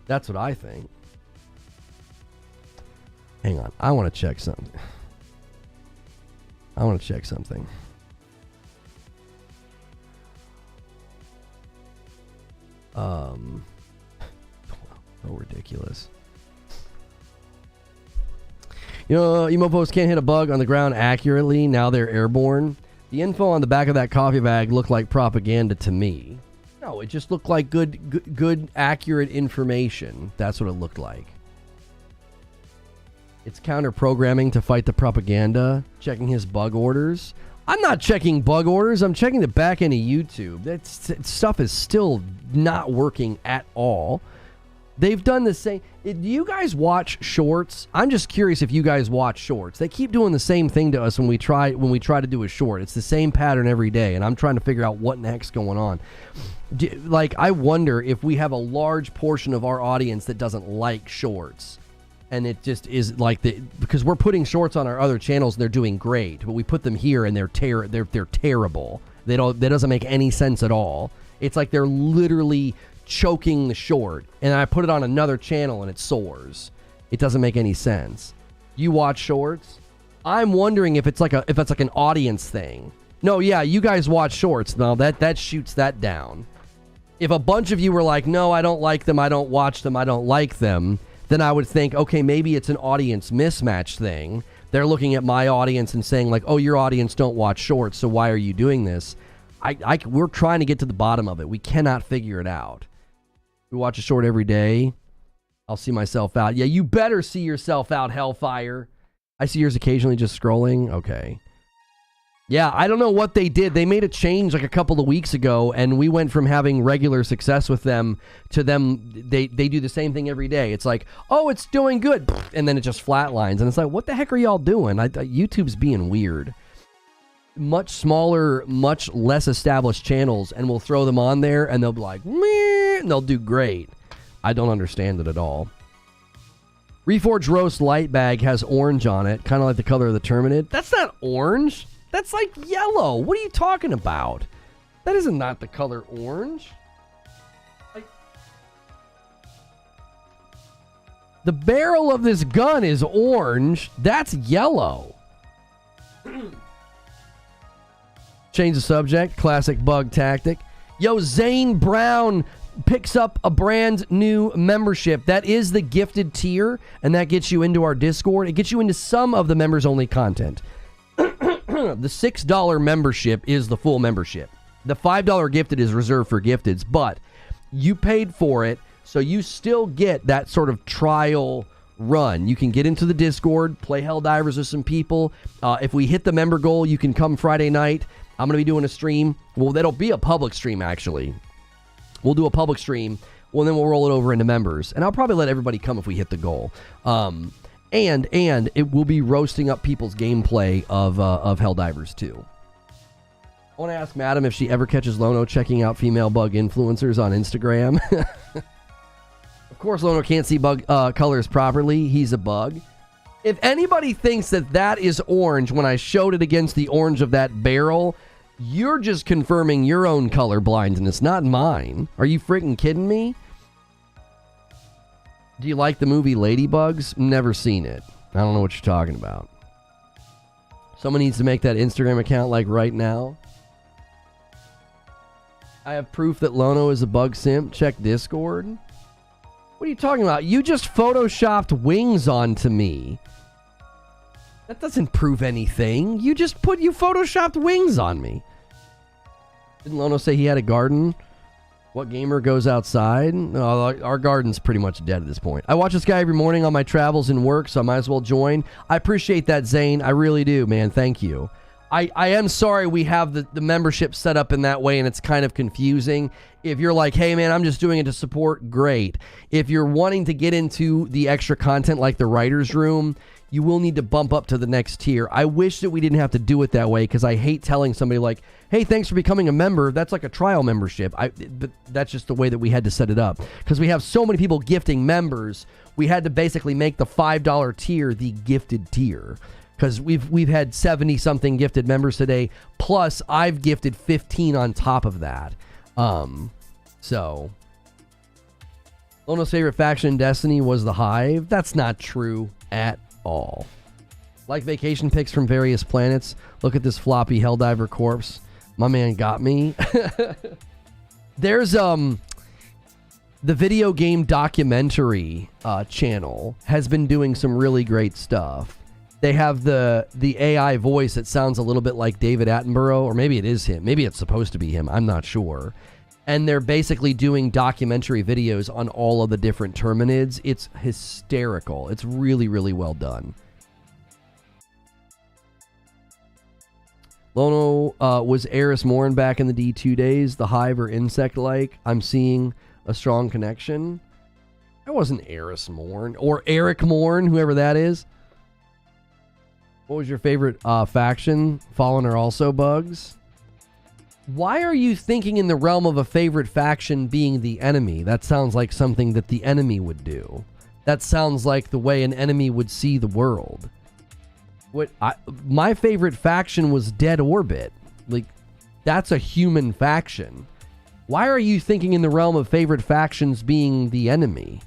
That's what I think. Hang on. I want to check something. So ridiculous. You know, emo posts can't hit a bug on the ground accurately. Now they're airborne. The info on the back of that coffee bag looked like propaganda to me. No, it just looked like good, accurate information. That's what it looked like. It's counter-programming to fight the propaganda. Checking his bug orders. I'm not checking bug orders. I'm checking the back end of YouTube. That stuff is still not working at all. They've done the same. Do you guys watch shorts? I'm just curious if you guys watch shorts. They keep doing the same thing to us when we try to do a short. It's the same pattern every day, and I'm trying to figure out what in the heck's going on. I wonder if we have a large portion of our audience that doesn't like shorts. And it just is like because we're putting shorts on our other channels and they're doing great, but we put them here and they're terrible. That doesn't make any sense at all. It's like they're literally choking the short, and I put it on another channel and it soars. It doesn't make any sense. You watch shorts? I'm wondering if it's like an audience thing. No, yeah, you guys watch shorts. No, that shoots that down. If a bunch of you were like, no, I don't like them, I don't watch them, I don't like them, then I would think, okay, maybe it's an audience mismatch thing. They're looking at my audience and saying like, oh, your audience don't watch shorts, so why are you doing this? We're trying to get to the bottom of it. We cannot figure it out. We watch a short every day. I'll see myself out. Yeah, you better see yourself out, Hellfire. I see yours occasionally just scrolling. Okay. Yeah, I don't know what they did. They made a change like a couple of weeks ago, and we went from having regular success with them to them. They do the same thing every day. It's like, oh, it's doing good. And then it just flatlines. And it's like, what the heck are y'all doing? YouTube's being weird. Much smaller, much less established channels, and we'll throw them on there, and they'll be like, meh, and they'll do great. I don't understand it at all. Reforge Roast Light Bag has orange on it, kind of like the color of the Terminid. That's not orange. That's like yellow. What are you talking about? That is not the color orange. The barrel of this gun is orange. That's yellow. Change the subject. Classic bug tactic. Yo, Zane Brown picks up a brand new membership. That is the gifted tier, and that gets you into our Discord. It gets you into some of the members-only content. The $6 membership is the full membership. The $5 gifted is reserved for gifteds, but you paid for it, so you still get that sort of trial run. You can get into the Discord, play Helldivers with some people. If we hit the member goal, you can come Friday night. I'm going to be doing a stream. Well, that'll be a public stream, actually. We'll do a public stream. Well, then we'll roll it over into members. And I'll probably let everybody come if we hit the goal. And it will be roasting up people's gameplay of Helldivers, too. I want to ask Madam if she ever catches Lono checking out female bug influencers on Instagram. Of course, Lono can't see bug colors properly. He's a bug. If anybody thinks that that is orange when I showed it against the orange of that barrel, you're just confirming your own color blindness, not mine. Are you freaking kidding me? Do you like the movie Ladybugs? Never seen it. I don't know what you're talking about. Someone needs to make that Instagram account like right now. I have proof that Lono is a bug simp. Check Discord. What are you talking about? You just photoshopped wings onto me. That doesn't prove anything. You photoshopped wings on me. Didn't Lono say he had a garden? What gamer goes outside? No, our garden's pretty much dead at this point. I watch this guy every morning on my travels and work, so I might as well join. I appreciate that, Zane. I really do, man. Thank you. I am sorry we have the membership set up in that way, and it's kind of confusing. If you're like, hey, man, I'm just doing it to support, great. If you're wanting to get into the extra content like the writer's room, you will need to bump up to the next tier. I wish that we didn't have to do it that way, because I hate telling somebody like, hey, thanks for becoming a member. That's like a trial membership. But that's just the way that we had to set it up. Because we have so many people gifting members, we had to basically make the $5 tier the gifted tier. Because we've had 70-something gifted members today, plus I've gifted 15 on top of that. So Lono's favorite faction in Destiny was the Hive. That's not true at all. Like vacation pics from various planets. Look at this floppy Helldiver corpse. My man got me. There's the video game documentary channel has been doing some really great stuff. They have the AI voice that sounds a little bit like David Attenborough, or maybe it is him. Maybe it's supposed to be him. I'm not sure. And they're basically doing documentary videos on all of the different Terminids. It's hysterical. It's really, really well done. Lono was Eris Morn back in the D2 days. The Hive or insect-like. I'm seeing a strong connection. That wasn't Eris Morn. Or Eric Morn, whoever that is. What was your favorite faction? Fallen are also bugs. Why are you thinking in the realm of a favorite faction being the enemy? That sounds like something that the enemy would do. That sounds like the way an enemy would see the world. My favorite faction was Dead Orbit. Like, that's a human faction. Why are you thinking in the realm of favorite factions being the enemy?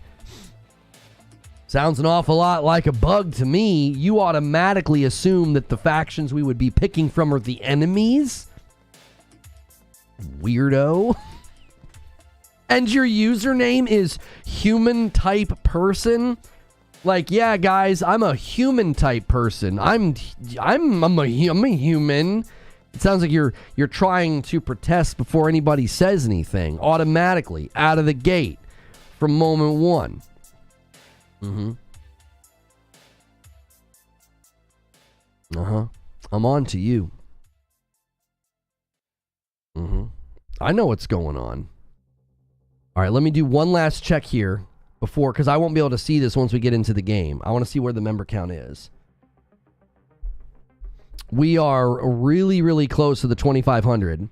Sounds an awful lot like a bug to me. You automatically assume that the factions we would be picking from are the enemies? Weirdo. And your username is human type person? Like, yeah, guys, I'm a human type person. I'm a human. It sounds like you're trying to protest before anybody says anything. Automatically, out of the gate, from moment one. Mm-hmm. Uh-huh. I'm on to you. Mm-hmm. I know what's going on. All right, let me do one last check here before, because I won't be able to see this once we get into the game. I want to see where the member count is. We are really, really close to the 2,500.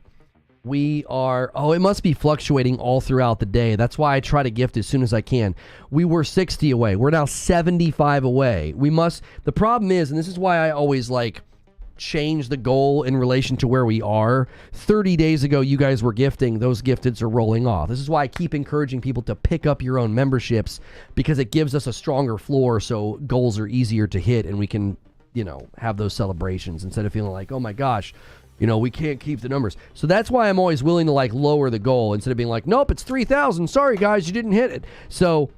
We are, it must be fluctuating all throughout the day. That's why I try to gift as soon as I can. We were 60 away. We're now 75 away. The problem is, and this is why I always change the goal in relation to where we are. 30 days ago, you guys were gifting. Those gifteds are rolling off. This is why I keep encouraging people to pick up your own memberships, because it gives us a stronger floor so goals are easier to hit and we can, have those celebrations instead of feeling like, oh my gosh, we can't keep the numbers. So that's why I'm always willing to lower the goal instead of being like, nope, it's 3,000. Sorry, guys, you didn't hit it. So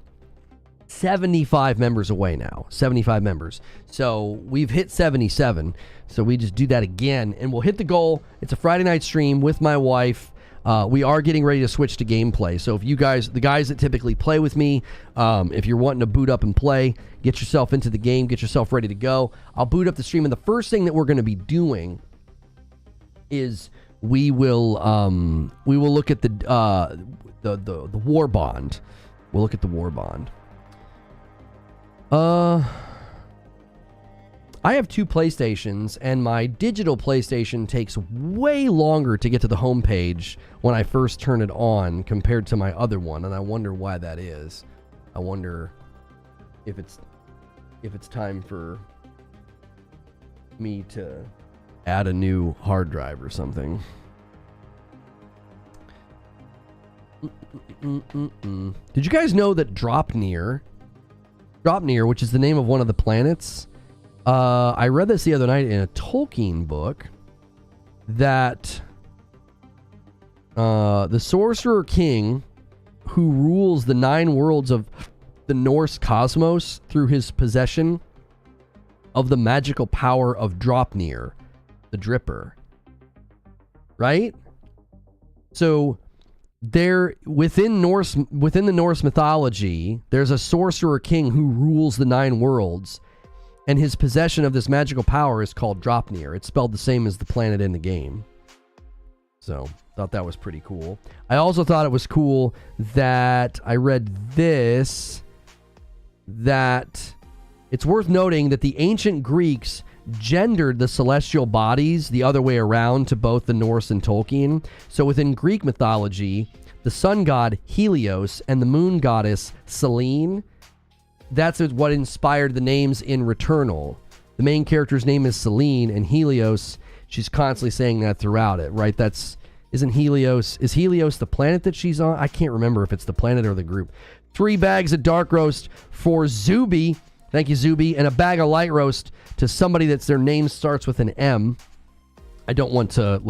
75 members away now. 75 members. So we've hit 77. So we just do that again, and we'll hit the goal. It's a Friday night stream with my wife. We are getting ready to switch to gameplay. So if you guys, the guys that typically play with me, if you're wanting to boot up and play, get yourself into the game, get yourself ready to go. I'll boot up the stream, and the first thing that we're going to be doing is we will look at the Warbond. We'll look at the Warbond. I have 2 PlayStations, and my digital PlayStation takes way longer to get to the home page when I first turn it on compared to my other one, and I wonder why that is. I wonder if it's time for me to add a new hard drive or something. Did you guys know that Dropnir, which is the name of one of the planets, I read this the other night in a Tolkien book, that the Sorcerer King, who rules the 9 worlds of the Norse cosmos through his possession of the magical power of Dropnir, the Dripper. Right? So there, within the Norse mythology, there's a Sorcerer King who rules the 9 worlds. And his possession of this magical power is called Dropnir. It's spelled the same as the planet in the game. So, thought that was pretty cool. I also thought it was cool that I read this, that it's worth noting that the ancient Greeks gendered the celestial bodies the other way around to both the Norse and Tolkien. So within Greek mythology, the sun god Helios and the moon goddess Selene, that's what inspired the names in Returnal. The main character's name is Selene, and Helios, she's constantly saying that throughout it, right? Is Helios the planet that she's on? I can't remember if it's the planet or the group. 3 bags of dark roast for Zuby. Thank you, Zuby. And a bag of light roast to somebody that's their name starts with an M. I don't want to,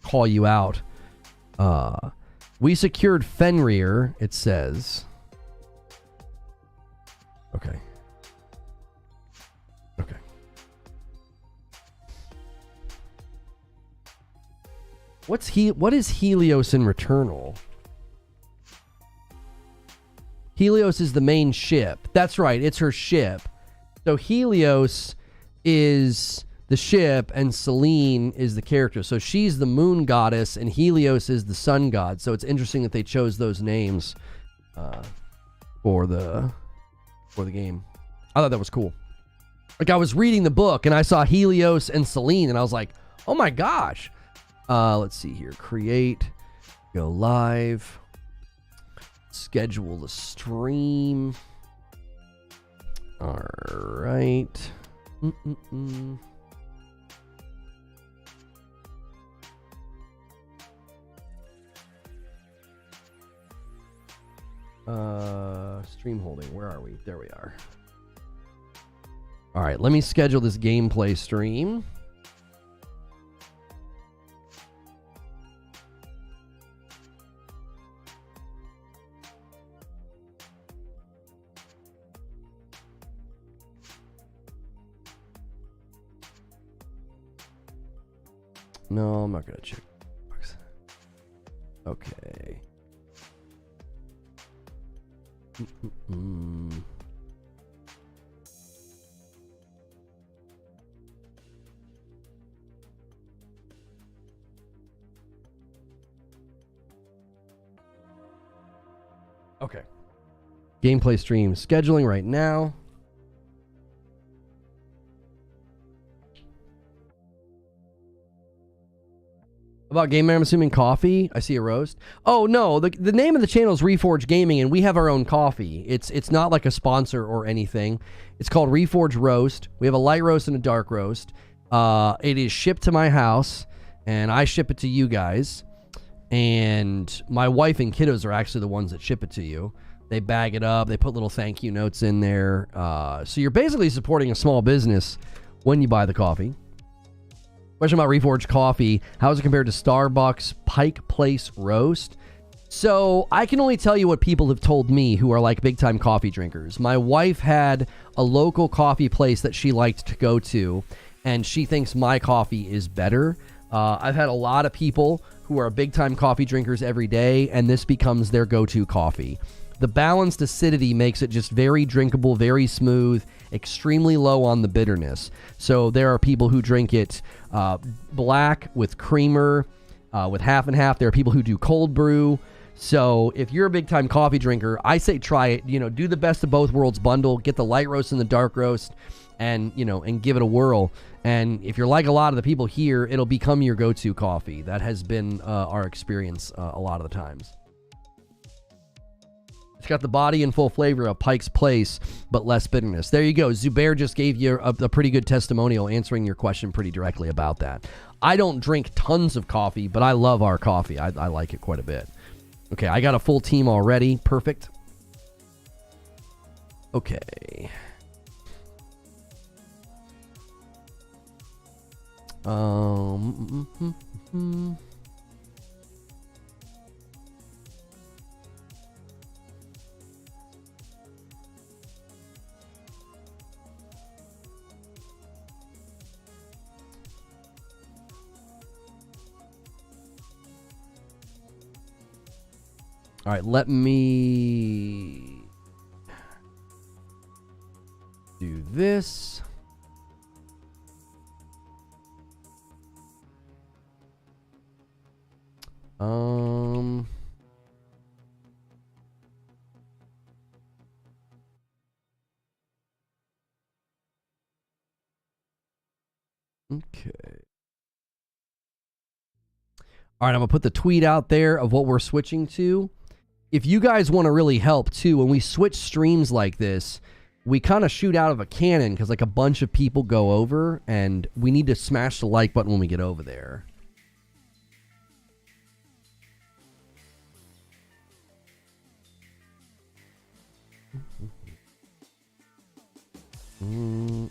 call you out. We secured Fenrir, it says. Okay. What is Helios in Returnal? Helios is the main ship. That's right, it's her ship. So Helios is the ship and Selene is the character. So she's the moon goddess and Helios is the sun god. So it's interesting that they chose those names for the game. I thought that was cool. I was reading the book and I saw Helios and Selene and I was like, oh my gosh. Let's see here. Create, go live, schedule the stream. All right. Stream holding. Where are we? There we are. All right, let me schedule this gameplay stream. No, I'm not going to check. Okay. Okay. Gameplay stream scheduling right now. About game, I'm assuming coffee. I see a roast. Oh no, the name of the channel is Reforge Gaming, and we have our own coffee. It's not like a sponsor or anything. It's called Reforge Roast. We have a light roast and a dark roast. It is shipped to my house, and I ship it to you guys. And my wife and kiddos are actually the ones that ship it to you. They bag it up. They put little thank you notes in there. So you're basically supporting a small business when you buy the coffee. Question about Reforged coffee. How is it compared to Starbucks Pike Place Roast? So I can only tell you what people have told me who are like big time coffee drinkers. My wife had a local coffee place that she liked to go to, and she thinks my coffee is better. I've had a lot of people who are big time coffee drinkers every day, and this becomes their go-to coffee. The balanced acidity makes it just very drinkable, very smooth, extremely low on the bitterness. So there are people who drink it black with creamer, with half and half. There are people who do cold brew. So if you're a big time coffee drinker, I say try it. You know, do the best of both worlds bundle, get the light roast and the dark roast, and give it a whirl. And if you're like a lot of the people here, it'll become your go-to coffee. That has been our experience a lot of the times. It's got the body and full flavor of Pike's Place, but less bitterness. There you go. Zubair just gave you a pretty good testimonial answering your question pretty directly about that. I don't drink tons of coffee, but I love our coffee. I like it quite a bit. Okay, I got a full team already. Perfect. Okay. All right, let me do this. Okay. All right, I'm going to put the tweet out there of what we're switching to. If you guys want to really help, too, when we switch streams like this, we kind of shoot out of a cannon because, like, a bunch of people go over, and we need to smash the like button when we get over there. And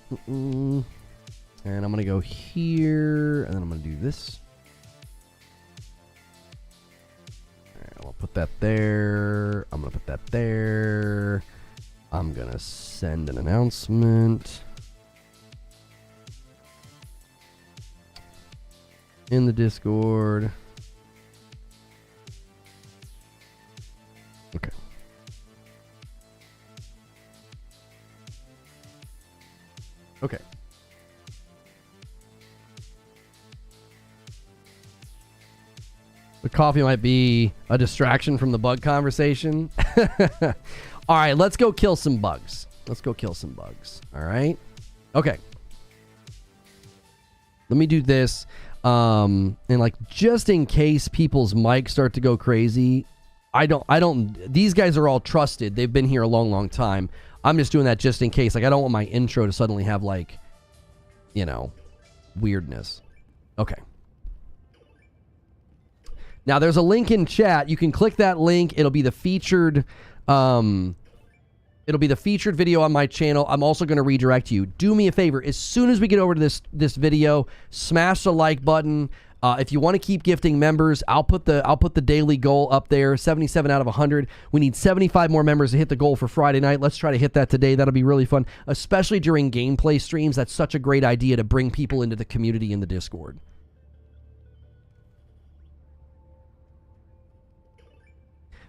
I'm going to go here, and then I'm going to do this. I'll put that there. I'm going to put that there. I'm going to send an announcement in the Discord. Okay. Okay. The coffee might be a distraction from the bug conversation. All right, let's go kill some bugs. Let's go kill some bugs. All right. Okay. Let me do this. And like, just in case people's mics start to go crazy, these guys are all trusted. They've been here a long, long time. I'm just doing that just in case. Like, I don't want my intro to suddenly have, like, weirdness. Okay. Now, there's a link in chat. You can click that link. It'll be the featured video on my channel. I'm also going to redirect you. Do me a favor. As soon as we get over to this video, smash the like button. If you want to keep gifting members, I'll put the daily goal up there, 77 out of 100. We need 75 more members to hit the goal for Friday night. Let's try to hit that today. That'll be really fun, especially during gameplay streams. That's such a great idea to bring people into the community in the Discord.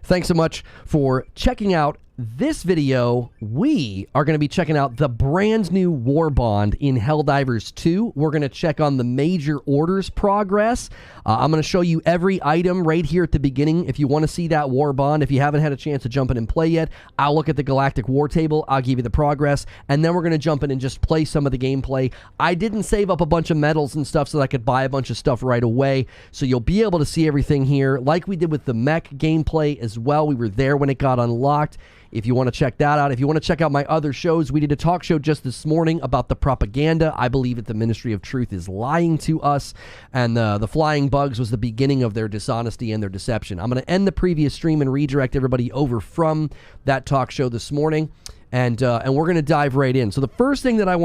Thanks so much for checking out this video. We are going to be checking out the brand new Warbond in Helldivers 2. We're going to check on the major orders progress. I'm going to show you every item right here at the beginning. If you want to see that Warbond, if you haven't had a chance to jump in and play yet, I'll look at the Galactic War Table. I'll give you the progress, and then we're going to jump in and just play some of the gameplay. I didn't save up a bunch of medals and stuff so that I could buy a bunch of stuff right away, so you'll be able to see everything here like we did with the mech gameplay as well. We were there when it got unlocked. If you want to check that out, if you want to check out my other shows, we did a talk show just this morning about the propaganda. I believe that the Ministry of Truth is lying to us, and the flying bugs was the beginning of their dishonesty and their deception. I'm going to end the previous stream and redirect everybody over from that talk show this morning, and we're going to dive right in. So the first thing that I want